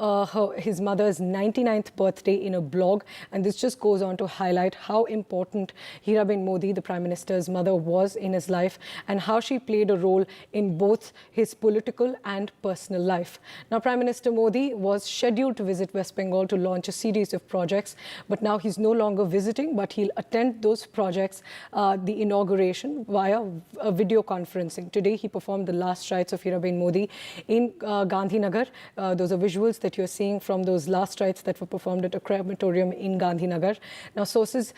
his mother's 99th birthday in a blog, and this just goes on to highlight how important Heeraben Modi, the Prime Minister's mother, was in his life and how she played a role in both his political and personal life. Now, Prime Minister Modi was scheduled to visit West Bengal to launch a series of projects, but now he's no longer visiting, but he'll attend those projects, the inauguration via video conferencing. Today, he performed the last rites of Heeraben Modi in Gandhinagar. Those are visuals that you're seeing from those last rites that were performed at a crematorium in Gandhinagar. Now, sources,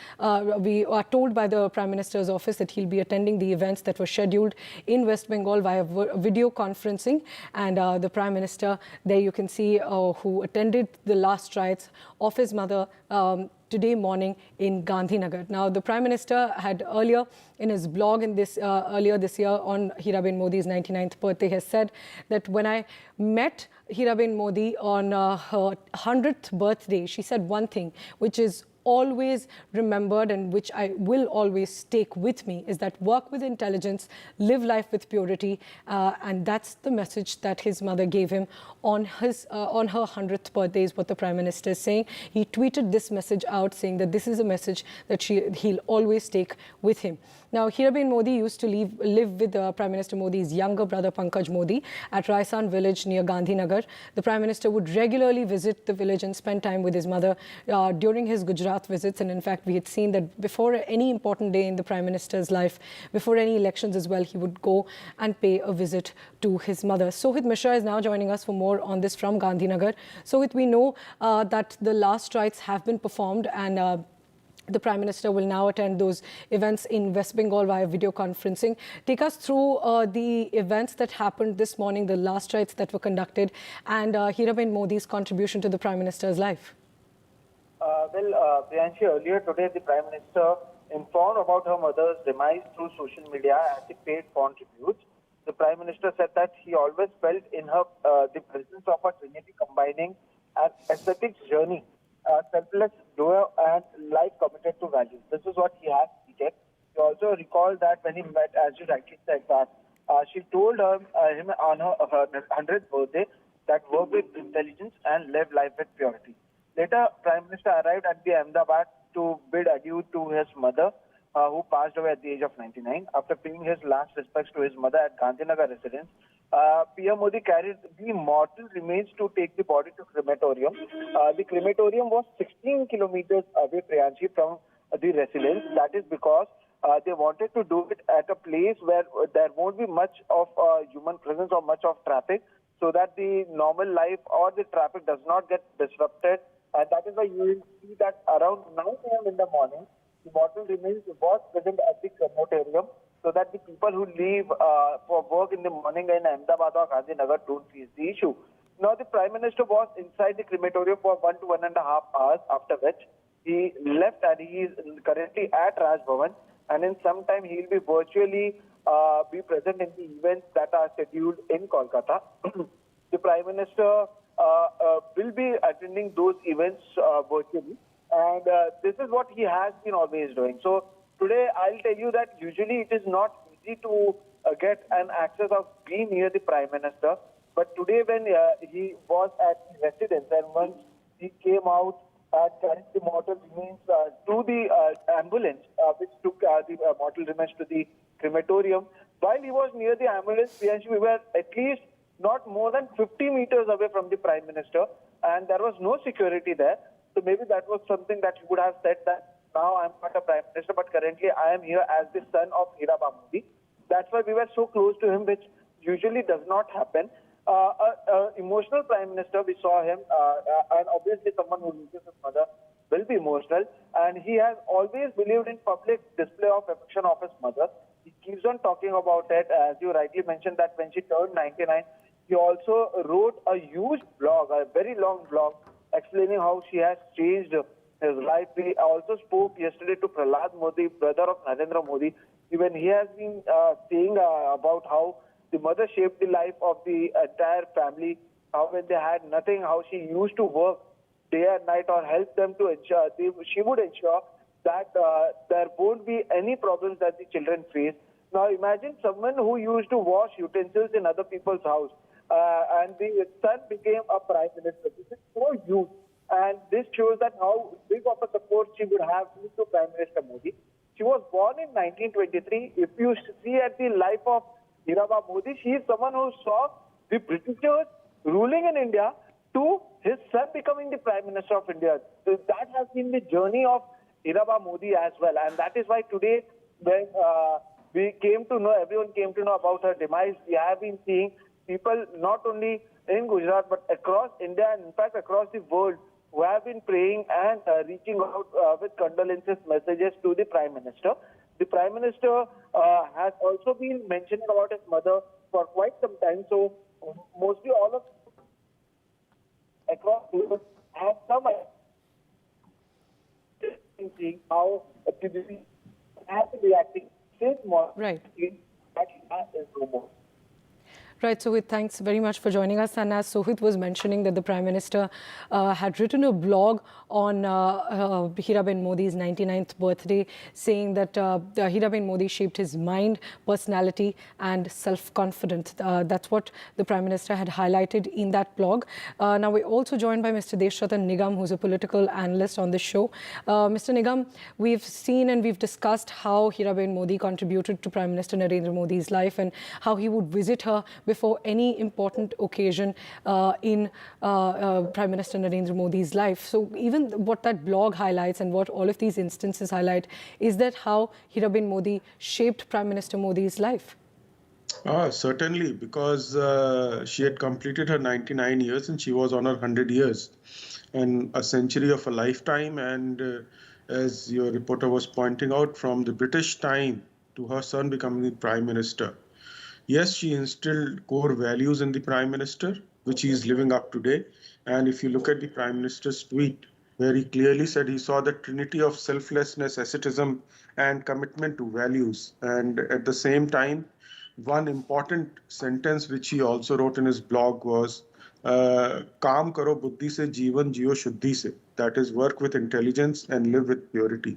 we are told by the Prime Minister's office that he'll be attending the events that were scheduled in West Bengal via video conferencing. And the Prime Minister, there you can see who attended the last rites of his mother today morning in Gandhinagar. Now, the Prime Minister had earlier in his blog earlier this year on Heeraben Modi's 99th birthday has said that when I met Heeraben Modi on her 100th birthday, she said one thing, which is always remembered and which I will always take with me, is that work with intelligence, live life with purity, and that's the message that his mother gave him on her 100th birthday, is what the Prime Minister is saying. He tweeted this message out saying that this is a message that he'll always take with him. Now, Heeraben Modi used to live with Prime Minister Modi's younger brother Pankaj Modi at Raisan village near Gandhinagar. The Prime Minister would regularly visit the village and spend time with his mother during his Gujarat visits. And in fact, we had seen that before any important day in the Prime Minister's life, before any elections as well, he would go and pay a visit to his mother. Sohit Mishra is now joining us for more on this from Gandhinagar. Sohit, we know that the last rites have been performed and the Prime Minister will now attend those events in West Bengal via video conferencing. Take us through the events that happened this morning, the last rites that were conducted, and Heeraben Modi's contribution to the Prime Minister's life. Priyanshi, earlier today, the Prime Minister informed about her mother's demise through social media as he paid fond tributes. The Prime Minister said that he always felt in her the presence of a trinity combining an ascetic journey, selfless doer, and life committed to values. This is what he has stated. He also recalled that when he met, as you rightly said, that she told him on her 100th birthday that work with intelligence and live life with purity. Later, Prime Minister arrived at the Ahmedabad to bid adieu to his mother, who passed away at the age of 99. After paying his last respects to his mother at Gandhinagar residence, PM Modi carried the mortal remains to take the body to crematorium. The crematorium was 16 kilometers away, Priyanshi, from the residence. That is because they wanted to do it at a place where there won't be much of human presence or much of traffic, so that the normal life or the traffic does not get disrupted. And that is why you will see that around 9 a.m. in the morning, the mortal remains was present at the crematorium, so that the people who leave for work in the morning in Ahmedabad or Gandhinagar don't face the issue. Now, the Prime Minister was inside the crematorium for 1 to 1.5 hours, after which he left and he is currently at Raj Bhavan, and in some time he will be virtually be present in the events that are scheduled in Kolkata. The Prime Minister will be attending those events virtually, and this is what he has been always doing. So today I'll tell you that usually it is not easy to get an access of being near the Prime Minister, but today when he was at the residence and once he came out and carried the mortal remains to the ambulance which took the mortal remains to the crematorium, while he was near the ambulance, we were at least not more than 50 meters away from the Prime Minister, and there was no security there. So maybe that was something that he would have said that now I'm not a Prime Minister, but currently I am here as the son of Heeraben Modi. That's why we were so close to him, which usually does not happen. Emotional Prime Minister, we saw him, and obviously someone who loses his mother will be emotional. And he has always believed in public display of affection of his mother. He keeps on talking about it, as you rightly mentioned, that when she turned 99, he also wrote a huge blog, a very long blog, explaining how she has changed his life. He also spoke yesterday to Prahlad Modi, brother of Narendra Modi. Even he has been saying about how the mother shaped the life of the entire family, how when they had nothing, how she used to work day and night or help them to ensure, she would ensure that there won't be any problems that the children face. Now imagine someone who used to wash utensils in other people's house, and the son became a prime minister. This is so huge, and this shows that how big of a support she would have to Prime Minister Modi. She was born in 1923. If you see at the life of Heeraben Modi, she is someone who saw the Britishers ruling in India to his son becoming the Prime Minister of India. So that has been the journey of Heeraben Modi as well. And that is why today, when we came to know, everyone came to know about her demise, we have been seeing people not only in Gujarat but across India and in fact across the world who have been praying and reaching out with condolences messages to the Prime Minister. The Prime Minister has also been mentioning about his mother for quite some time. So mostly all of across the world have some seeing how the has been reacting since more. Right. That is no more. Right, Sohit, thanks very much for joining us. And as Sohit was mentioning that the Prime Minister had written a blog on Heeraben Modi's 99th birthday, saying that Heeraben Modi shaped his mind, personality and self-confidence. That's what the Prime Minister had highlighted in that blog. Now, we're also joined by Mr. Deshratan Nigam, who's a political analyst on the show. Mr. Nigam, we've seen and we've discussed how Heeraben Modi contributed to Prime Minister Narendra Modi's life and how he would visit her before any important occasion in Prime Minister Narendra Modi's life. So even what that blog highlights and what all of these instances highlight is that how Heeraben Modi shaped Prime Minister Modi's life. Certainly, because she had completed her 99 years and she was on her 100 years and a century of a lifetime. And as your reporter was pointing out, from the British time to her son becoming the Prime Minister. Yes, she instilled core values in the Prime Minister, which he is living up today. And if you look at the Prime Minister's tweet, where he clearly said he saw the trinity of selflessness, asceticism, and commitment to values. And at the same time, one important sentence which he also wrote in his blog was, "Kaam karo buddhi se, jeevan jiyo shuddhi se." That is, work with intelligence and live with purity.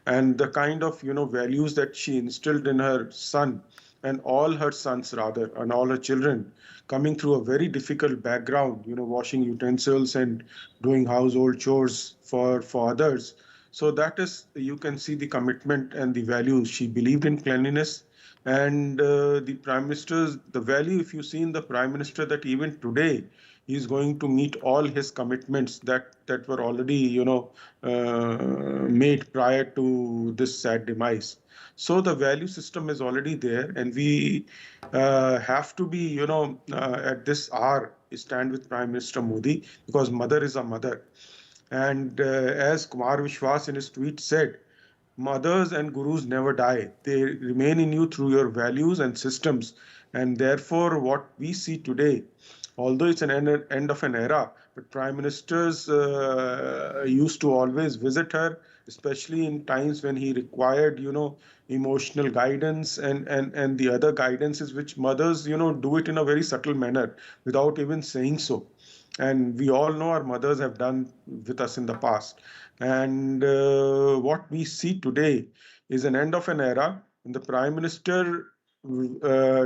And the kind of values that she instilled in her son, and all her sons rather, and all her children, coming through a very difficult background, washing utensils and doing household chores for others. So that is, you can see the commitment and the values. She believed in cleanliness. And the Prime Minister's, the value, if you see in the Prime Minister, that even today, he is going to meet all his commitments that were already, made prior to this sad demise. So the value system is already there, and we have to be, at this hour, stand with Prime Minister Modi, because mother is a mother. And as Kumar Vishwas in his tweet said, mothers and gurus never die. They remain in you through your values and systems. And therefore, what we see today, although it's an end of an era, but prime ministers used to always visit her, especially in times when he required, emotional guidance and the other guidances, which mothers, do it in a very subtle manner without even saying so. And we all know our mothers have done with us in the past. And what we see today is an end of an era, and the Prime Minister,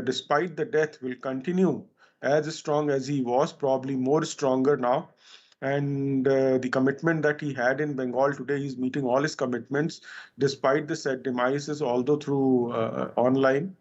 despite the death, will continue as strong as he was, probably more stronger now. And the commitment that he had in Bengal today, he's meeting all his commitments, despite the sad demises, although through online.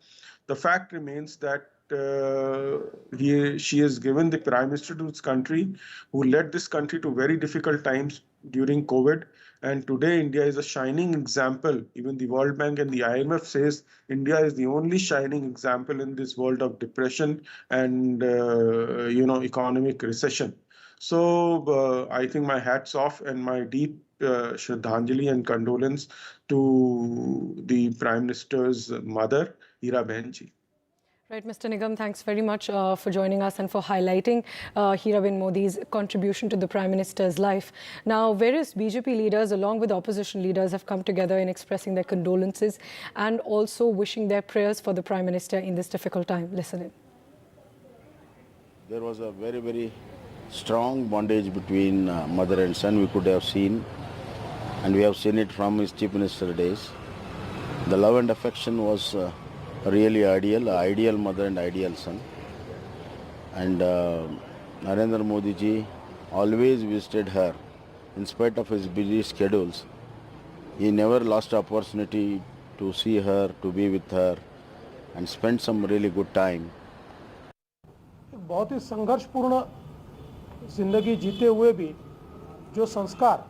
The fact remains that she has given the Prime Minister to this country, who led this country to very difficult times during COVID. And today, India is a shining example. Even the World Bank and the IMF says India is the only shining example in this world of depression and economic recession. So I think my hat's off and my deep Shraddhanjali and condolence to the Prime Minister's mother, Heeraben ji. Right, Mr. Nigam, thanks very much for joining us and for highlighting Heeraben Modi's contribution to the Prime Minister's life. Now, various BJP leaders along with opposition leaders have come together in expressing their condolences and also wishing their prayers for the Prime Minister in this difficult time. Listen in. There was a very, very strong bondage between mother and son, we could have seen, and we have seen it from his Chief Minister days. The love and affection was really ideal mother and ideal son. And Narendra Modi ji always visited her in spite of his busy schedules. He never lost the opportunity to see her, to be with her and spend some really good time. बहुत ही संघर्षपूर्ण जिंदगी जीते हुए भी जो संस्कार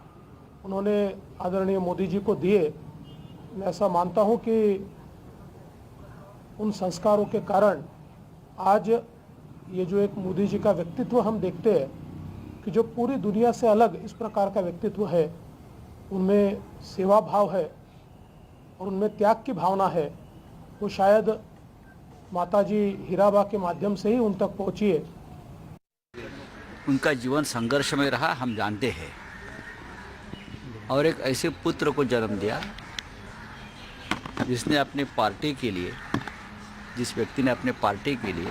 उन्होंने आदरणीय मोदी जी को दिए, मैं ऐसा मानता हूं कि उन संस्कारों के कारण आज ये जो एक मोदी जी का व्यक्तित्व हम देखते हैं कि जो पूरी दुनिया से अलग इस प्रकार का व्यक्तित्व है, उनमें सेवा भाव है और उनमें त्याग की भावना है, वो शायद माताजी हीराबा के माध्यम से ही उन तक पहुंची है। उनका जीवन संघर्ष में रहा, हम जानते हैं, और एक ऐसे पुत्र को जन्म दिया जिसने अपने पार्टी के लिए, जिस व्यक्ति ने अपने पार्टी के लिए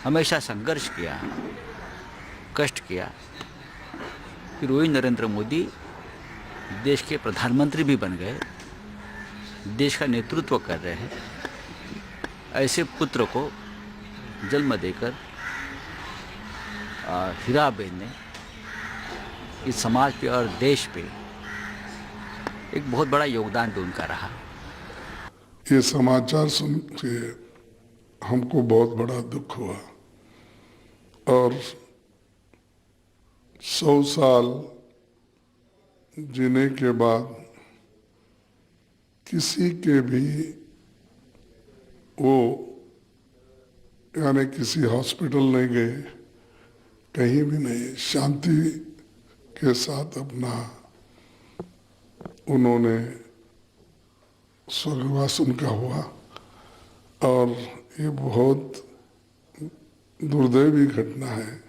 हमेशा संघर्ष किया, कष्ट किया। फिर वही नरेंद्र मोदी देश के प्रधानमंत्री भी बन गए, देश का नेतृत्व कर रहे हैं। ऐसे पुत्र को जन्म देकर हीराबेन ने इस समाज पे और देश पे एक बहुत बड़ा योगदान भी उनका रहा। ये समाचार सुन के हमको बहुत बड़ा दुख हुआ और 100 साल जीने के बाद किसी के भी वो यानी किसी हॉस्पिटल नहीं गए, कहीं भी नहीं, शांति के साथ अपना उन्होंने स्वर्गवास उनका हुआ। और ये बहुत दुर्दैवी घटना है।